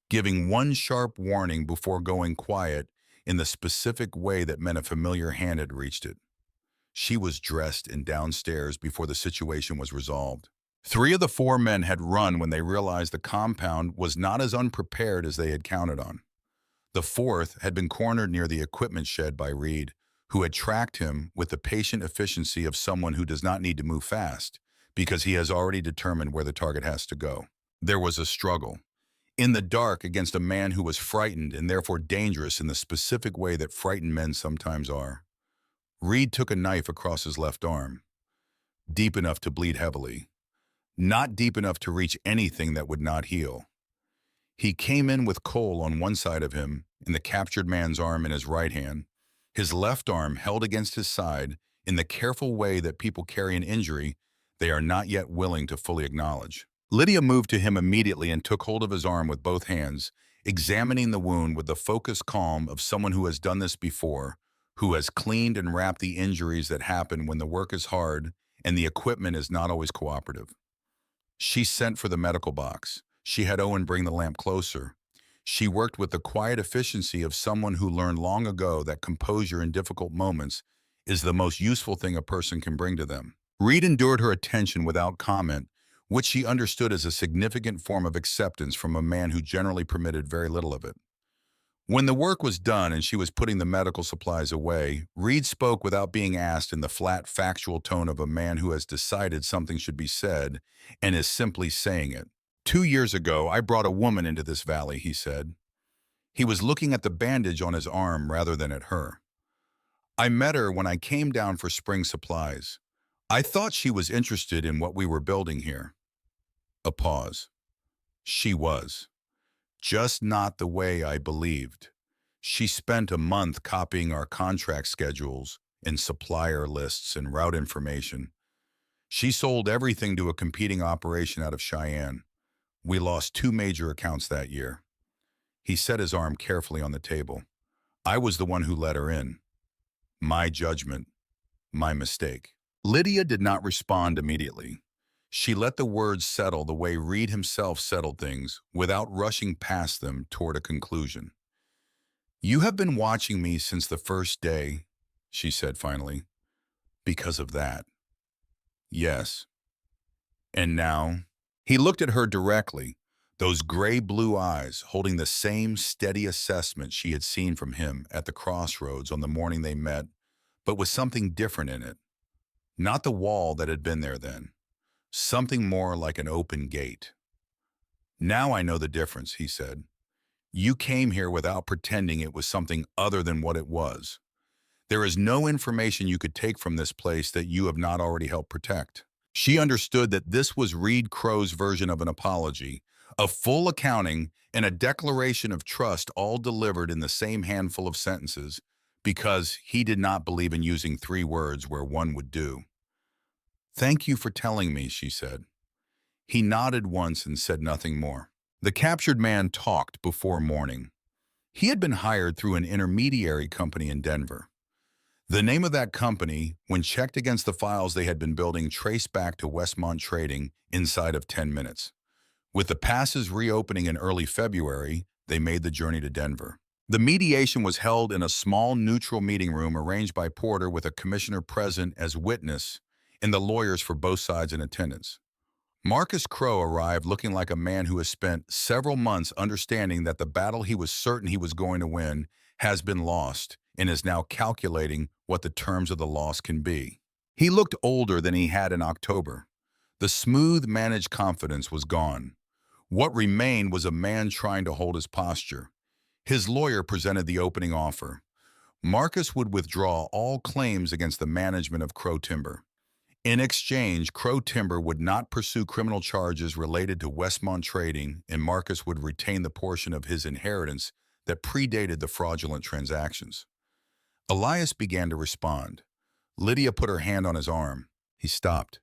giving one sharp warning before going quiet in the specific way that meant a familiar hand had reached it. She was dressed and downstairs before the situation was resolved. 3 of the 4 men had run when they realized the compound was not as unprepared as they had counted on. The 4th had been cornered near the equipment shed by Reed, who had tracked him with the patient efficiency of someone who does not need to move fast because he has already determined where the target has to go. There was a struggle. In the dark against a man who was frightened and therefore dangerous in the specific way that frightened men sometimes are. Reed took a knife across his left arm, deep enough to bleed heavily, not deep enough to reach anything that would not heal. He came in with Cole on one side of him and the captured man's arm in his right hand, his left arm held against his side in the careful way that people carry an injury they are not yet willing to fully acknowledge. Lydia moved to him immediately and took hold of his arm with both hands, examining the wound with the focused calm of someone who has done this before, who has cleaned and wrapped the injuries that happen when the work is hard and the equipment is not always cooperative. She sent for the medical box. She had Owen bring the lamp closer. She worked with the quiet efficiency of someone who learned long ago that composure in difficult moments is the most useful thing a person can bring to them. Reed endured her attention without comment, which she understood as a significant form of acceptance from a man who generally permitted very little of it. When the work was done and she was putting the medical supplies away, Reed spoke without being asked in the flat, factual tone of a man who has decided something should be said and is simply saying it. 2 years ago, I brought a woman into this valley, he said. He was looking at the bandage on his arm rather than at her. I met her when I came down for spring supplies. I thought she was interested in what we were building here. A pause. She was. Just not the way I believed. She spent a month copying our contract schedules and supplier lists and route information. She sold everything to a competing operation out of Cheyenne. We lost 2 major accounts that year. He set his arm carefully on the table. I was the one who let her in. My judgment, my mistake. Lydia did not respond immediately. She let the words settle the way Reed himself settled things without rushing past them toward a conclusion. You have been watching me since the first day, she said finally. Because of that. Yes. And now? He looked at her directly, those gray-blue eyes holding the same steady assessment she had seen from him at the crossroads on the morning they met, but with something different in it. Not the wall that had been there then. Something more like an open gate. Now I know the difference, he said. You came here without pretending it was something other than what it was. There is no information you could take from this place that you have not already helped protect. She understood that this was Reed Crow's version of an apology, a full accounting and a declaration of trust all delivered in the same handful of sentences because he did not believe in using 3 words where one would do. Thank you for telling me, she said. He nodded once and said nothing more. The captured man talked before morning. He had been hired through an intermediary company in Denver. The name of that company, when checked against the files they had been building, traced back to Westmont Trading inside of 10 minutes. With the passes reopening in early February, they made the journey to Denver. The mediation was held in a small neutral meeting room arranged by Porter with a commissioner present as witness and the lawyers for both sides in attendance. Marcus Crow arrived looking like a man who has spent several months understanding that the battle he was certain he was going to win has been lost and is now calculating what the terms of the loss can be. He looked older than he had in October. The smooth, managed confidence was gone. What remained was a man trying to hold his posture. His lawyer presented the opening offer. Marcus would withdraw all claims against the management of Crow Timber. In exchange, Crow Timber would not pursue criminal charges related to Westmont trading, and Marcus would retain the portion of his inheritance that predated the fraudulent transactions. Elias began to respond. Lydia put her hand on his arm. He stopped.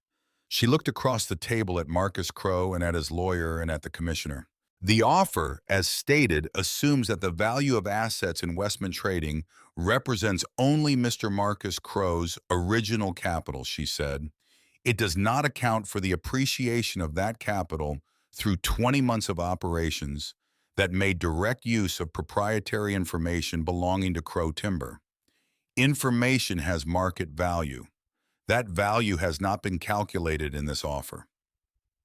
She looked across the table at Marcus Crow and at his lawyer and at the commissioner. The offer, as stated, assumes that the value of assets in Westmont Trading represents only Mr. Marcus Crow's original capital, she said. It does not account for the appreciation of that capital through 20 months of operations that made direct use of proprietary information belonging to Crow Timber. Information has market value. That value has not been calculated in this offer.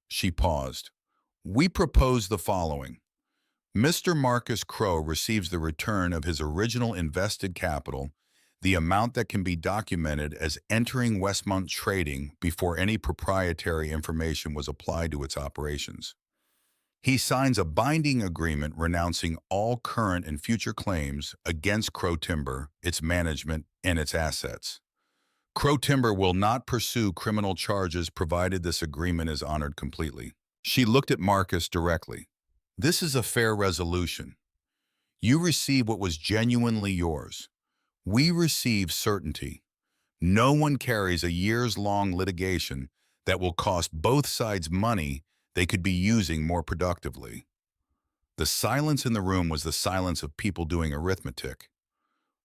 She paused. We propose the following. Mr. Marcus Crow receives the return of his original invested capital, the amount that can be documented as entering Westmont Trading before any proprietary information was applied to its operations. He signs a binding agreement renouncing all current and future claims against Crow Timber, its management, and its assets. Crow Timber will not pursue criminal charges provided this agreement is honored completely. She looked at Marcus directly. This is a fair resolution. You receive what was genuinely yours. We receive certainty. No one carries a years-long litigation that will cost both sides money they could be using more productively. The silence in the room was the silence of people doing arithmetic.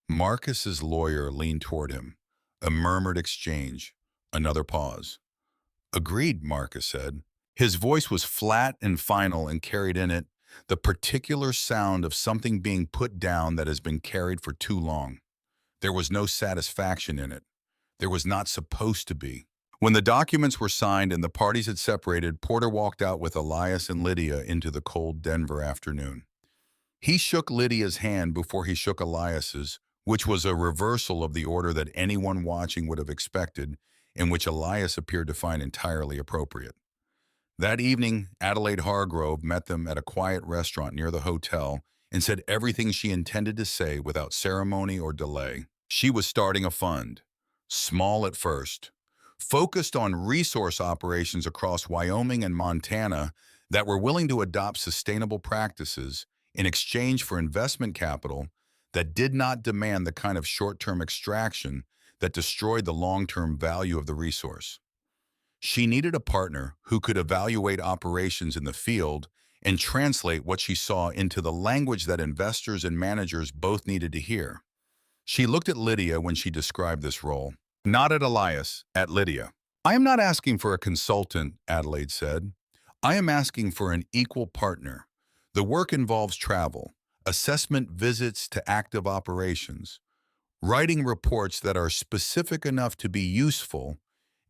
Marcus's lawyer leaned toward him. A murmured exchange. Another pause. Agreed, Marcus said. His voice was flat and final and carried in it the particular sound of something being put down that has been carried for too long. There was no satisfaction in it. There was not supposed to be. When the documents were signed and the parties had separated, Porter walked out with Elias and Lydia into the cold Denver afternoon. He shook Lydia's hand before he shook Elias's, which was a reversal of the order that anyone watching would have expected and which Elias appeared to find entirely appropriate. That evening, Adelaide Hargrove met them at a quiet restaurant near the hotel and said everything she intended to say without ceremony or delay. She was starting a fund, small at first, focused on resource operations across Wyoming and Montana that were willing to adopt sustainable practices in exchange for investment capital that did not demand the kind of short-term extraction that destroyed the long-term value of the resource. She needed a partner who could evaluate operations in the field and translate what she saw into the language that investors and managers both needed to hear. She looked at Lydia when she described this role. Not at Elias, at Lydia. I am not asking for a consultant, Adelaide said. I am asking for an equal partner. The work involves travel, assessment visits to active operations, writing reports that are specific enough to be useful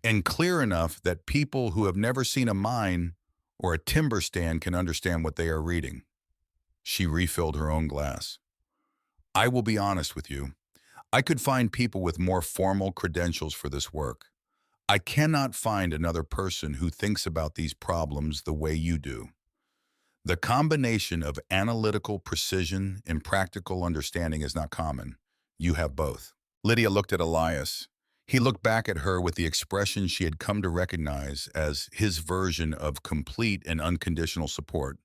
and clear enough that people who have never seen a mine or a timber stand can understand what they are reading. She refilled her own glass. I will be honest with you. I could find people with more formal credentials for this work. I cannot find another person who thinks about these problems the way you do. The combination of analytical precision and practical understanding is not common. You have both. Lydia looked at Elias. He looked back at her with the expression she had come to recognize as his version of complete and unconditional support,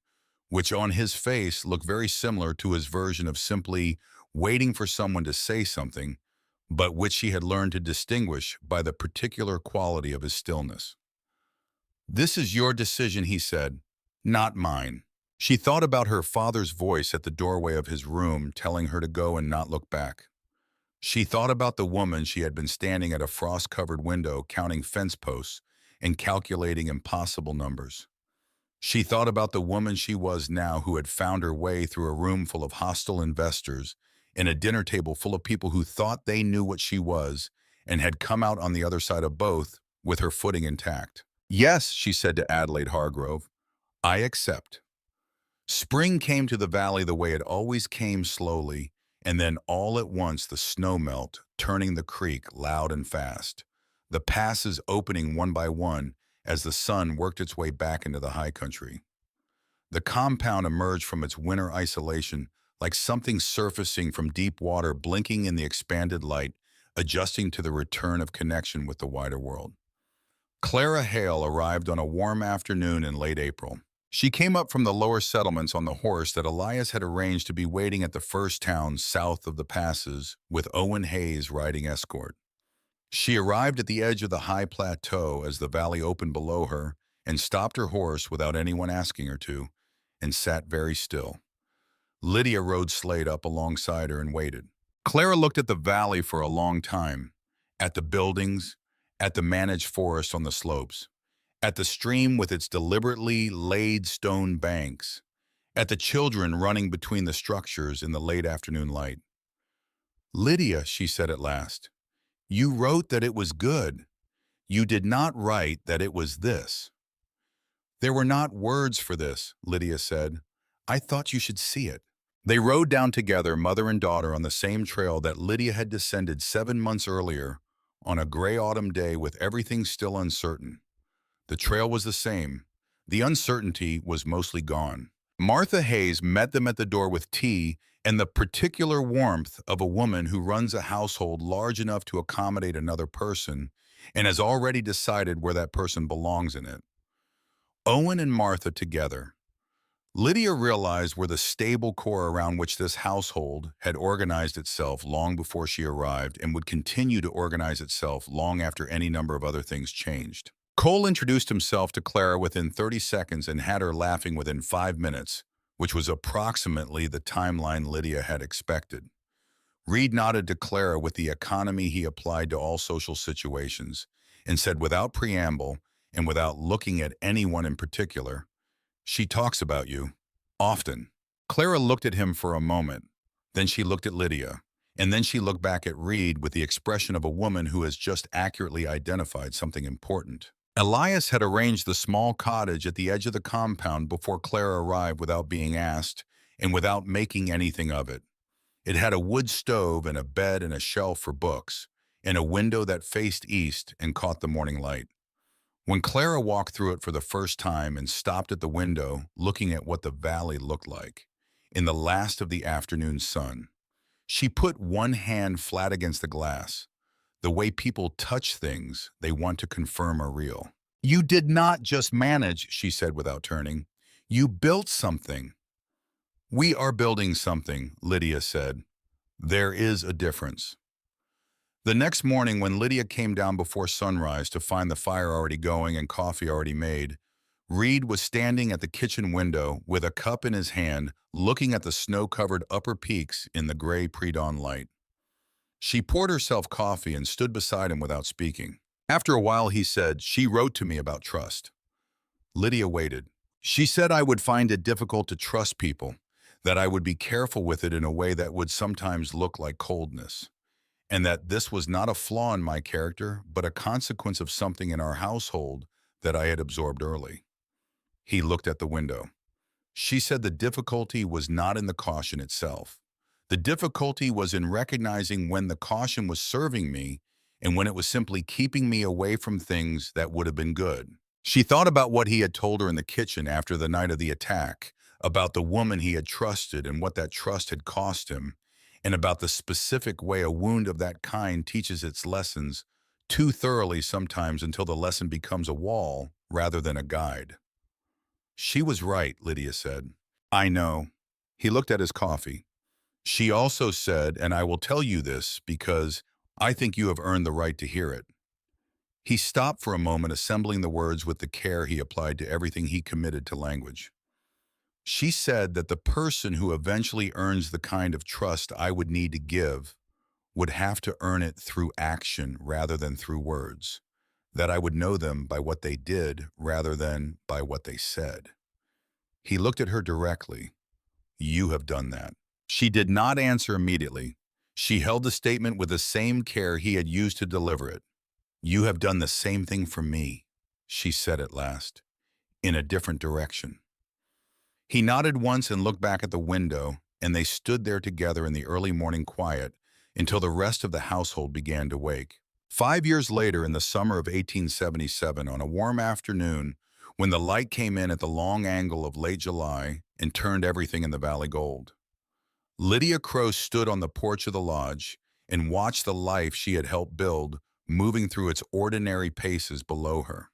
which on his face looked very similar to his version of simply waiting for someone to say something, but which she had learned to distinguish by the particular quality of his stillness. This is your decision, he said, not mine. She thought about her father's voice at the doorway of his room telling her to go and not look back. She thought about the woman she had been standing at a frost-covered window counting fence posts and calculating impossible numbers. She thought about the woman she was now who had found her way through a room full of hostile investors and a dinner table full of people who thought they knew what she was and had come out on the other side of both with her footing intact. Yes, she said to Adelaide Hargrove, I accept. Spring came to the valley the way it always came, slowly, and then all at once the snow melt, turning the creek loud and fast, the passes opening one by one as the sun worked its way back into the high country. The compound emerged from its winter isolation like something surfacing from deep water, blinking in the expanded light, adjusting to the return of connection with the wider world. Clara Hale arrived on a warm afternoon in late April. She came up from the lower settlements on the horse that Elias had arranged to be waiting at the first town south of the passes, with Owen Hayes riding escort. She arrived at the edge of the high plateau as the valley opened below her and stopped her horse without anyone asking her to, and sat very still. Lydia rode Slade up alongside her and waited. Clara looked at the valley for a long time, at the buildings, at the managed forest on the slopes, at the stream with its deliberately laid stone banks, at the children running between the structures in the late afternoon light. "Lydia," she said at last, "you wrote that it was good. You did not write that it was this." "There were not words for this," Lydia said. "I thought you should see it." They rode down together, mother and daughter, on the same trail that Lydia had descended 7 months earlier on a gray autumn day with everything still uncertain. The trail was the same. The uncertainty was mostly gone. Martha Hayes met them at the door with tea and the particular warmth of a woman who runs a household large enough to accommodate another person and has already decided where that person belongs in it. Owen and Martha together. Lydia realized were the stable core around which this household had organized itself long before she arrived and would continue to organize itself long after any number of other things changed. Cole introduced himself to Clara within 30 seconds and had her laughing within 5 minutes, which was approximately the timeline Lydia had expected. Reed nodded to Clara with the economy he applied to all social situations and said without preamble and without looking at anyone in particular, "She talks about you. Often." Clara looked at him for a moment. Then she looked at Lydia. And then she looked back at Reed with the expression of a woman who has just accurately identified something important. Elias had arranged the small cottage at the edge of the compound before Clara arrived without being asked and without making anything of it. It had a wood stove and a bed and a shelf for books, and a window that faced east and caught the morning light. When Clara walked through it for the first time and stopped at the window, looking at what the valley looked like, in the last of the afternoon sun, she put one hand flat against the glass, the way people touch things they want to confirm are real. "You did not just manage," she said without turning. "You built something." "We are building something," Lydia said. "There is a difference." The next morning, when Lydia came down before sunrise to find the fire already going and coffee already made, Reed was standing at the kitchen window with a cup in his hand, looking at the snow-covered upper peaks in the gray pre-dawn light. She poured herself coffee and stood beside him without speaking. After a while, he said, "She wrote to me about trust." Lydia waited. "She said I would find it difficult to trust people, that I would be careful with it in a way that would sometimes look like coldness, and that this was not a flaw in my character, but a consequence of something in our household that I had absorbed early." He looked at the window. "She said the difficulty was not in the caution itself. The difficulty was in recognizing when the caution was serving me and when it was simply keeping me away from things that would have been good." She thought about what he had told her in the kitchen after the night of the attack, about the woman he had trusted and what that trust had cost him, and about the specific way a wound of that kind teaches its lessons too thoroughly sometimes until the lesson becomes a wall rather than a guide. "She was right," Lydia said. "I know." He looked at his coffee. "She also said, and I will tell you this because I think you have earned the right to hear it." He stopped for a moment, assembling the words with the care he applied to everything he committed to language. "She said that the person who eventually earns the kind of trust I would need to give would have to earn it through action rather than through words, that I would know them by what they did rather than by what they said." He looked at her directly. "You have done that." She did not answer immediately. She held the statement with the same care he had used to deliver it. "You have done the same thing for me," she said at last, "in a different direction." He nodded once and looked back at the window, and they stood there together in the early morning quiet until the rest of the household began to wake. 5 years later, in the summer of 1877, on a warm afternoon, when the light came in at the long angle of late July and turned everything in the valley gold, Lydia Crow stood on the porch of the lodge and watched the life she had helped build moving through its ordinary paces below her.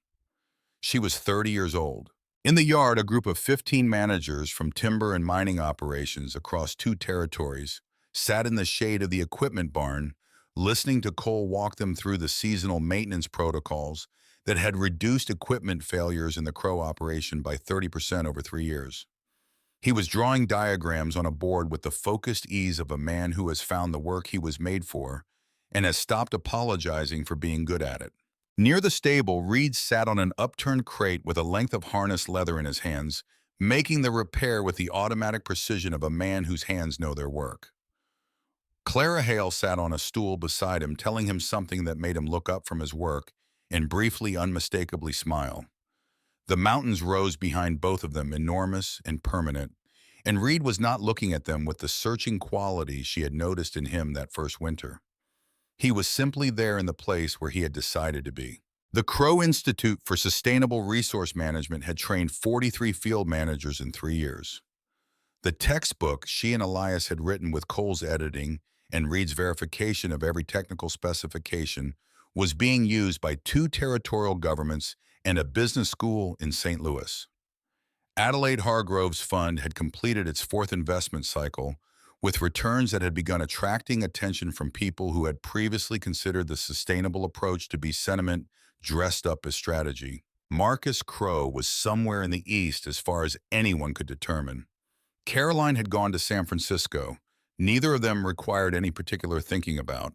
She was 30 years old. In the yard, a group of 15 managers from timber and mining operations across 2 territories sat in the shade of the equipment barn, listening to Cole walk them through the seasonal maintenance protocols that had reduced equipment failures in the Crow operation by 30% over 3 years. He was drawing diagrams on a board with the focused ease of a man who has found the work he was made for and has stopped apologizing for being good at it. Near the stable, Reed sat on an upturned crate with a length of harness leather in his hands, making the repair with the automatic precision of a man whose hands know their work. Clara Hale sat on a stool beside him, telling him something that made him look up from his work and briefly, unmistakably smile. The mountains rose behind both of them, enormous and permanent, and Reed was not looking at them with the searching quality she had noticed in him that first winter. He was simply there in the place where he had decided to be. The Crow Institute for Sustainable Resource Management had trained 43 field managers in 3 years. The textbook she and Elias had written with Cole's editing and Reed's verification of every technical specification was being used by 2 territorial governments and a business school in St. Louis. Adelaide Hargrove's fund had completed its 4th investment cycle, with returns that had begun attracting attention from people who had previously considered the sustainable approach to be sentiment dressed up as strategy. Marcus Crow was somewhere in the east as far as anyone could determine. Caroline had gone to San Francisco. Neither of them required any particular thinking about.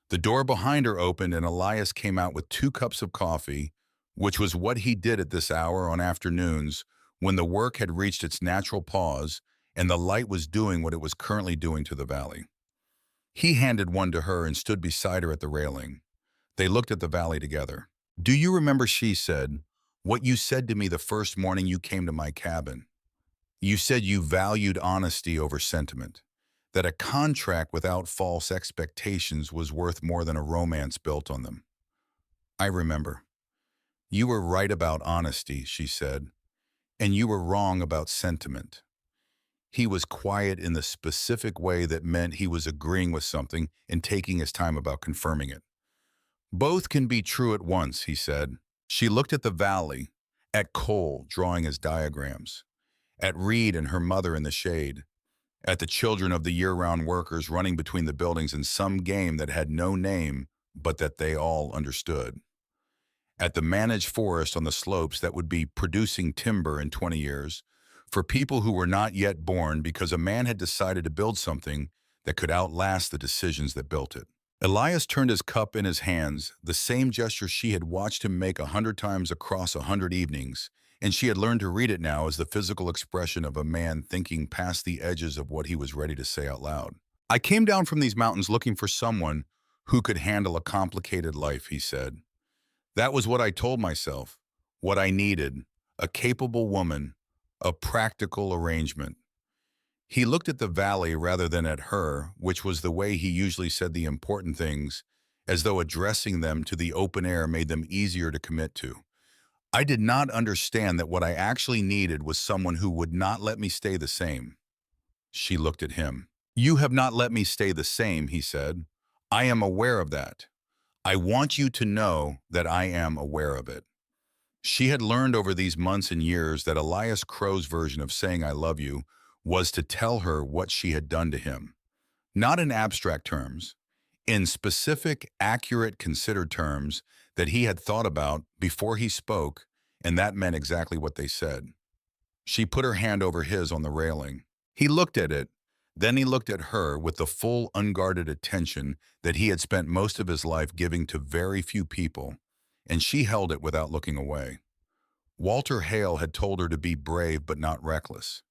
The door behind her opened and Elias came out with 2 cups of coffee, which was what he did at this hour on afternoons when the work had reached its natural pause and the light was doing what it was currently doing to the valley. He handed one to her and stood beside her at the railing. They looked at the valley together. "Do you remember," she said, "what you said to me the first morning you came to my cabin? You said you valued honesty over sentiment, that a contract without false expectations was worth more than a romance built on them." "I remember. You were right about honesty," she said, "and you were wrong about sentiment." He was quiet in the specific way that meant he was agreeing with something and taking his time about confirming it. "Both can be true at once," he said. She looked at the valley, at Cole drawing his diagrams, at Reed and her mother in the shade, at the children of the year-round workers running between the buildings in some game that had no name but that they all understood, at the managed forest on the slopes that would be producing timber in 20 years, for people who were not yet born because a man had decided to build something that could outlast the decisions that built it. Elias turned his cup in his hands, the same gesture she had watched him make 100 times across 100 evenings, and she had learned to read it now as the physical expression of a man thinking past the edges of what he was ready to say out loud. "I came down from these mountains looking for someone who could handle a complicated life," he said. "That was what I told myself, what I needed, a capable woman, a practical arrangement." He looked at the valley rather than at her, which was the way he usually said the important things, as though addressing them to the open air made them easier to commit to. "I did not understand that what I actually needed was someone who would not let me stay the same." She looked at him. "You have not let me stay the same," he said. "I am aware of that. I want you to know that I am aware of it." She had learned over these months and years that Elias Crow's version of saying "I love you" was to tell her what she had done to him. Not in abstract terms, in specific, accurate, considered terms that he had thought about before he spoke, and that meant exactly what they said. She put her hand over his on the railing. He looked at it, then he looked at her with the full, unguarded attention that he had spent most of his life giving to very few people, and she held it without looking away. Walter Hale had told her to be brave but not reckless,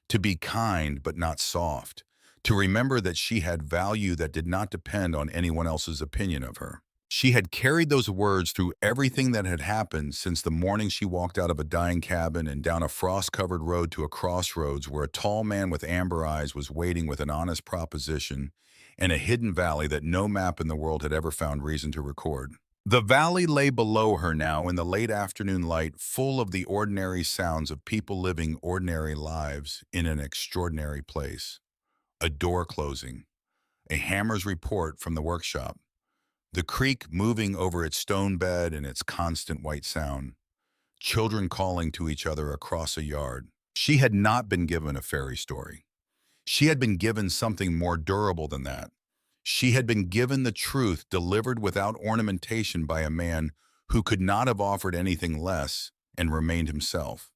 to be kind but not soft, to remember that she had value that did not depend on anyone else's opinion of her. She had carried those words through everything that had happened since the morning she walked out of a dying cabin and down a frost-covered road to a crossroads where a tall man with amber eyes was waiting with an honest proposition and a hidden valley that no map in the world had ever found reason to record. The valley lay below her now in the late afternoon light, full of the ordinary sounds of people living ordinary lives in an extraordinary place. A door closing, a hammer's report from the workshop, The creek moving over its stone bed and its constant white sound. Children calling to each other across a yard. She had not been given a fairy story. She had been given something more durable than that. She had been given the truth delivered without ornamentation by a man who could not have offered anything less and remained himself.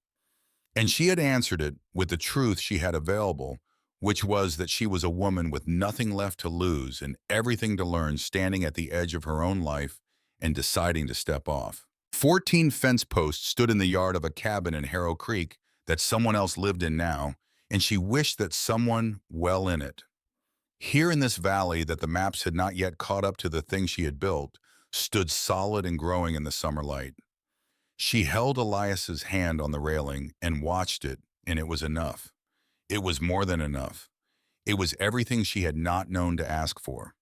And she had answered it with the truth she had available, which was that she was a woman with nothing left to lose and everything to learn, standing at the edge of her own life and deciding to step off. 14 fence posts stood in the yard of a cabin in Harrow Creek that someone else lived in now, and she wished that someone well in it. Here in this valley that the maps had not yet caught up to the thing she had built, stood solid and growing in the summer light. She held Elias's hand on the railing and watched it, and it was enough. It was more than enough. It was everything she had not known to ask for.